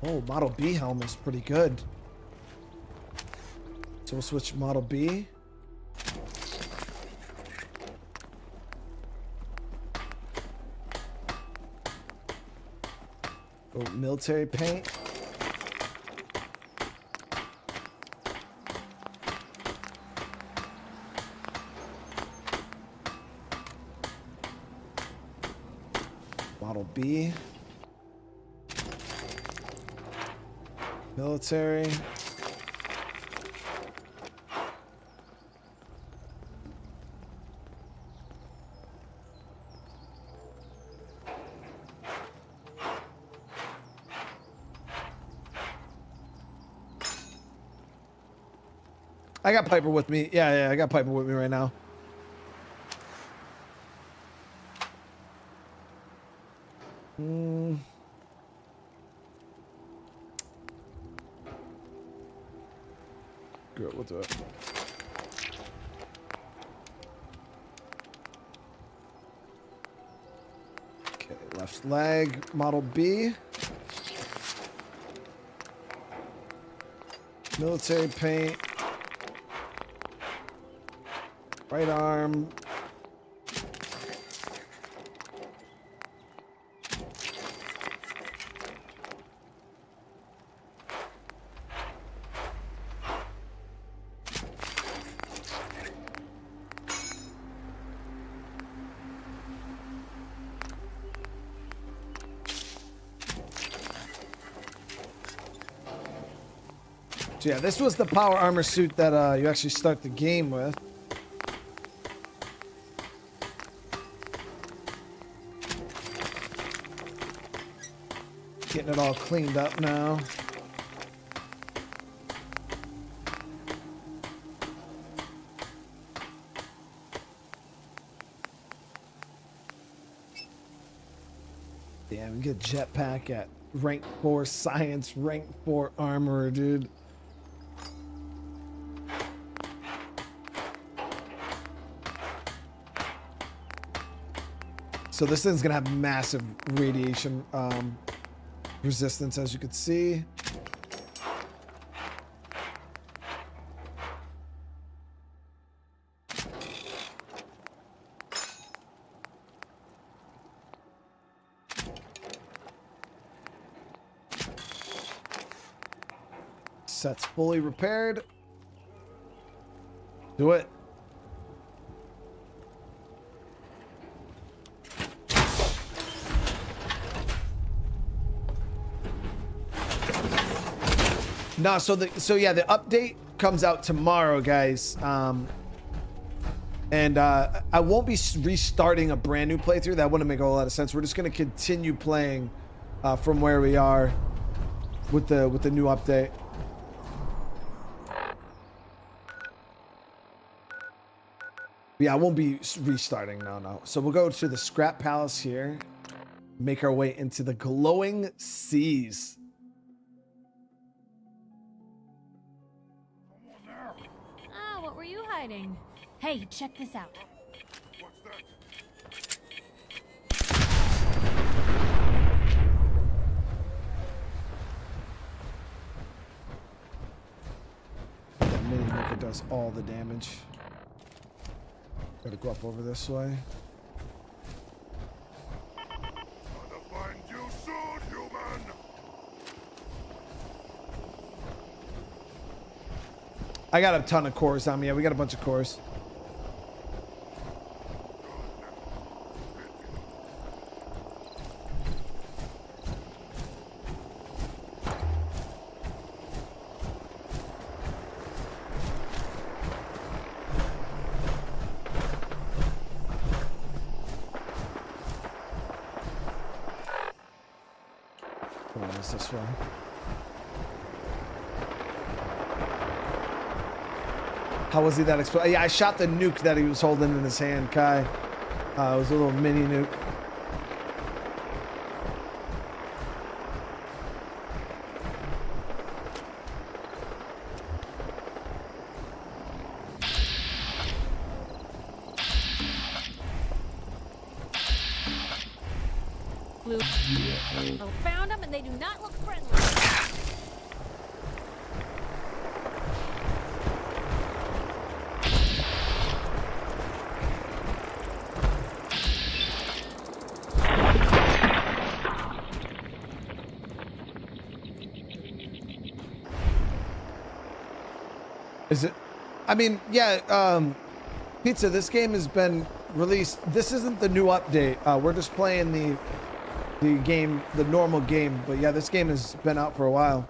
Oh, Model B helm is pretty good. So we'll switch Model B. Oh, military paint. Model B. Military. I got Piper with me. Yeah, I got Piper with me right now. Good, we'll do it. Okay, left leg, Model B. Military paint. Right arm. So yeah, this was the power armor suit that you actually start the game with. Getting it all cleaned up now. Damn, we get jetpack at rank 4 science, rank 4 armor, dude. So this thing's gonna have massive radiation resistance, as you can see. Set's fully repaired. Do it. No, so yeah, the update comes out tomorrow, guys. And I won't be restarting a brand new playthrough. That wouldn't make a whole lot of sense. We're just gonna continue playing from where we are with the new update. Yeah, I won't be restarting. No. So we'll go to the scrap palace here. Make our way into the glowing seas. Ah, what were you hiding? Hey, check this out. That mini maker does all the damage. Gotta go up over this way. Gonna find you soon, human. I got a ton of cores on me. Yeah, we got a bunch of cores. What is this one? How was he that explosive? Yeah, I shot the nuke that he was holding in his hand, Kai. It was a little mini nuke. Blue. Oh, found them and they do not look friendly. Is it? I mean, yeah, Pizza, this game has been released. This isn't the new update. We're just playing the game, the normal game. But yeah, this game has been out for a while.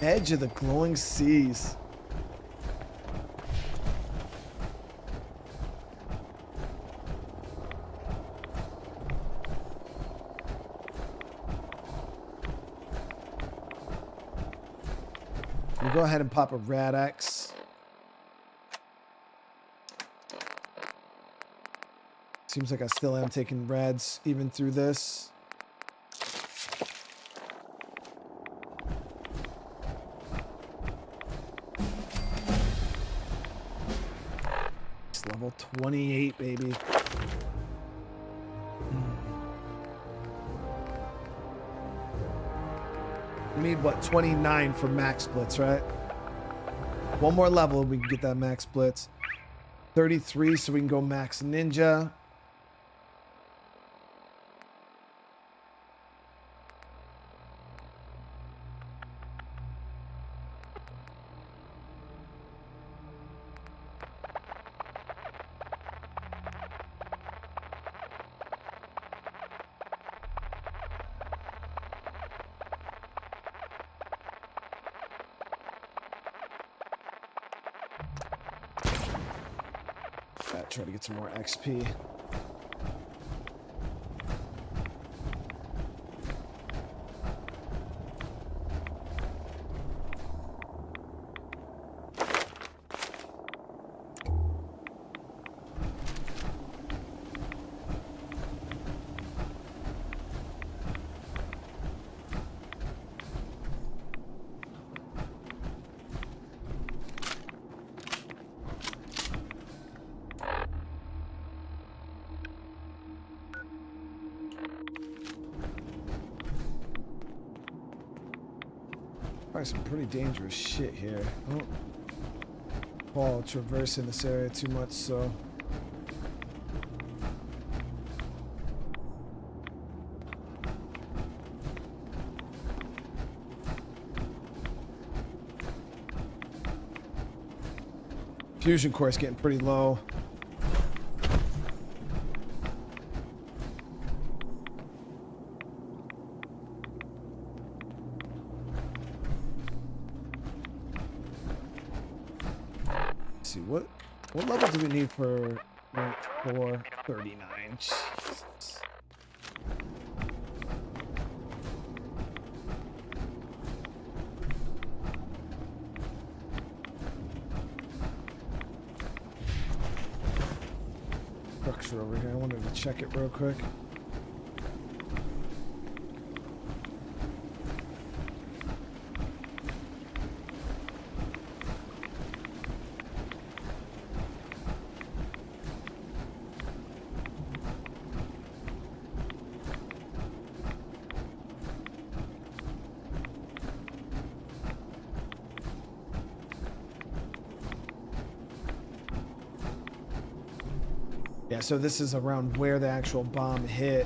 Edge of the Glowing Seas. We'll go ahead and pop a Rad X. Seems like I still am taking rads even through this. It's level 28, baby. We need, what, 29 for max blitz, right? One more level, we can get that max blitz. 33, so we can go max ninja. Try to get some more XP. Probably some pretty dangerous shit here. I don't fall traversing this area too much, so. Fusion core is getting pretty low. What level do we need for rank 4? 39. Jesus. Structure over here. I wanted to check it real quick. Yeah, so this is around where the actual bomb hit.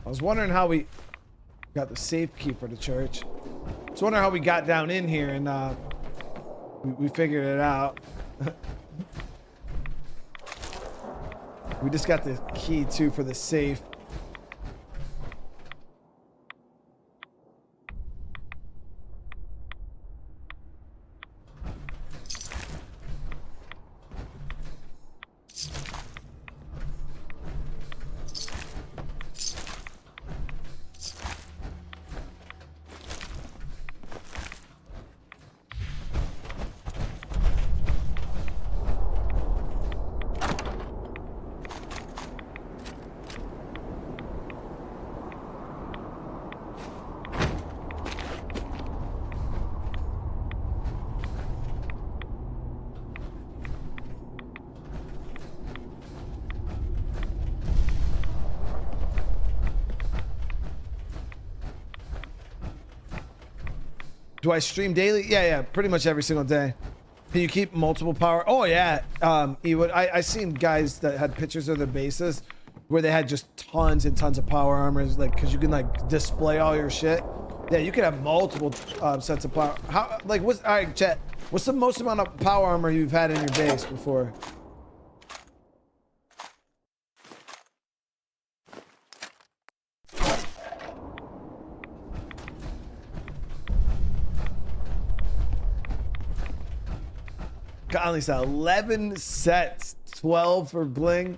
I was wondering how we got the safekeeper for the church. I was wondering how we got down in here, and we figured it out. We just got the key too for the safe. Do I stream daily? Yeah, pretty much every single day. Can you keep multiple power? Oh yeah, I seen guys that had pictures of their bases where they had just tons and tons of power armors, like because you can like display all your shit. Yeah, you can have multiple sets of power. How like what's all right, chat? What's the most amount of power armor you've had in your base before? Conley said 11 sets, 12 for bling.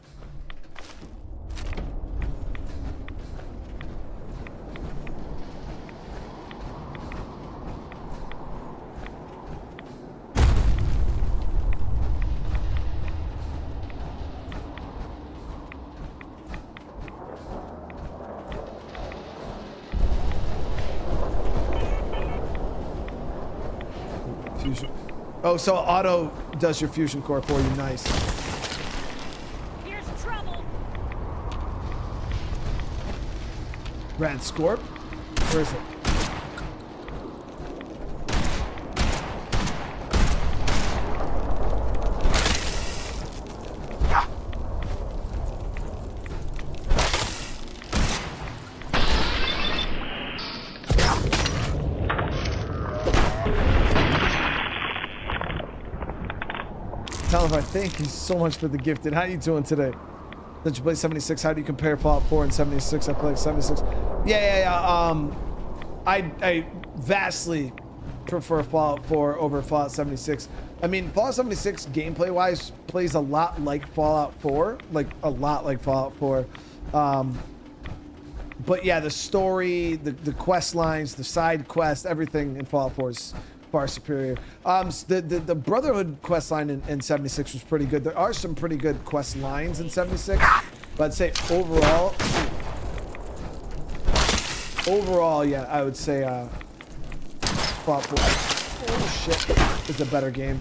Fusion. Oh, so auto does your fusion core for you. Nice. Here's trouble. Rand Scorp? Where is it? Thank you so much for the gifted. How you doing today? Did you play 76? How do you compare Fallout 4 and 76? I played 76. Yeah. I vastly prefer Fallout 4 over Fallout 76. I mean, Fallout 76 gameplay wise plays a lot like Fallout 4, like a lot like Fallout 4. But yeah, the story, the quest lines, the side quests, everything in Fallout 4 is far superior. The Brotherhood quest line in 76 was pretty good. There are some pretty good quest lines in 76, but I'd say overall, yeah, I would say Fallout 4, oh shit, is a better game.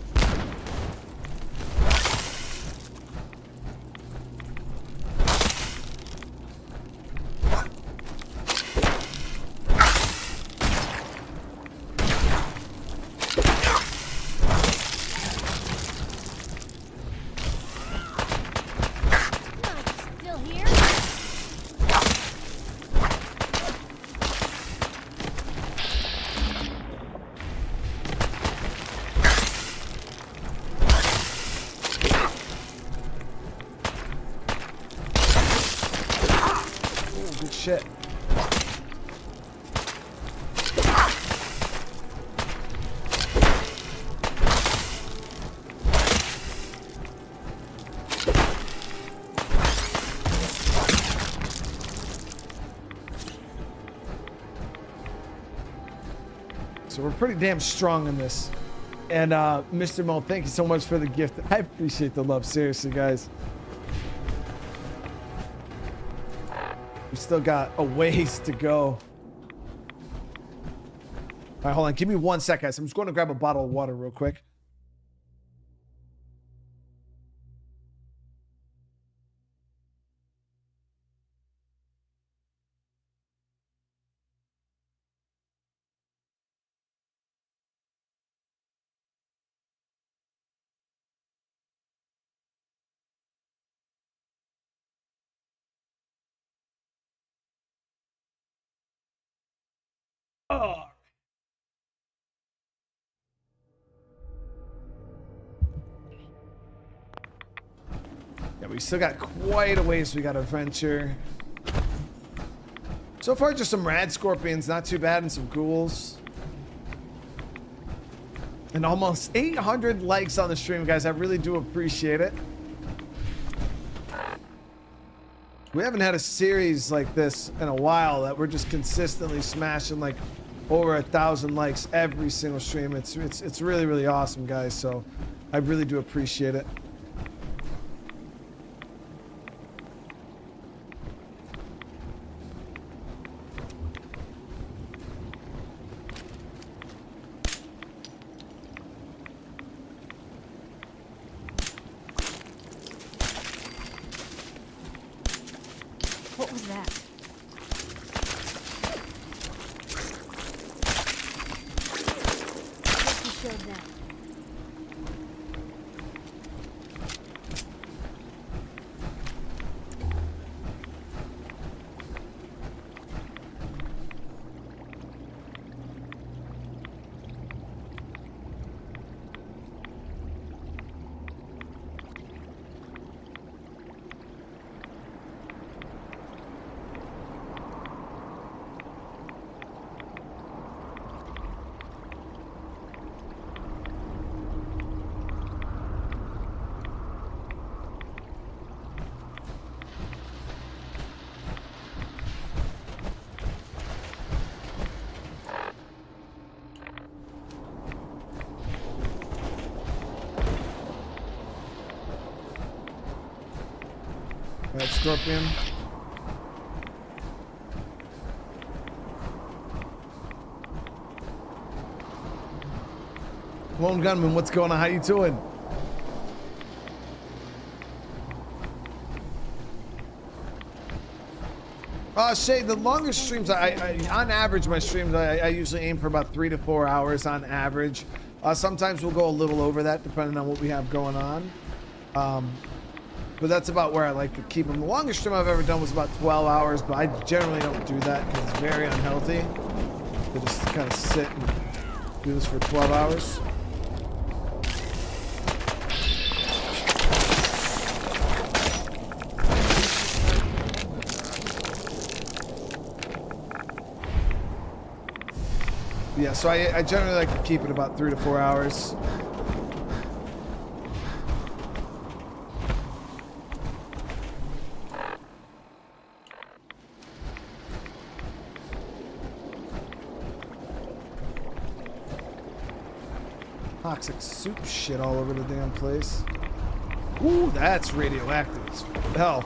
Shit. So we're pretty damn strong in this. And Mr. Mo, thank you so much for the gift. I appreciate the love, seriously, guys. We still got a ways to go. All right, hold on. Give me 1 second, guys. I'm just going to grab a bottle of water real quick. Oh. Yeah, we still got quite a ways we got to venture. So far, just some rad scorpions, not too bad, and some ghouls. And almost 800 likes on the stream, guys. I really do appreciate it. We haven't had a series like this in a while that we're just consistently smashing like over 1,000 likes every single stream. It's really, really awesome, guys. So I really do appreciate it. What was that? I guess you showed them. That scorpion. Lone Gunman, what's going on? How you doing? Shay, the longer streams, I on average, my streams, I usually aim for about 3 to 4 hours on average. Sometimes we'll go a little over that depending on what we have going on. But that's about where I like to keep them. The longest stream I've ever done was about 12 hours, but I generally don't do that because it's very unhealthy to just kind of sit and do this for 12 hours. Yeah, so I generally like to keep it about 3 to 4 hours. Toxic soup shit all over the damn place. Ooh, that's radioactive as hell.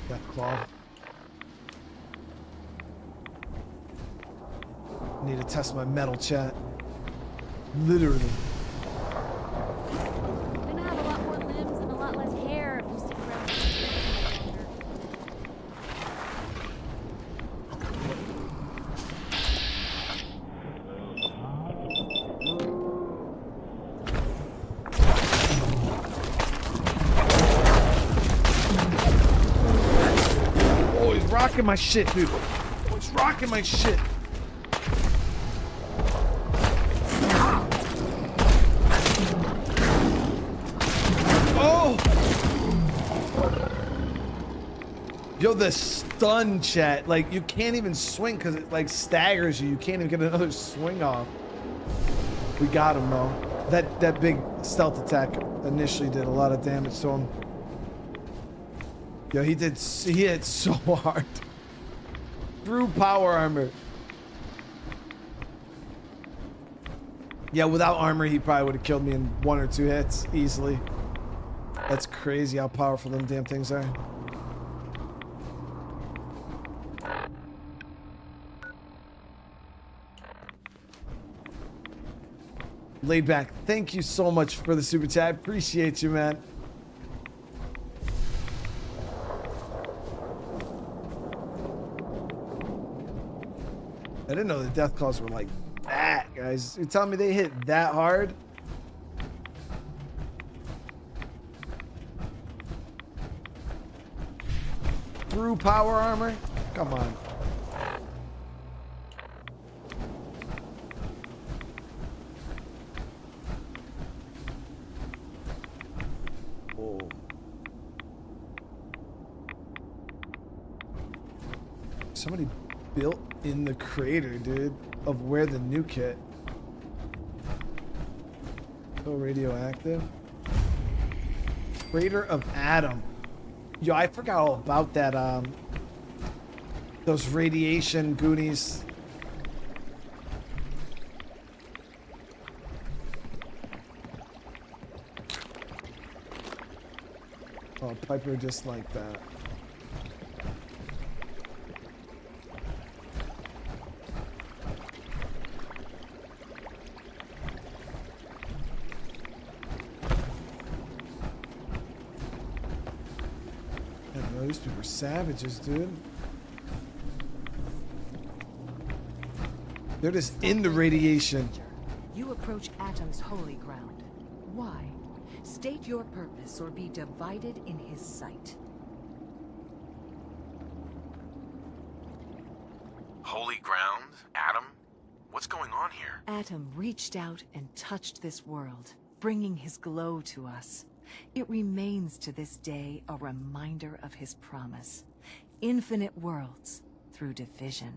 Death claw. Need to test my metal, chat. Literally. My shit, dude. It's rocking my shit. Oh! Yo, the stun, chat. Like, you can't even swing because it, like, staggers you. You can't even get another swing off. We got him, though. That big stealth attack initially did a lot of damage to him. Yo, he hit so hard. Through power armor. Yeah, without armor, he probably would have killed me in 1 or 2 hits easily. That's crazy how powerful them damn things are. Laid back, thank you so much for the super chat. I appreciate you, man. I didn't know the death claws were like that, guys. You're telling me they hit that hard? true power armor? Come on. Oh. Somebody built in the crater, dude, of where the nuke hit. So radioactive. Crater of Adam. Yo, I forgot all about that. Those radiation goonies. Oh, Piper just like that. These people are savages, dude. They're just in the radiation. You approach Atom's holy ground. Why? State your purpose or be divided in his sight. Holy ground? Adam? What's going on here? Atom reached out and touched this world, bringing his glow to us. It remains to this day a reminder of his promise. Infinite worlds through division.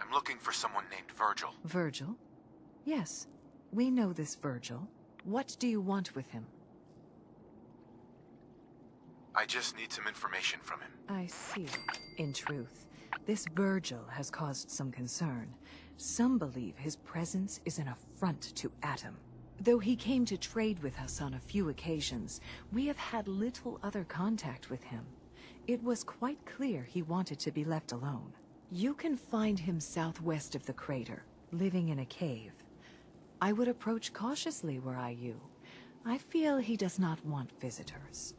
I'm looking for someone named Virgil. Virgil? Yes, we know this Virgil. What do you want with him? I just need some information from him. I see. In truth, this Virgil has caused some concern. Some believe his presence is an affront to Atom. Though he came to trade with us on a few occasions, we have had little other contact with him. It was quite clear he wanted to be left alone. You can find him southwest of the crater, living in a cave. I would approach cautiously were I you. I feel he does not want visitors.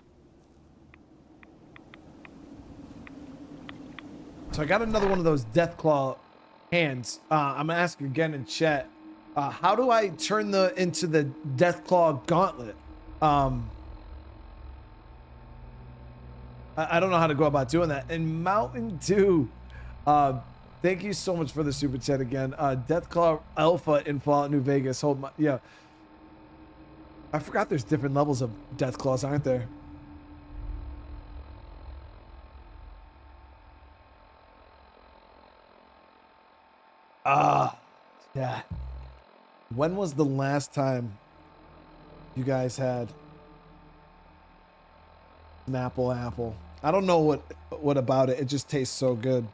So I got another one of those Deathclaw hands. I'm gonna ask again in chat. How do I turn into the Deathclaw gauntlet? I don't know how to go about doing that. And Mountain Dew, thank you so much for the super chat again. Deathclaw Alpha in Fallout New Vegas. Hold my, yeah. I forgot there's different levels of Deathclaws, aren't there? Yeah. When was the last time you guys had an apple? I don't know what about it. It just tastes so good.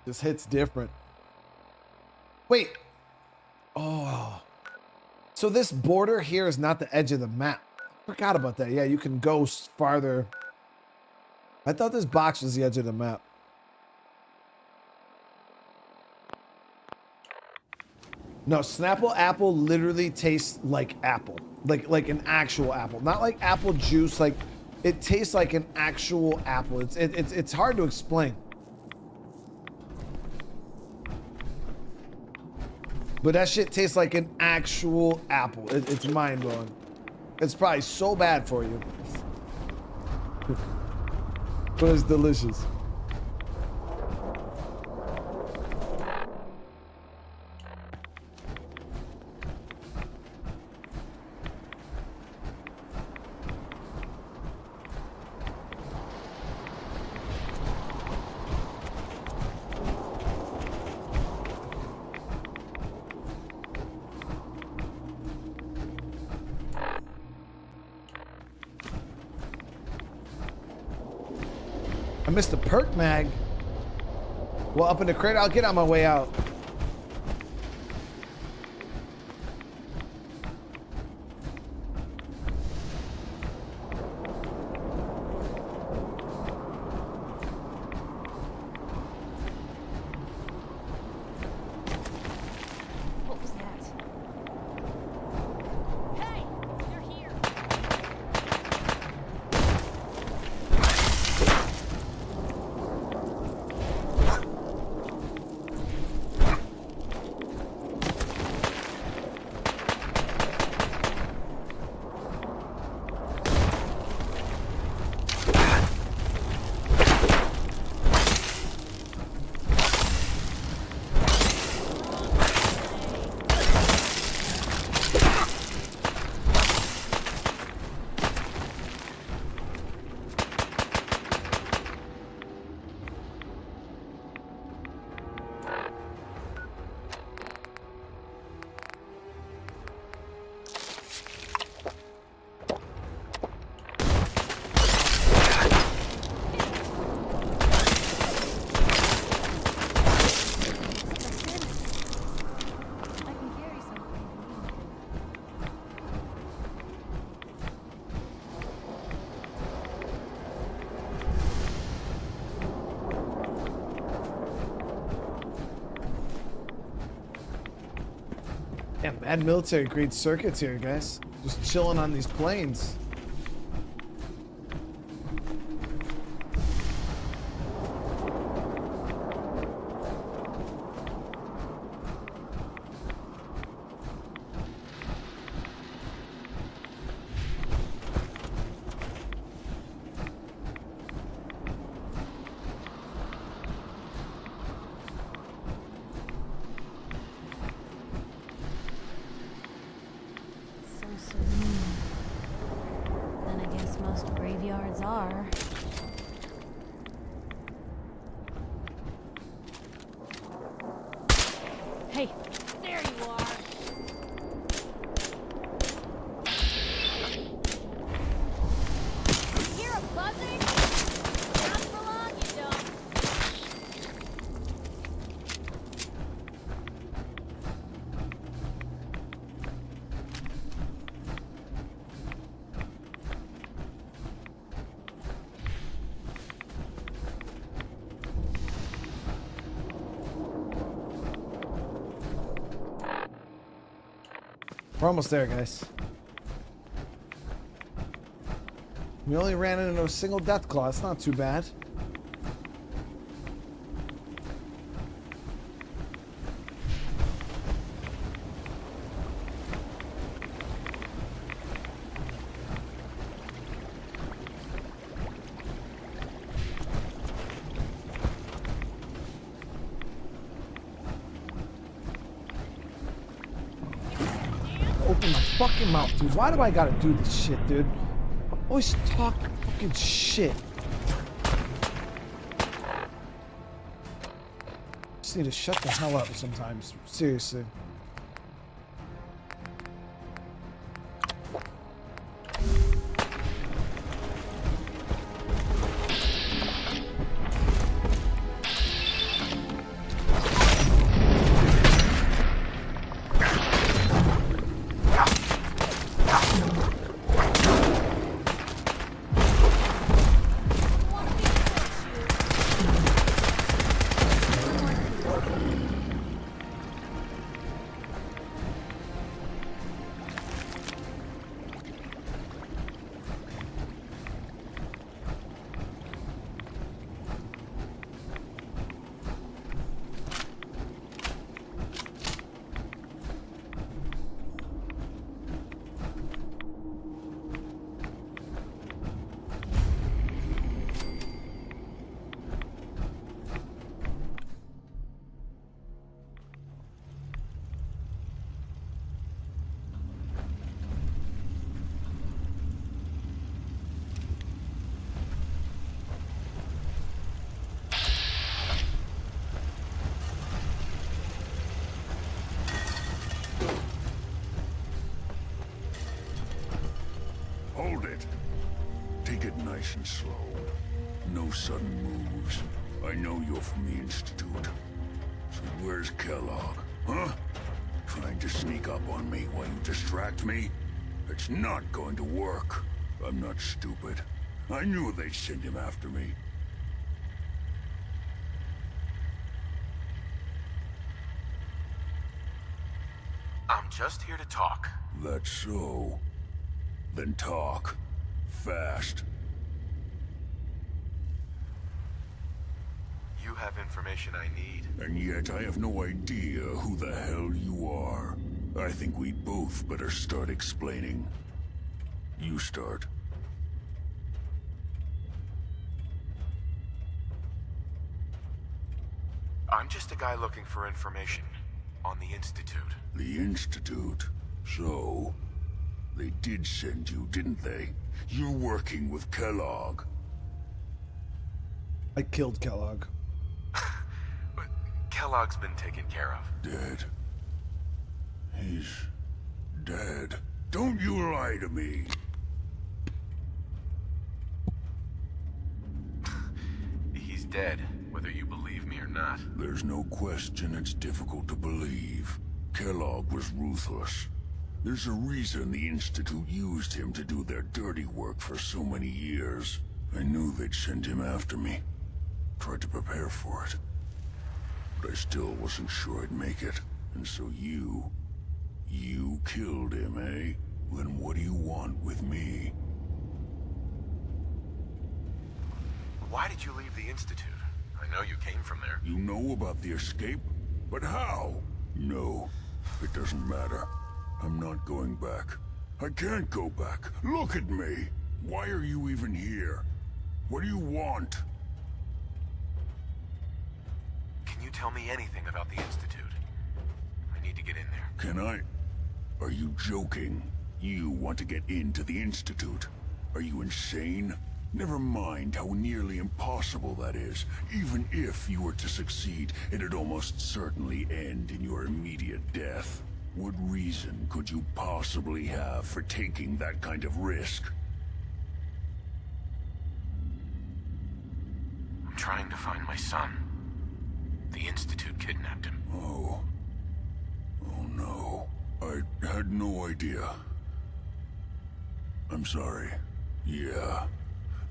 Just hits different. Wait. Oh. So this border here is not the edge of the map. Forgot about that. Yeah, you can go farther. I thought this box was the edge of the map. No, Snapple apple literally tastes like apple. Like an actual apple. Not like apple juice. Like it tastes like an actual apple. It's hard to explain. But that shit tastes like an actual apple. It's mind-blowing. It's probably so bad for you. But it's delicious. I missed the perk mag. Well, up in the crate, I'll get on my way out. What was that? Hey, you're here. Mad military grade circuits here, guys. Just chilling on these planes. Then I guess most graveyards are. Hey, there you are. You hear a buzzing? Not for long, you don't. We're almost there, guys. We only ran into a single death claw. It's not too bad. Open my fucking mouth, dude. Why do I gotta do this shit, dude? I always talk fucking shit. Just need to shut the hell up sometimes. Seriously. Hold it. Take it nice and slow. No sudden moves. I know you're from the Institute. So where's Kellogg? Huh? Trying to sneak up on me while you distract me? It's not going to work. I'm not stupid. I knew they'd send him after me. I'm just here to talk. That's so. Then talk. Fast. You have information I need. And yet I have no idea who the hell you are. I think we both better start explaining. You start. I'm just a guy looking for information on the Institute. The Institute? So, they did send you, didn't they? You're working with Kellogg. I killed Kellogg. But Kellogg's been taken care of. Dead. He's dead. Don't you lie to me! He's dead, whether you believe me or not. There's no question it's difficult to believe. Kellogg was ruthless. There's a reason the Institute used him to do their dirty work for so many years. I knew they'd send him after me. Tried to prepare for it. But I still wasn't sure I'd make it. And so you You killed him, eh? Then what do you want with me? Why did you leave the Institute? I know you came from there. You know about the escape? But how? No, it doesn't matter. I'm not going back. I can't go back. Look at me! Why are you even here? What do you want? Can you tell me anything about the Institute? I need to get in there. Can I? Are you joking? You want to get into the Institute? Are you insane? Never mind how nearly impossible that is. Even if you were to succeed, it'd almost certainly end in your immediate death. What reason could you possibly have for taking that kind of risk? I'm trying to find my son. The Institute kidnapped him. Oh. Oh no. I had no idea. I'm sorry. Yeah.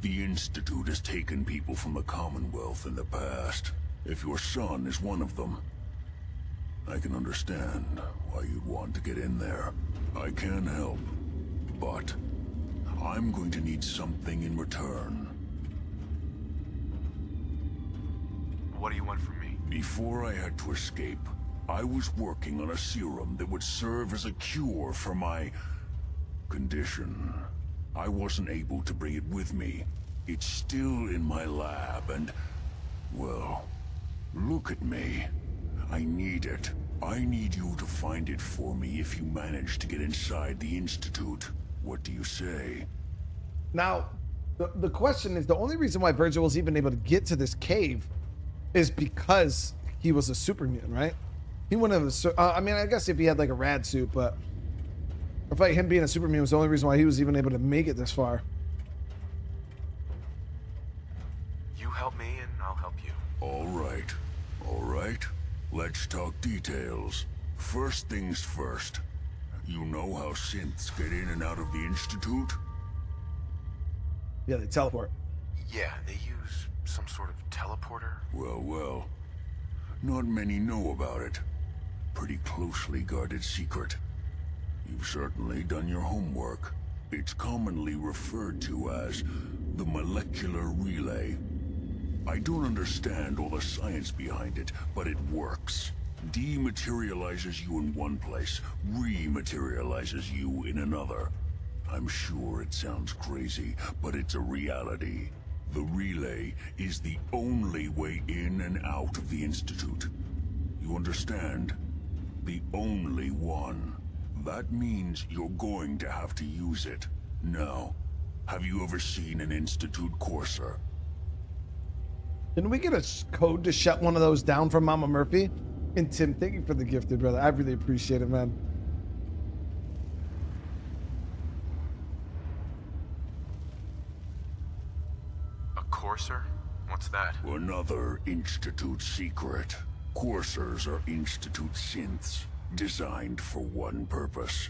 The Institute has taken people from the Commonwealth in the past. If your son is one of them, I can understand why you'd want to get in there. I can help, but I'm going to need something in return. What do you want from me? Before I had to escape, I was working on a serum that would serve as a cure for my condition. I wasn't able to bring it with me. It's still in my lab and, well, look at me. I need it. I need you to find it for me if you manage to get inside the Institute. What do you say? Now, the question is, the only reason why Virgil was even able to get to this cave is because he was a super mutant, right? He wouldn't have, I mean, I guess if he had like a rad suit, but I feel like him being a super mutant was the only reason why he was even able to make it this far. You help me and I'll help you. All right. All right. Let's talk details. First things first. You know how synths get in and out of the Institute? Yeah, they teleport. Yeah, they use some sort of teleporter. Well, well. Not many know about it. Pretty closely guarded secret. You've certainly done your homework. It's commonly referred to as the molecular relay. I don't understand all the science behind it, but it works. Dematerializes you in one place, rematerializes you in another. I'm sure it sounds crazy, but it's a reality. The relay is the only way in and out of the Institute. You understand? The only one. That means you're going to have to use it. Now, have you ever seen an Institute CORSAIR? Didn't we get a code to shut one of those down from Mama Murphy? And Tim, thank you for the gifted, brother. I really appreciate it, man. A CORSAIR? What's that? Another Institute secret. CORSAIRs are Institute synths, designed for one purpose.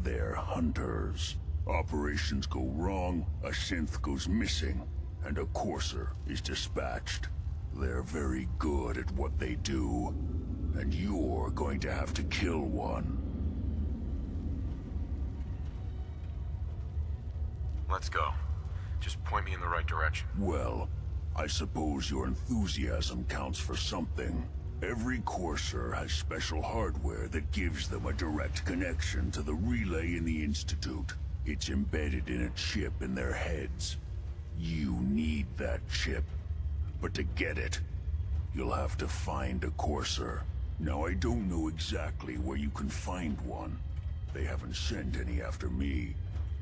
They're hunters. Operations go wrong, a synth goes missing, and a CORSAIR is dispatched. They're very good at what they do, and you're going to have to kill one. Let's go. Just point me in the right direction. Well, I suppose your enthusiasm counts for something. Every CORSAIR has special hardware that gives them a direct connection to the relay in the Institute. It's embedded in a chip in their heads. You need that chip. But to get it, you'll have to find a CORSAIR. Now, I don't know exactly where you can find one. They haven't sent any after me.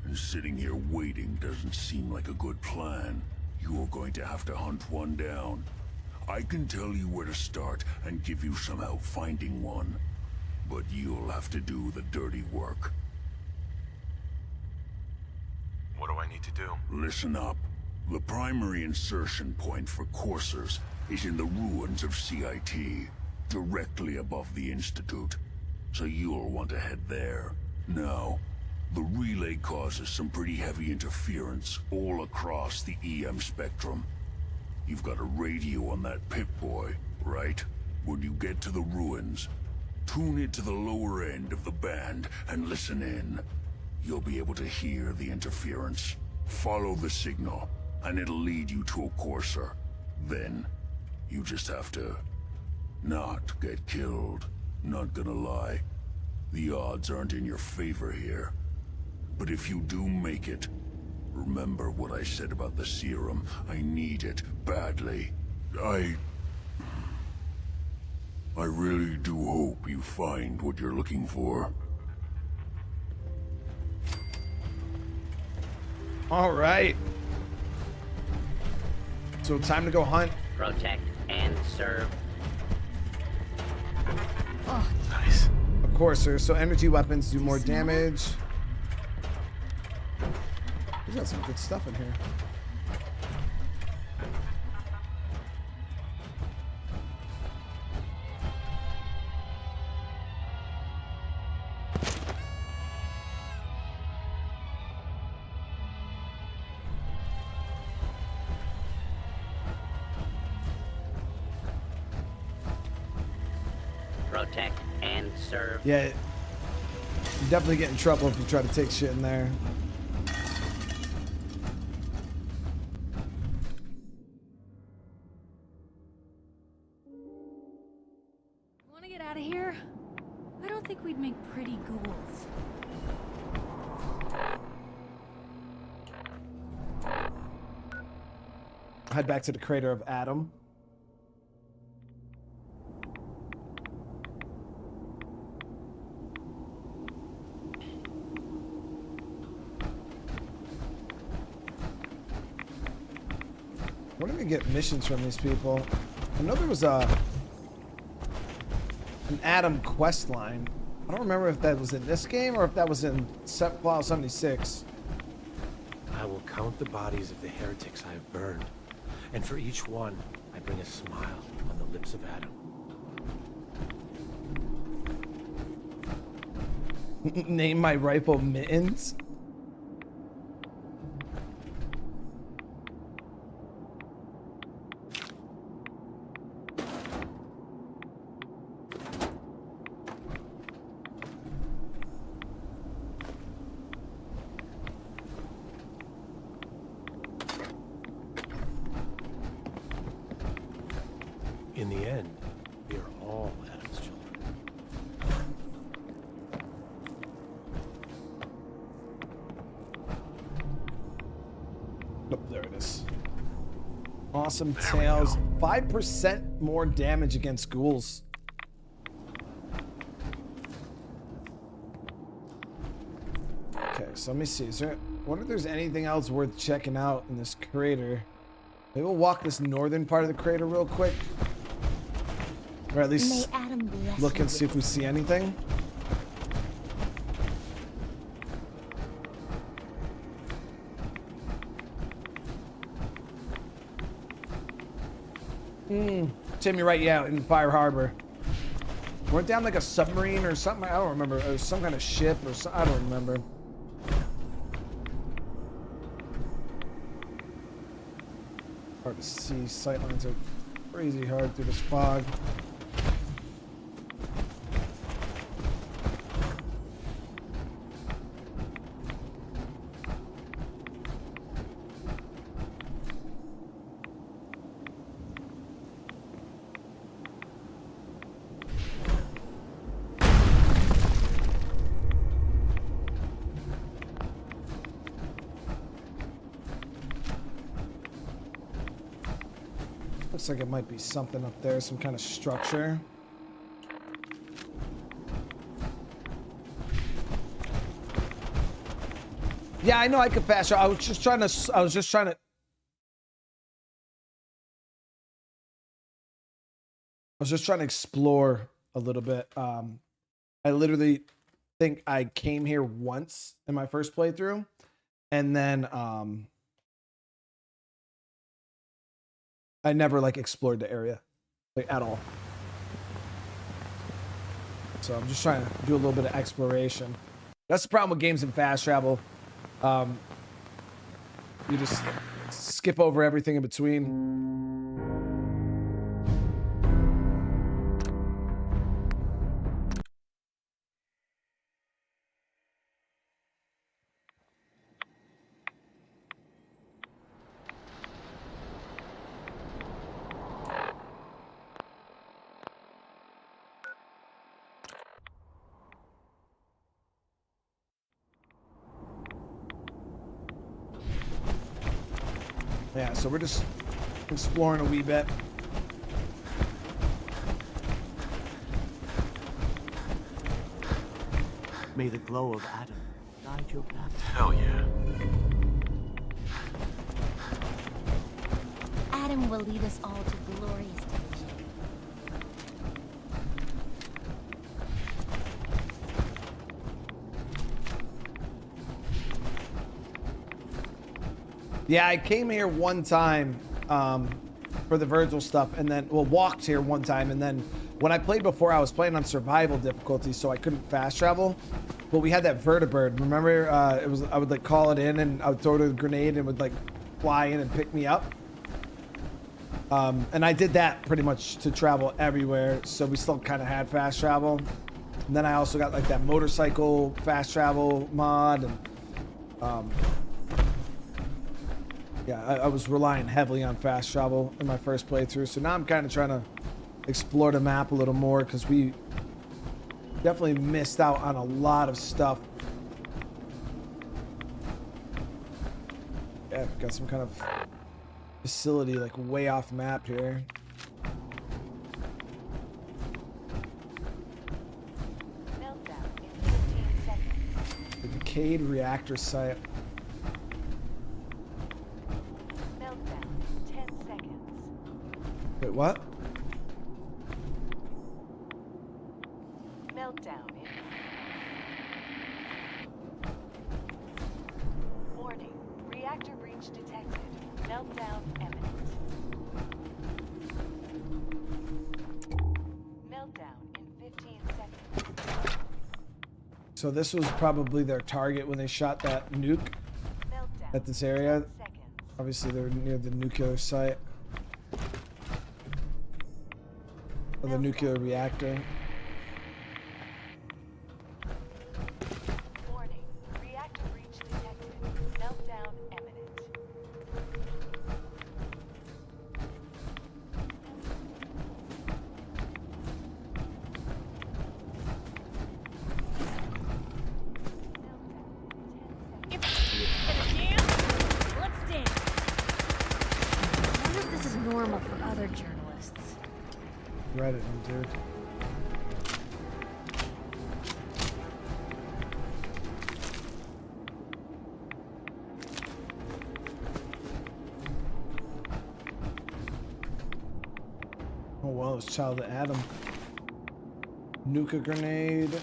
And sitting here waiting doesn't seem like a good plan. You're going to have to hunt one down. I can tell you where to start and give you some help finding one. But you'll have to do the dirty work. What do I need to do? Listen up. The primary insertion point for CORSAIRs is in the ruins of CIT, directly above the Institute. So you'll want to head there. Now, the relay causes some pretty heavy interference all across the EM spectrum. You've got a radio on that Pip-Boy, right? When you get to the ruins, Tune it to the lower end of the band and listen in. You'll be able to hear the interference. Follow the signal, and it'll lead you to a CORSAIR. Then, you just have to not get killed. Not gonna lie, the odds aren't in your favor here. But if you do make it, remember what I said about the serum. I need it badly. I really do hope you find what you're looking for. All right. So time to go hunt. Protect and serve. Oh, nice. Of course, sir. So energy weapons do more damage. We got some good stuff in here. Protect and serve. Yeah, you definitely get in trouble if you try to take shit in there. Want to get out of here? I don't think we'd make pretty ghouls. Head back to the crater of Adam. Where do we get missions from these people? I know there was an Adam quest line. I don't remember if that was in this game or if that was in Fallout 76. I will count the bodies of the heretics I have burned, and for each one, I bring a smile on the lips of Adam. Name my rifle Mittens. In the end, we are all Adam's children. Oh, there it is. Awesome tails. 5% more damage against ghouls. Okay, so let me see. I wonder if there's anything else worth checking out in this crater. Maybe we'll walk this northern part of the crater real quick. Or at least look and see if we see anything. Tim, you're right. Yeah, in Fire Harbor. Weren't down like a submarine or something? I don't remember. Or some kind of ship or something. I don't remember. Hard to see. Sightlines are crazy hard through this fog. Looks like it might be something up there, some kind of structure. Yeah, I know I could fast travel. I was just trying to explore a little bit. I literally think I came here once in my first playthrough, and then I never like explored the area like at all. So I'm just trying to do a little bit of exploration. That's the problem with games in fast travel. You just skip over everything in between. Yeah, so we're just exploring a wee bit. May the glow of Adam guide your path. Hell yeah. Adam will lead us all to glorious division. Yeah, I came here one time for the Virgil stuff, and then walked here one time, and then when I played before, I was playing on survival difficulty, so I couldn't fast travel. But we had that vertibird. Remember, I would like call it in, and I would throw it a grenade, and it would like fly in and pick me up. And I did that pretty much to travel everywhere, so we still kind of had fast travel. And then I also got like that motorcycle fast travel mod, and yeah, I was relying heavily on fast travel in my first playthrough. So now I'm kind of trying to explore the map a little more, because we definitely missed out on a lot of stuff. Yeah, we've got some kind of facility like way off map here. The decayed reactor site. Wait, what? Meltdown in... Warning. Reactor breach detected. Meltdown imminent. Meltdown in 15 seconds. So this was probably their target when they shot that nuke at this area. Obviously they're near the nuclear site. Or the nuclear reactor. Warning. Reactor breach detected. Meltdown imminent. Let's dance. I wonder if this is normal for other journalists. Reddit, dude. Oh well, it's Child of Adam. Nuka grenade.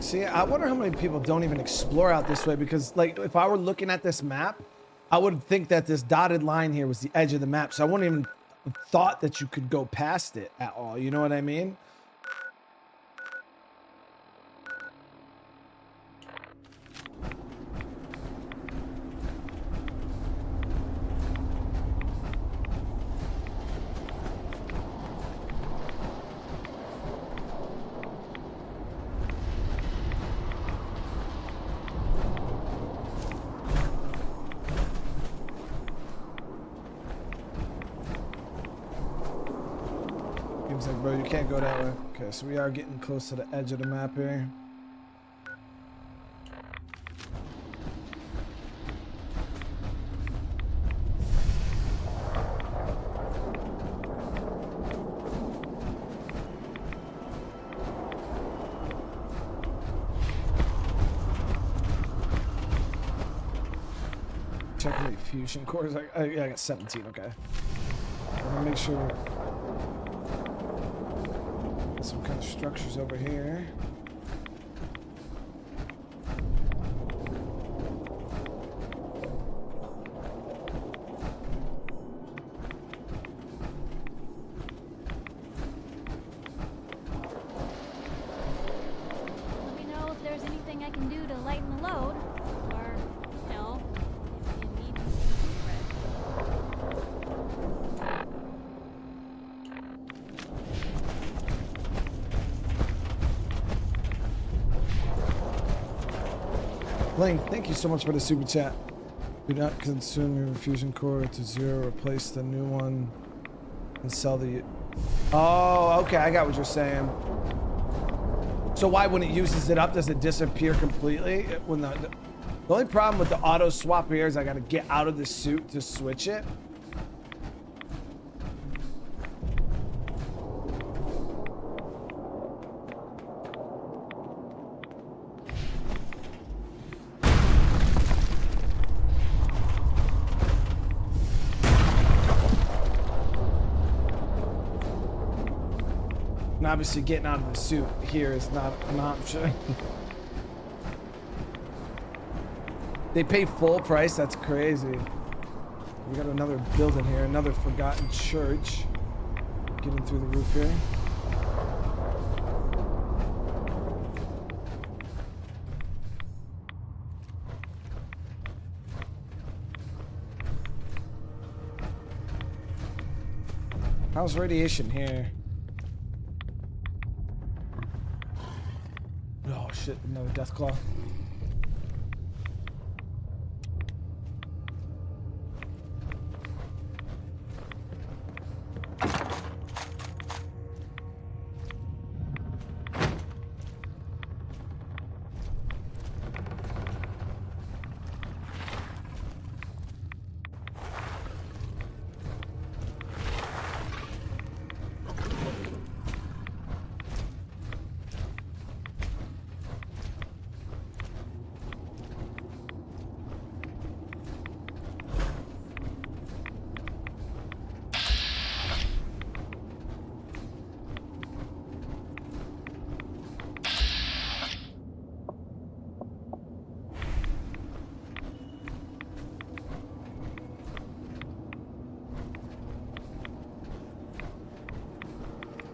See, I wonder how many people don't even explore out this way, because like if I were looking at this map, I would think that this dotted line here was the edge of the map. So I wouldn't even have thought that you could go past it at all. You know what I mean? Seems like, bro, you can't go that way. Okay, so we are getting close to the edge of the map here. Checkmate fusion cores. Yeah, I got 17. Okay. I'm gonna make sure. Some kind of structures over here. lighten the load. Or, you know, if you need Link, thank you so much for the super chat. Do not consume your fusion core to 0. Replace the new one and sell the... Oh, okay. I got what you're saying. So why, when it uses it up, does it disappear completely? When the only problem with the auto swap here is I got to get out of the suit to switch it. And obviously getting out of the suit here is not an option. They pay full price? That's crazy. We got another building here, another forgotten church. Getting through the roof here. How's radiation here? Oh shit, another death claw.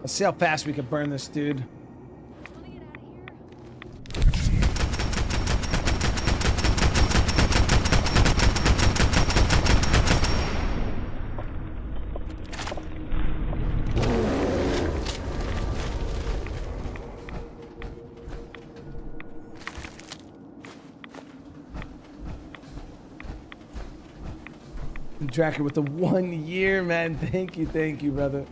Let's see how fast we can burn this dude. Dracker with the 1 year, man. Thank you, brother.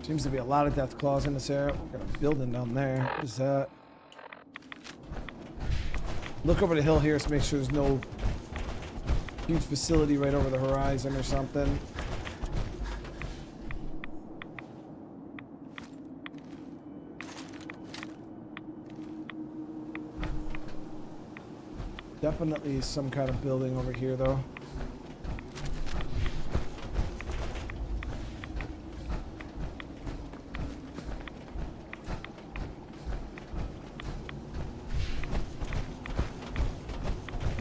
Seems to be a lot of death claws in this area. We got a building down there. What is that? Look over the hill here to make sure there's no huge facility right over the horizon or something. Definitely some kind of building over here though.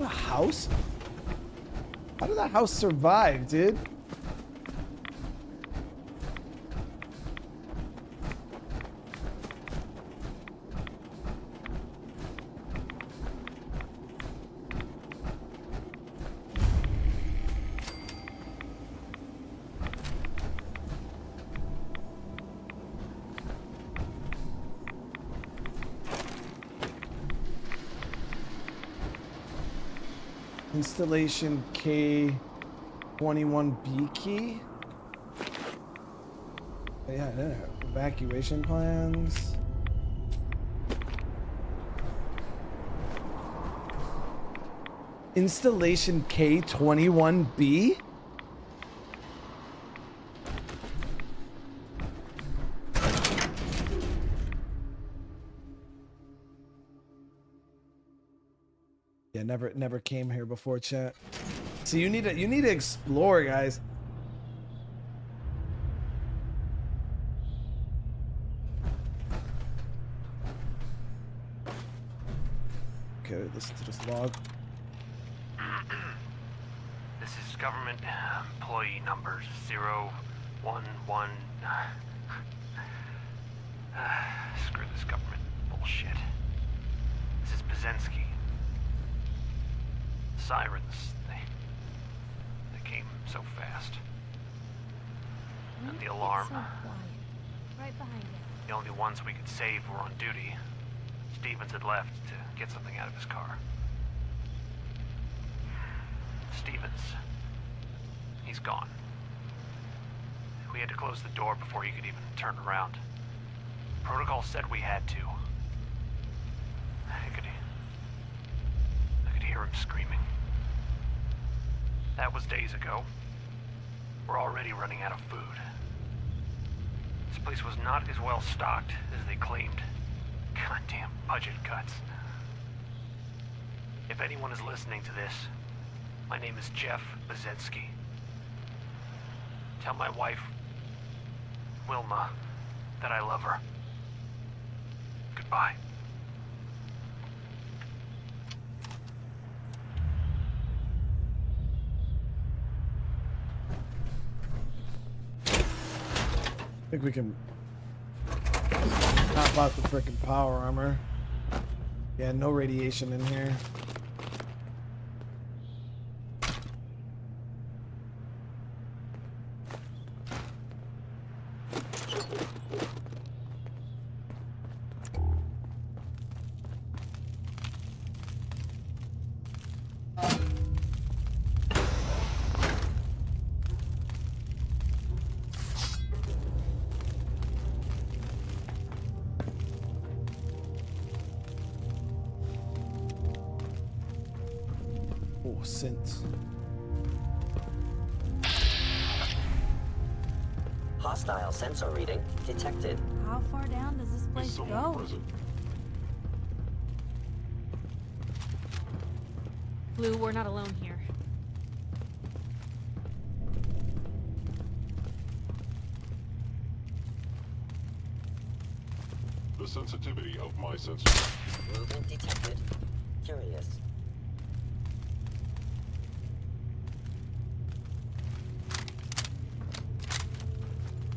House? How did that house survive, dude? Installation K21B key. Yeah, evacuation plans. Installation K21B. Yeah, never came here before, chat. So you need to explore, guys. Okay, listen to this log. This is government employee number 011. Screw this government bullshit. This is Pazensky. Sirens, they came so fast. And the alarm. So quiet. Right behind you. The only ones we could save were on duty. Stevens had left to get something out of his car. Stevens. He's gone. We had to close the door before he could even turn around. Protocol said we had to. I could hear him screaming. That was days ago. We're already running out of food. This place was not as well stocked as they claimed. Goddamn budget cuts. If anyone is listening to this, my name is Jeff Bazetsky. Tell my wife, Wilma, that I love her. Goodbye. I think we can pop out the frickin' power armor. Yeah, no radiation in here. Synths. Hostile sensor reading detected. How far down does this place go? Blue, we're not alone here. The sensitivity of my sensor. Movement detected. Curious.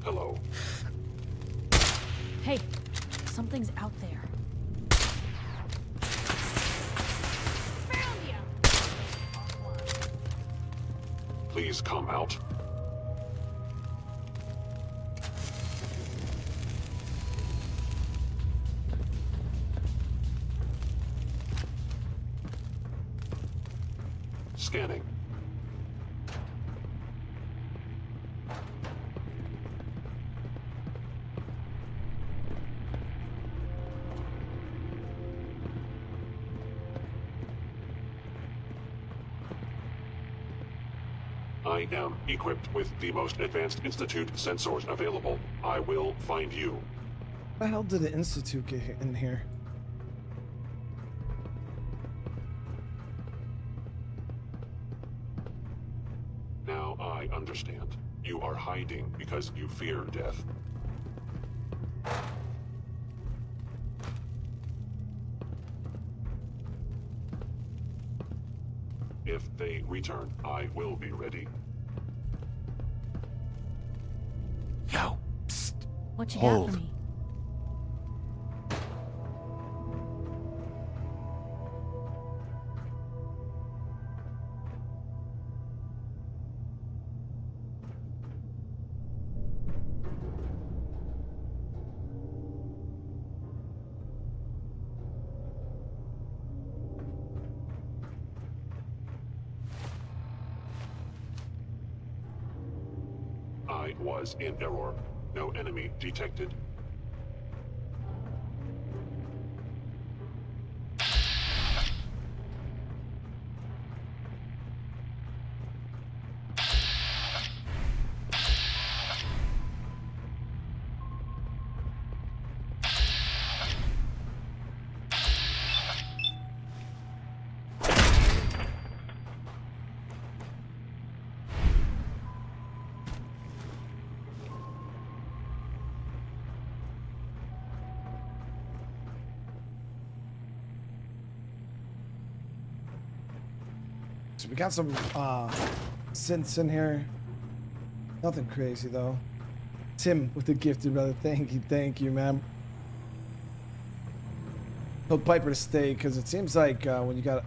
Hello. Hey, something's out there. Found ya! Please come out. Scanning. I am equipped with the most advanced Institute sensors available. I will find you. What the hell did the Institute get in here? Now I understand. You are hiding because you fear death. If they return, I will be ready. Yo, psst. What you Hold. got for me? I was in error. No enemy detected. So we got some synths in here. Nothing crazy though. Tim with the gifted brother. Thank you, man. Told Piper to stay because it seems like when you got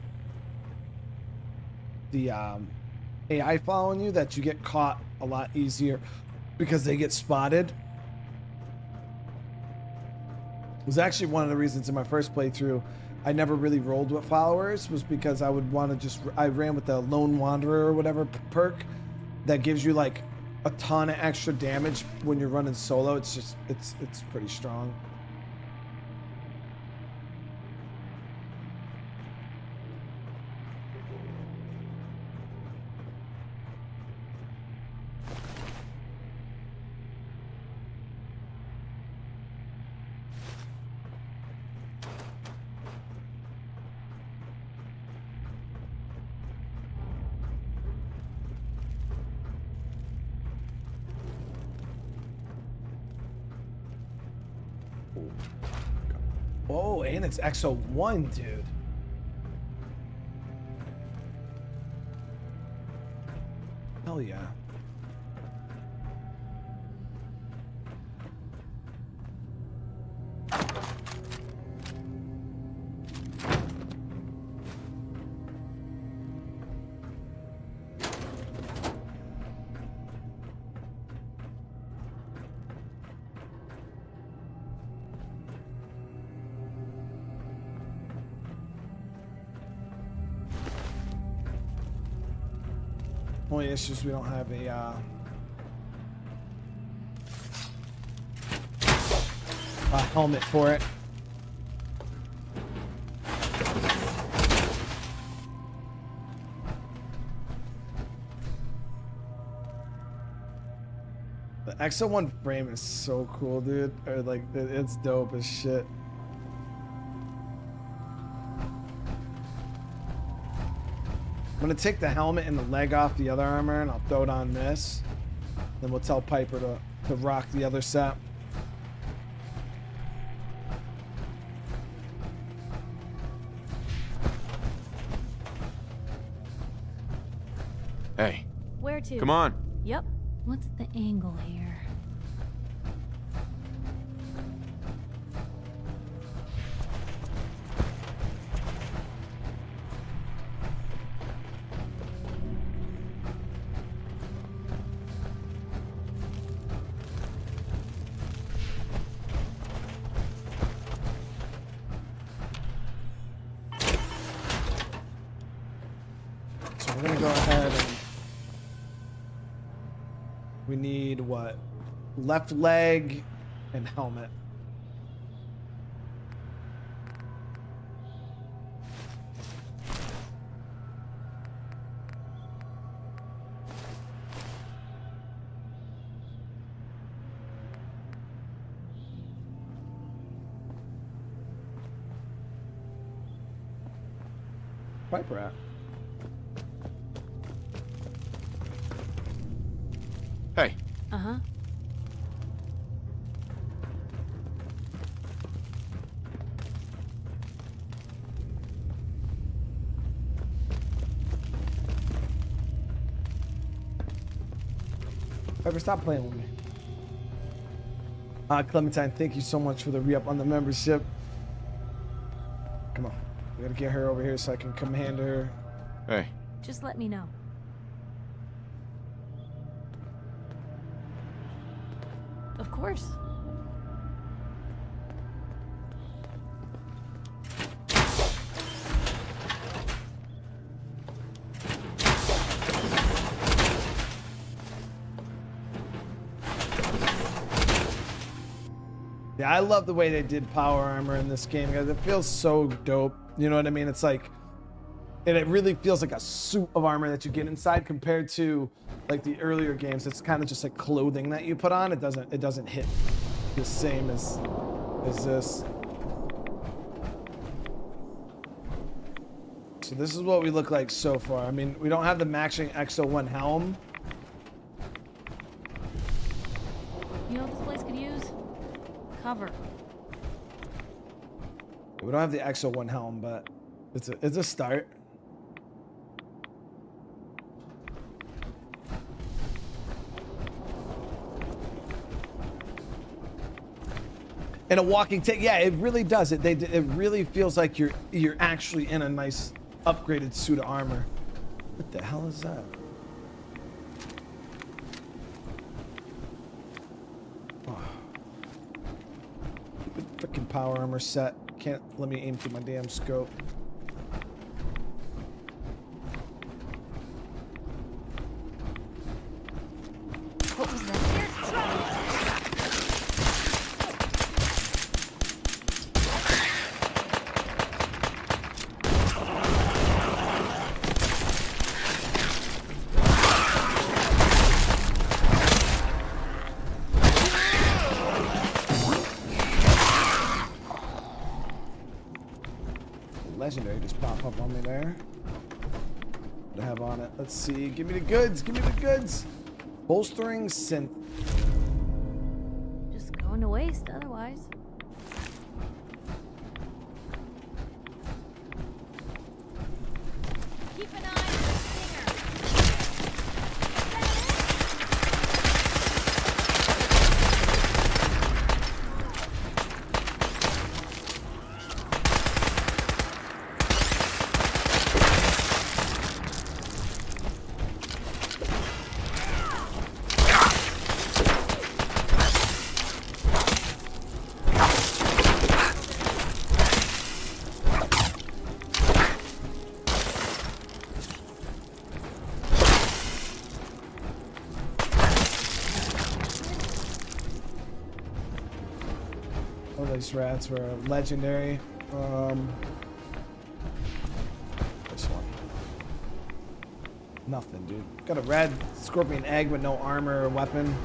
the AI following you, that you get caught a lot easier because they get spotted. It was actually one of the reasons in my first playthrough I never really rolled with followers, was because I would want to I ran with the Lone Wanderer or whatever perk that gives you like a ton of extra damage when you're running solo. It's just it's pretty strong. Oh, and it's XO1, dude. Hell yeah. Only issue is we don't have a helmet for it. The XO1 frame is so cool, dude. Or like, it's dope as shit. I'm gonna take the helmet and the leg off the other armor and I'll throw it on this. Then we'll tell Piper to rock the other set. Hey. Where to? Come on. Yep. What's the angle here? We're gonna go ahead and we need what? Left leg and helmet. Piper at? Hey. Uh-huh. Piper, stop playing with me. Clementine, thank you so much for the re-up on the membership. Come on. We gotta get her over here so I can command her. Hey. Just let me know. Of course. Yeah, I love the way they did power armor in this game, guys. It feels so dope. You know what I mean? It's like, and it really feels like a suit of armor that you get inside compared to like the earlier games. It's kind of just like clothing that you put on. It doesn't hit the same as this. So this is what we look like so far. I mean, we don't have the matching XO1 helm. You know what this place could use? Cover. We don't have the XO1 helm, but it's a start. And a walking tank, yeah, it really does. It really feels like you're actually in a nice upgraded suit of armor. What the hell is that? Oh. Stupid freaking power armor set. Can't let me aim through my damn scope. What was that? Legendary just pop up on me there. What do I have on it? Let's see. Give me the goods. Give me the goods. Bolstering synth. Just going to waste otherwise. Keep an eye on the stinger. These rats were legendary. This one. Nothing, dude. Got a red scorpion egg with no armor or weapon.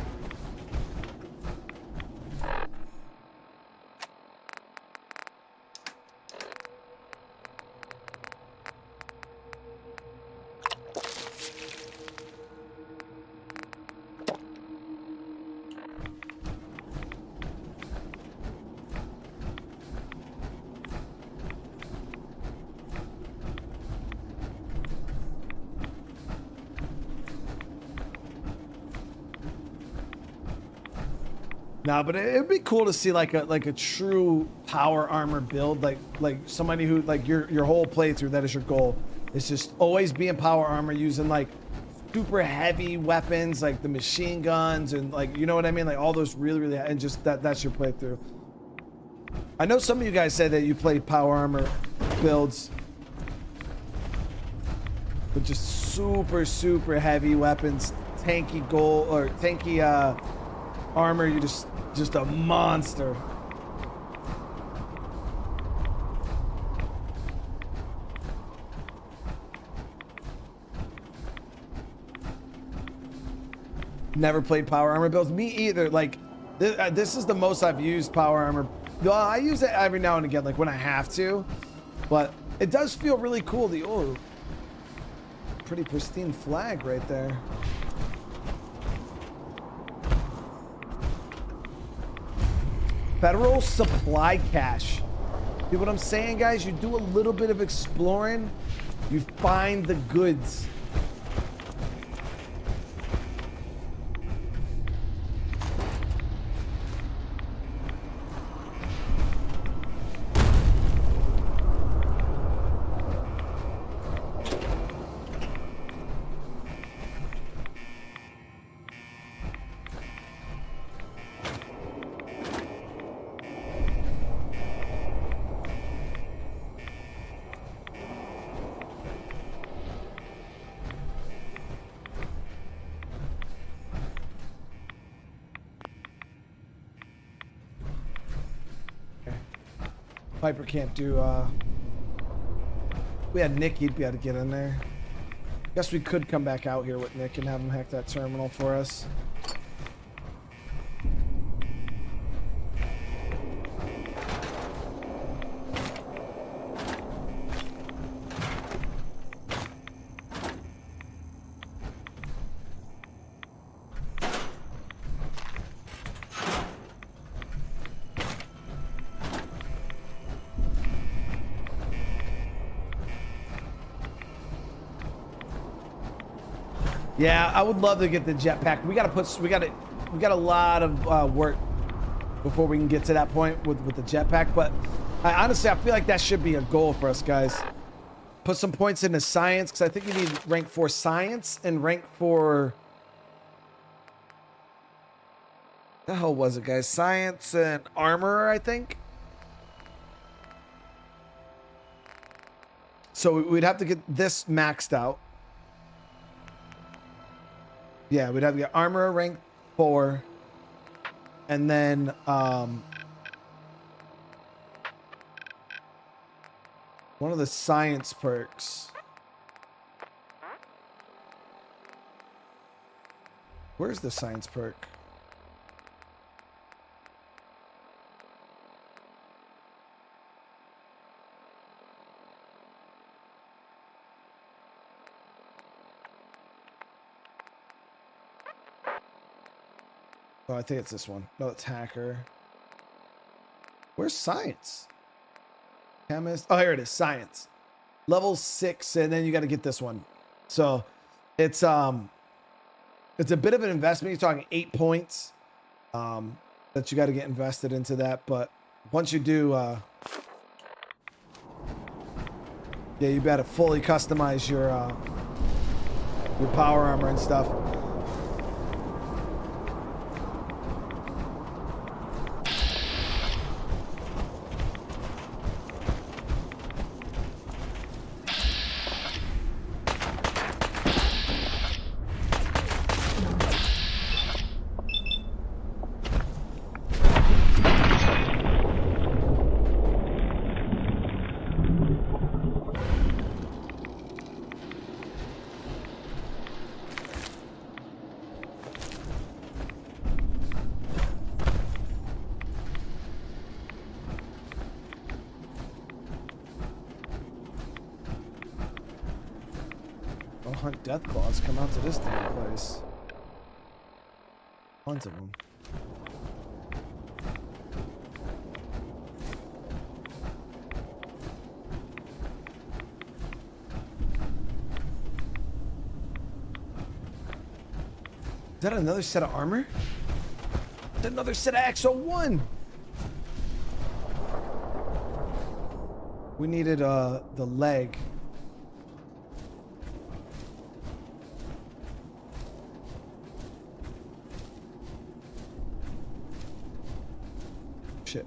No, but it'd be cool to see like a true power armor build, like somebody who like your whole playthrough, that is your goal. It's just always be in power armor, using like super heavy weapons like the machine guns and like, you know what I mean, like all those really and just that's your playthrough. I know some of you guys said that you play power armor builds with just super heavy weapons, tanky gold or tanky armor. You just a monster. Never played power armor builds. Me either. Like this is the most I've used power armor. Well, I use it every now and again, like when I have to, but it does feel really cool. Oh, pretty pristine flag right there. Federal supply cache. See what I'm saying, guys? You do a little bit of exploring, you find the goods. Piper can't do, we had Nick, he'd be able to get in there. Guess we could come back out here with Nick and have him hack that terminal for us. Yeah, I would love to get the jetpack. We got a lot of work before we can get to that point with the jetpack. But I feel like that should be a goal for us, guys. Put some points into science, because I think you need rank 4 science and rank 4... The hell was it, guys? Science and armor, I think. So we'd have to get this maxed out. Yeah, we'd have to get armor rank 4. And then one of the science perks. Where's the science perk? Oh, I think it's this one. No, it's hacker. Where's science? Chemist. Oh, here it is. Science. Level 6, and then you got to get this one. So it's a bit of an investment. You're talking 8 points that you got to get invested into that. But once you do, yeah, you better fully customize your power armor and stuff. Hunt death claws come out to this damn place. Tons of them. Is that another set of armor? That's another set of XO1. We needed the leg. Shit.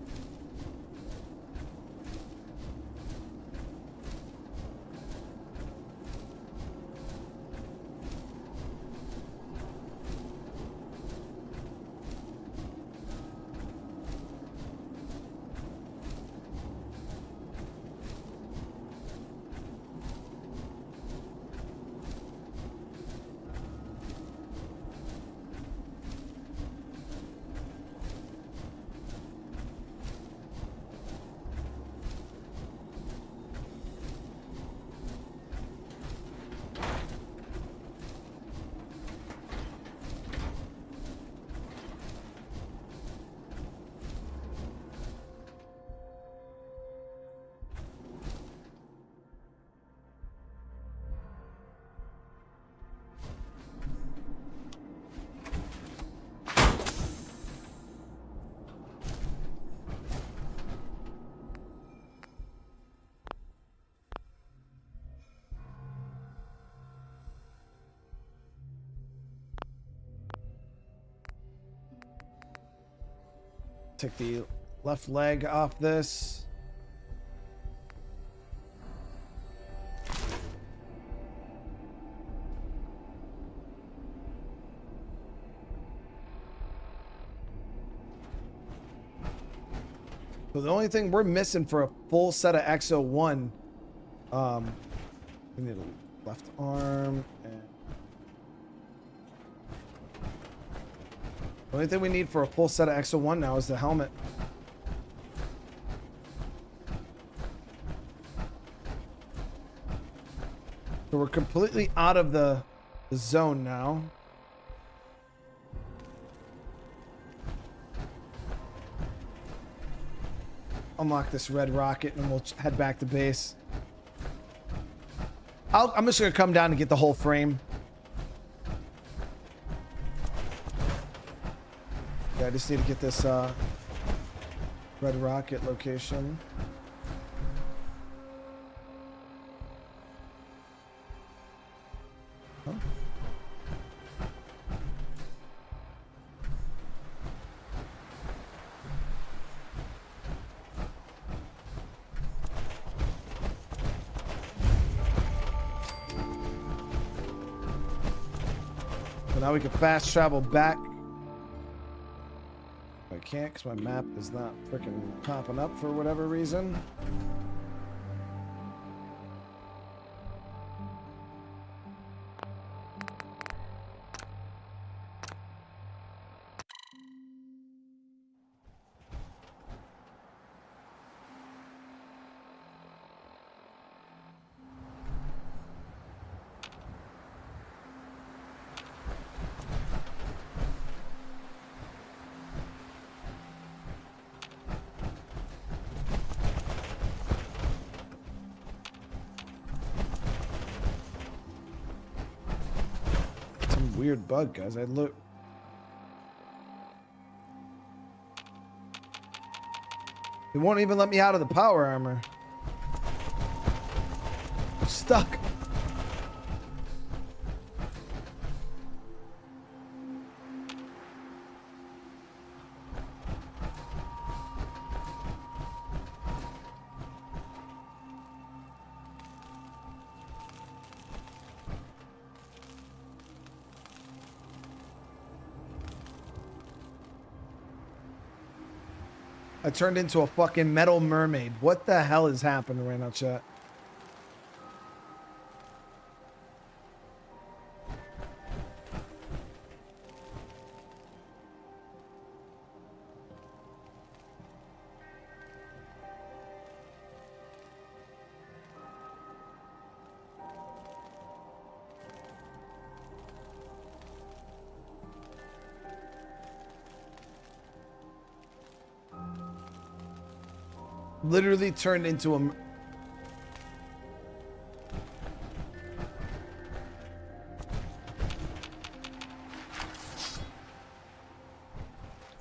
Take the left leg off this. So the only thing we're missing for a full set of XO1, we need a left arm and the only thing we need for a full set of XO1 now is the helmet. So we're completely out of the zone now. Unlock this red rocket and we'll head back to base. I'm just gonna come down and get the whole frame. Yeah, I just need to get this Red Rocket location. Huh? So now we can fast travel back. I can't because my map is not freaking popping up for whatever reason. Weird bug, guys. I look. It won't even let me out of the power armor. I'm stuck. I turned into a fucking metal mermaid. What the hell is happening right now, chat? Literally turned into a...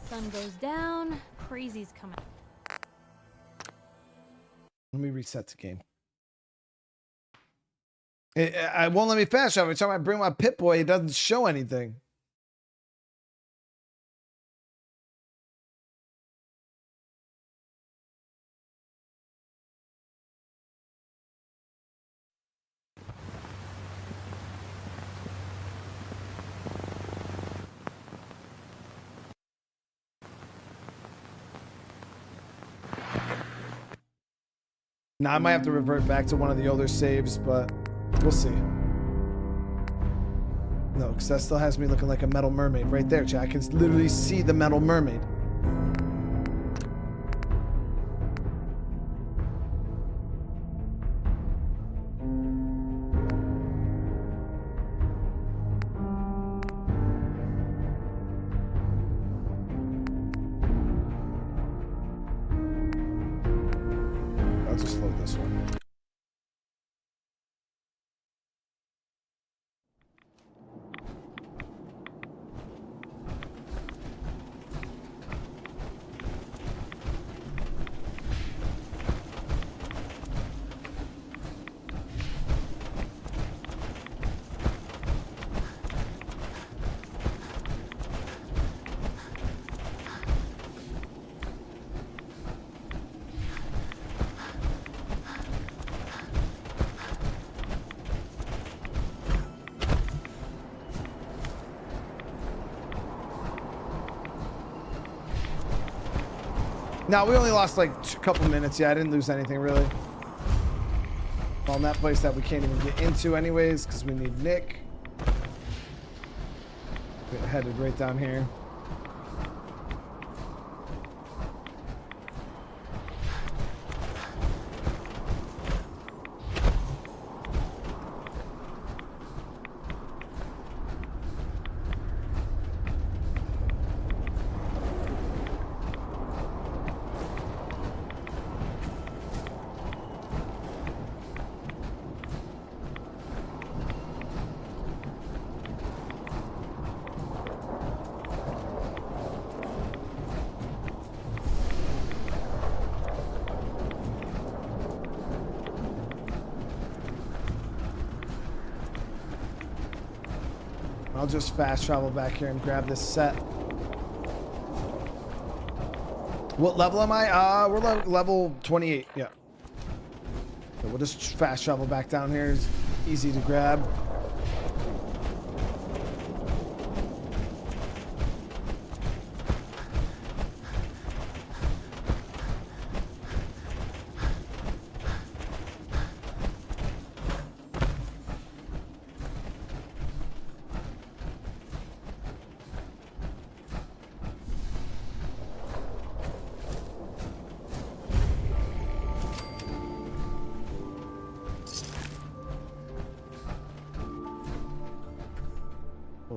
Sun goes down, crazy's coming. Let me reset the game. I won't let me fast travel. Every time I bring my Pip-Boy, it doesn't show anything. Now I might have to revert back to one of the older saves, but we'll see. No, because that still has me looking like a metal mermaid right there, chat. I can literally see the metal mermaid. I'll just load this one. No, we only lost like a couple minutes. Yeah, I didn't lose anything really. On that place that we can't even get into anyways because we need Nick. We're headed right down here. I'll just fast travel back here and grab this set. What level am I? We're level 28. Yeah. So we'll just fast travel back down here. It's easy to grab.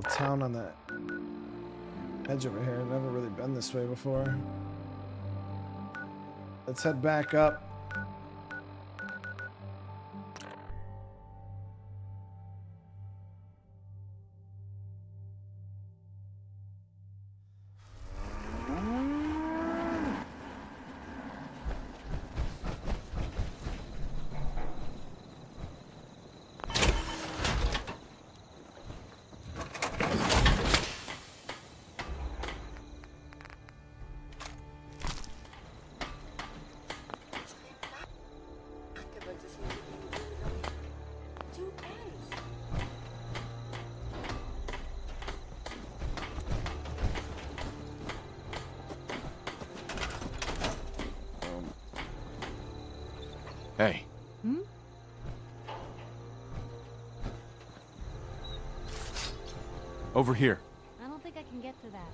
Town on the edge over here. I've never really been this way before. Let's head back up. Hey. Hmm? Over here. I don't think I can get to that.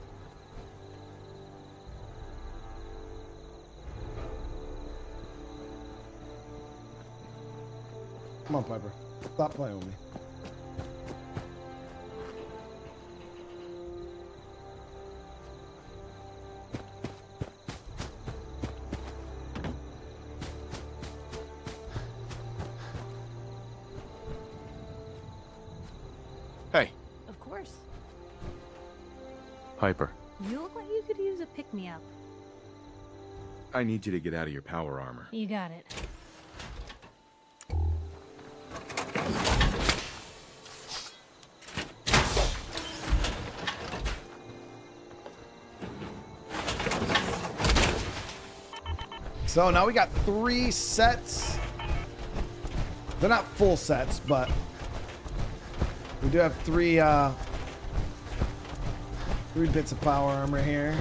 Come on, Piper. Stop playing with me. Hey. Of course. Piper, You look like you could use a pick-me-up. I need you to get out of your power armor. You got it. So now we got 3 sets. They're not full sets, but we do have 3 bits of power armor here.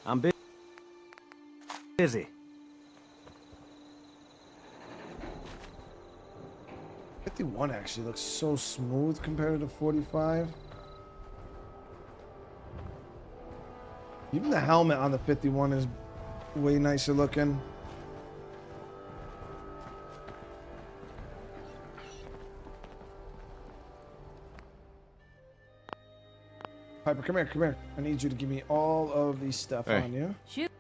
I'm busy. 51 actually looks so smooth compared to 45. Even the helmet on the 51 is way nicer looking. Piper, come here, come here. I need you to give me all of these stuff on you. Shoot.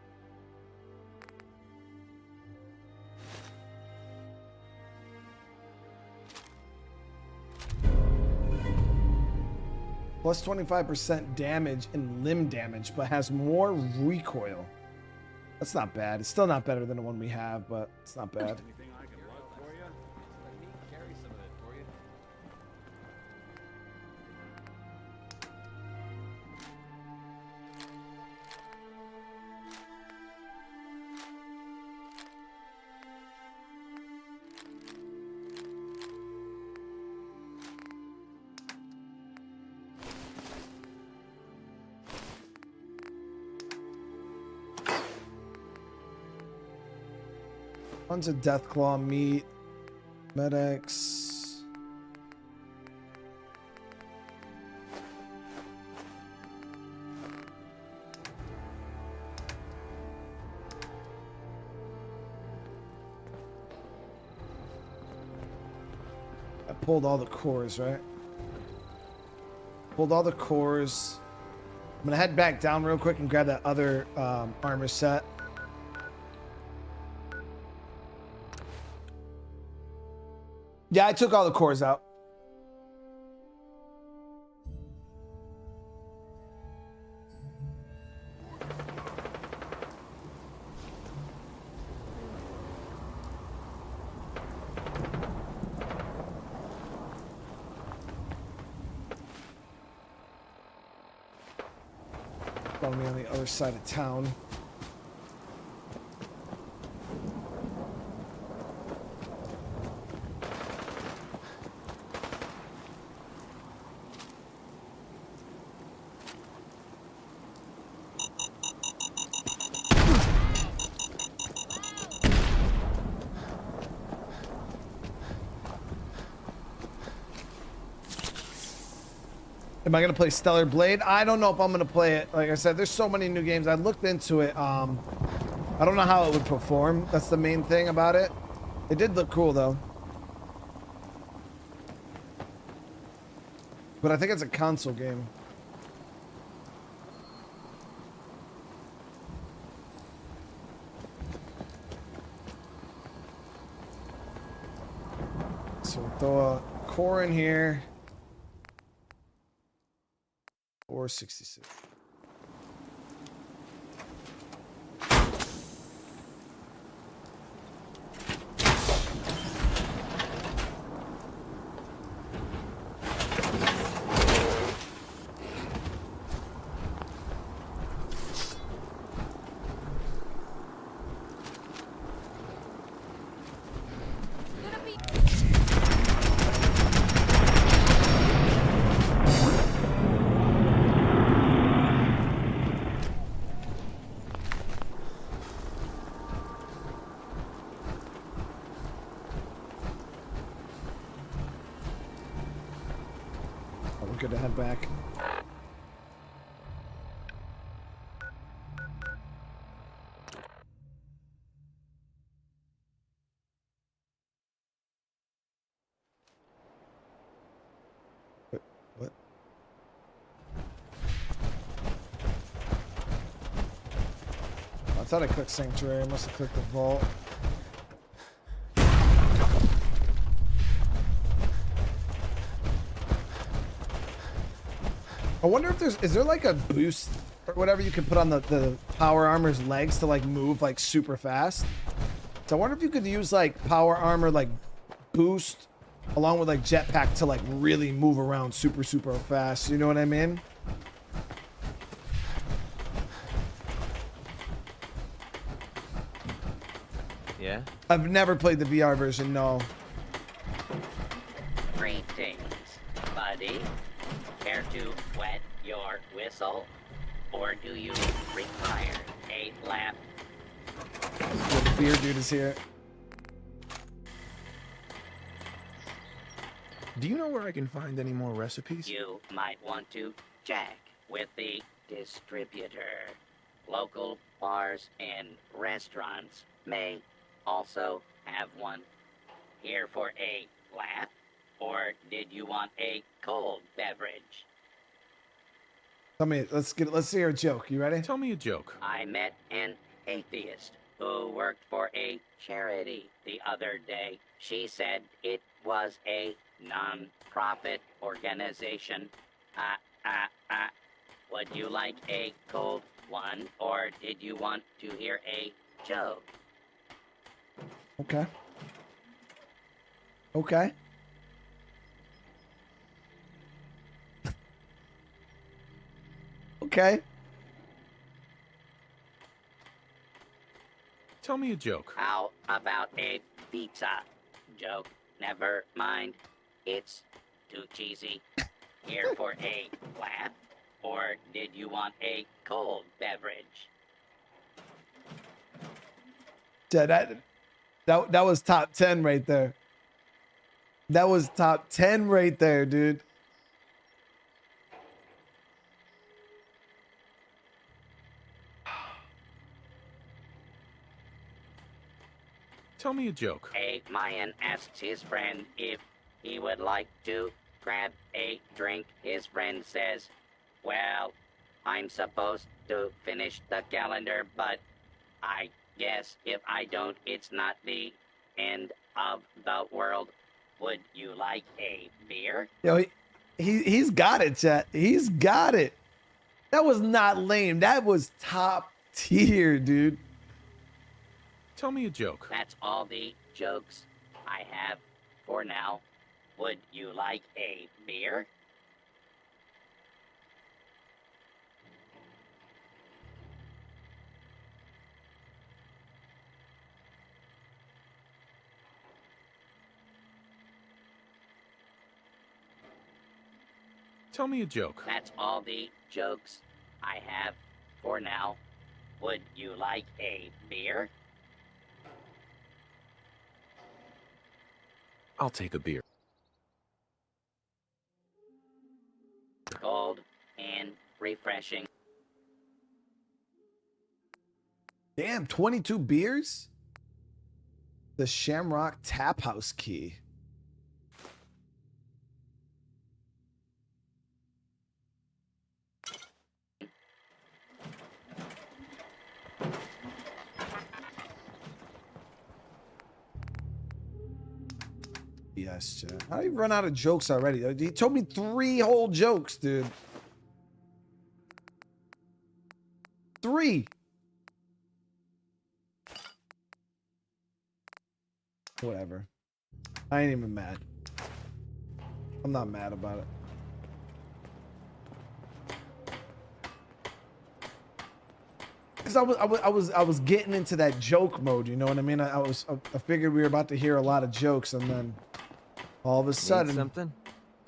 Plus 25% damage and limb damage, but has more recoil. That's not bad. It's still not better than the one we have, but it's not bad. Anything I can lug for you? Let me carry some of it for you. Tons of Deathclaw meat. Medics. I pulled all the cores, right? Pulled all the cores. I'm gonna head back down real quick and grab that other armor set. Yeah, I took all the cores out. Probably on the other side of town. Am I gonna play Stellar Blade? I don't know if I'm gonna play it. Like I said, there's so many new games. I looked into it. I don't know how it would perform. That's the main thing about it. It did look cool though. But I think it's a console game. So we'll throw a core in here. 466. Good to head back. What? I thought I clicked Sanctuary. I must have clicked the Vault. I wonder if is there like a boost or whatever you can put on the power armor's legs to like move like super fast. So I wonder if you could use like power armor like boost along with like jetpack to like really move around super fast. You know what I mean? Yeah? I've never played the VR version, no. Greetings, buddy. Care to wet your whistle? Or do you require a lap? The beer dude is here. Do you know where I can find any more recipes? You might want to check with the distributor. Local bars and restaurants may also have one. Here for a laugh? Or did you want a cold beverage? Tell me, let's hear a joke. You ready? Tell me a joke. I met an atheist who worked for a charity the other day. She said it was a non-profit organization. Would you like a cold one, or did you want to hear a joke? Okay. Okay. Okay. Tell me a joke. How about a pizza joke? Never mind. It's too cheesy. Here for a laugh? Or did you want a cold beverage? Yeah, that was top 10 right there. That was top 10 right there, dude. Tell me a joke. A Mayan asks his friend if he would like to grab a drink. His friend says, well, I'm supposed to finish the calendar, but I guess if I don't, it's not the end of the world. Would you like a beer? Yo, he's got it, chat. He's got it. That was not lame. That was top tier, dude. Tell me a joke. That's all the jokes I have for now. Would you like a beer? Tell me a joke. That's all the jokes I have for now. Would you like a beer? I'll take a beer. Cold and refreshing. Damn, 22 beers? The Shamrock Tap House key. Yes, chat. How do you run out of jokes already? He told me 3 whole jokes, dude. 3. Whatever. I ain't even mad. I'm not mad about it. Because I was getting into that joke mode, you know what I mean? I figured we were about to hear a lot of jokes, and then all of a sudden, Need something?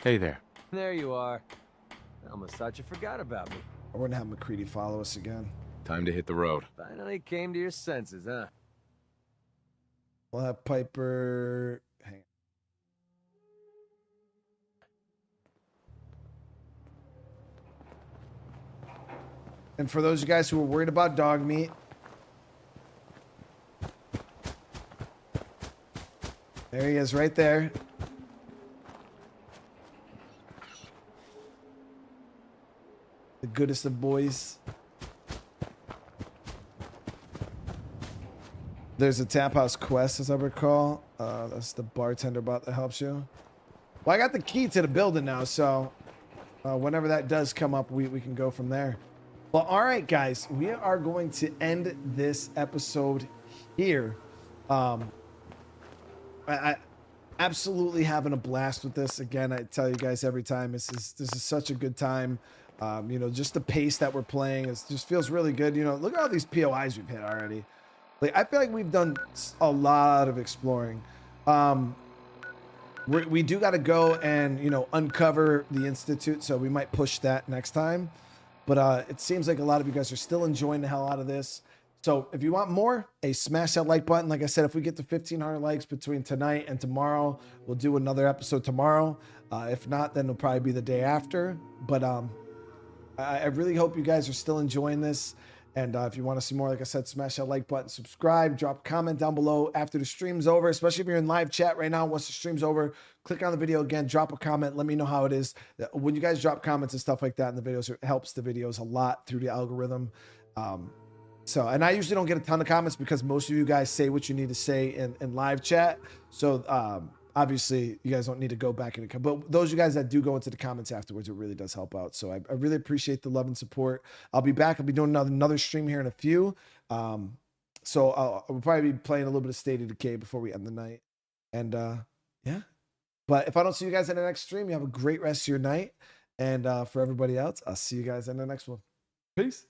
Hey there. There you are. I almost thought you forgot about me. I wouldn't have McCready follow us again. Time to hit the road. Finally came to your senses, huh? We'll have Piper. Hang on. And for those of you guys who are worried about dog meat, there he is right there. The goodest of boys. There's a tap house quest, as I recall. That's the bartender bot that helps you. Well, I got the key to the building now, so whenever that does come up, we can go from there. Well, all right, guys, we are going to end this episode here. I absolutely having a blast with this. Again, I tell you guys every time, this is such a good time. You know, just the pace that we're playing, it just feels really good. You know, look at all these POIs we've hit already. Like, I feel like we've done a lot of exploring. We do got to go and, you know, uncover the Institute, so we might push that next time. But it seems like a lot of you guys are still enjoying the hell out of this. So if you want more, smash that like button. Like I said, if we get to 1,500 likes between tonight and tomorrow, we'll do another episode tomorrow. If not, then it'll probably be the day after. But I really hope you guys are still enjoying this. And if you want to see more, like I said, smash that like button, subscribe, drop a comment down below after the stream's over, especially if you're in live chat right now. Once the stream's over, click on the video again, drop a comment, let me know how it is. When you guys drop comments and stuff like that in the videos, it helps the videos a lot through the algorithm. And I usually don't get a ton of comments because most of you guys say what you need to say in live chat. So obviously you guys don't need to go back in the but those of you guys that do go into the comments afterwards, it really does help out. So I really appreciate the love and support. I'll be back. I'll be doing another stream here in a few. So I'll probably be playing a little bit of State of Decay before we end the night. And yeah, but if I don't see you guys in the next stream, you have a great rest of your night. And for everybody else, I'll see you guys in the next one. Peace.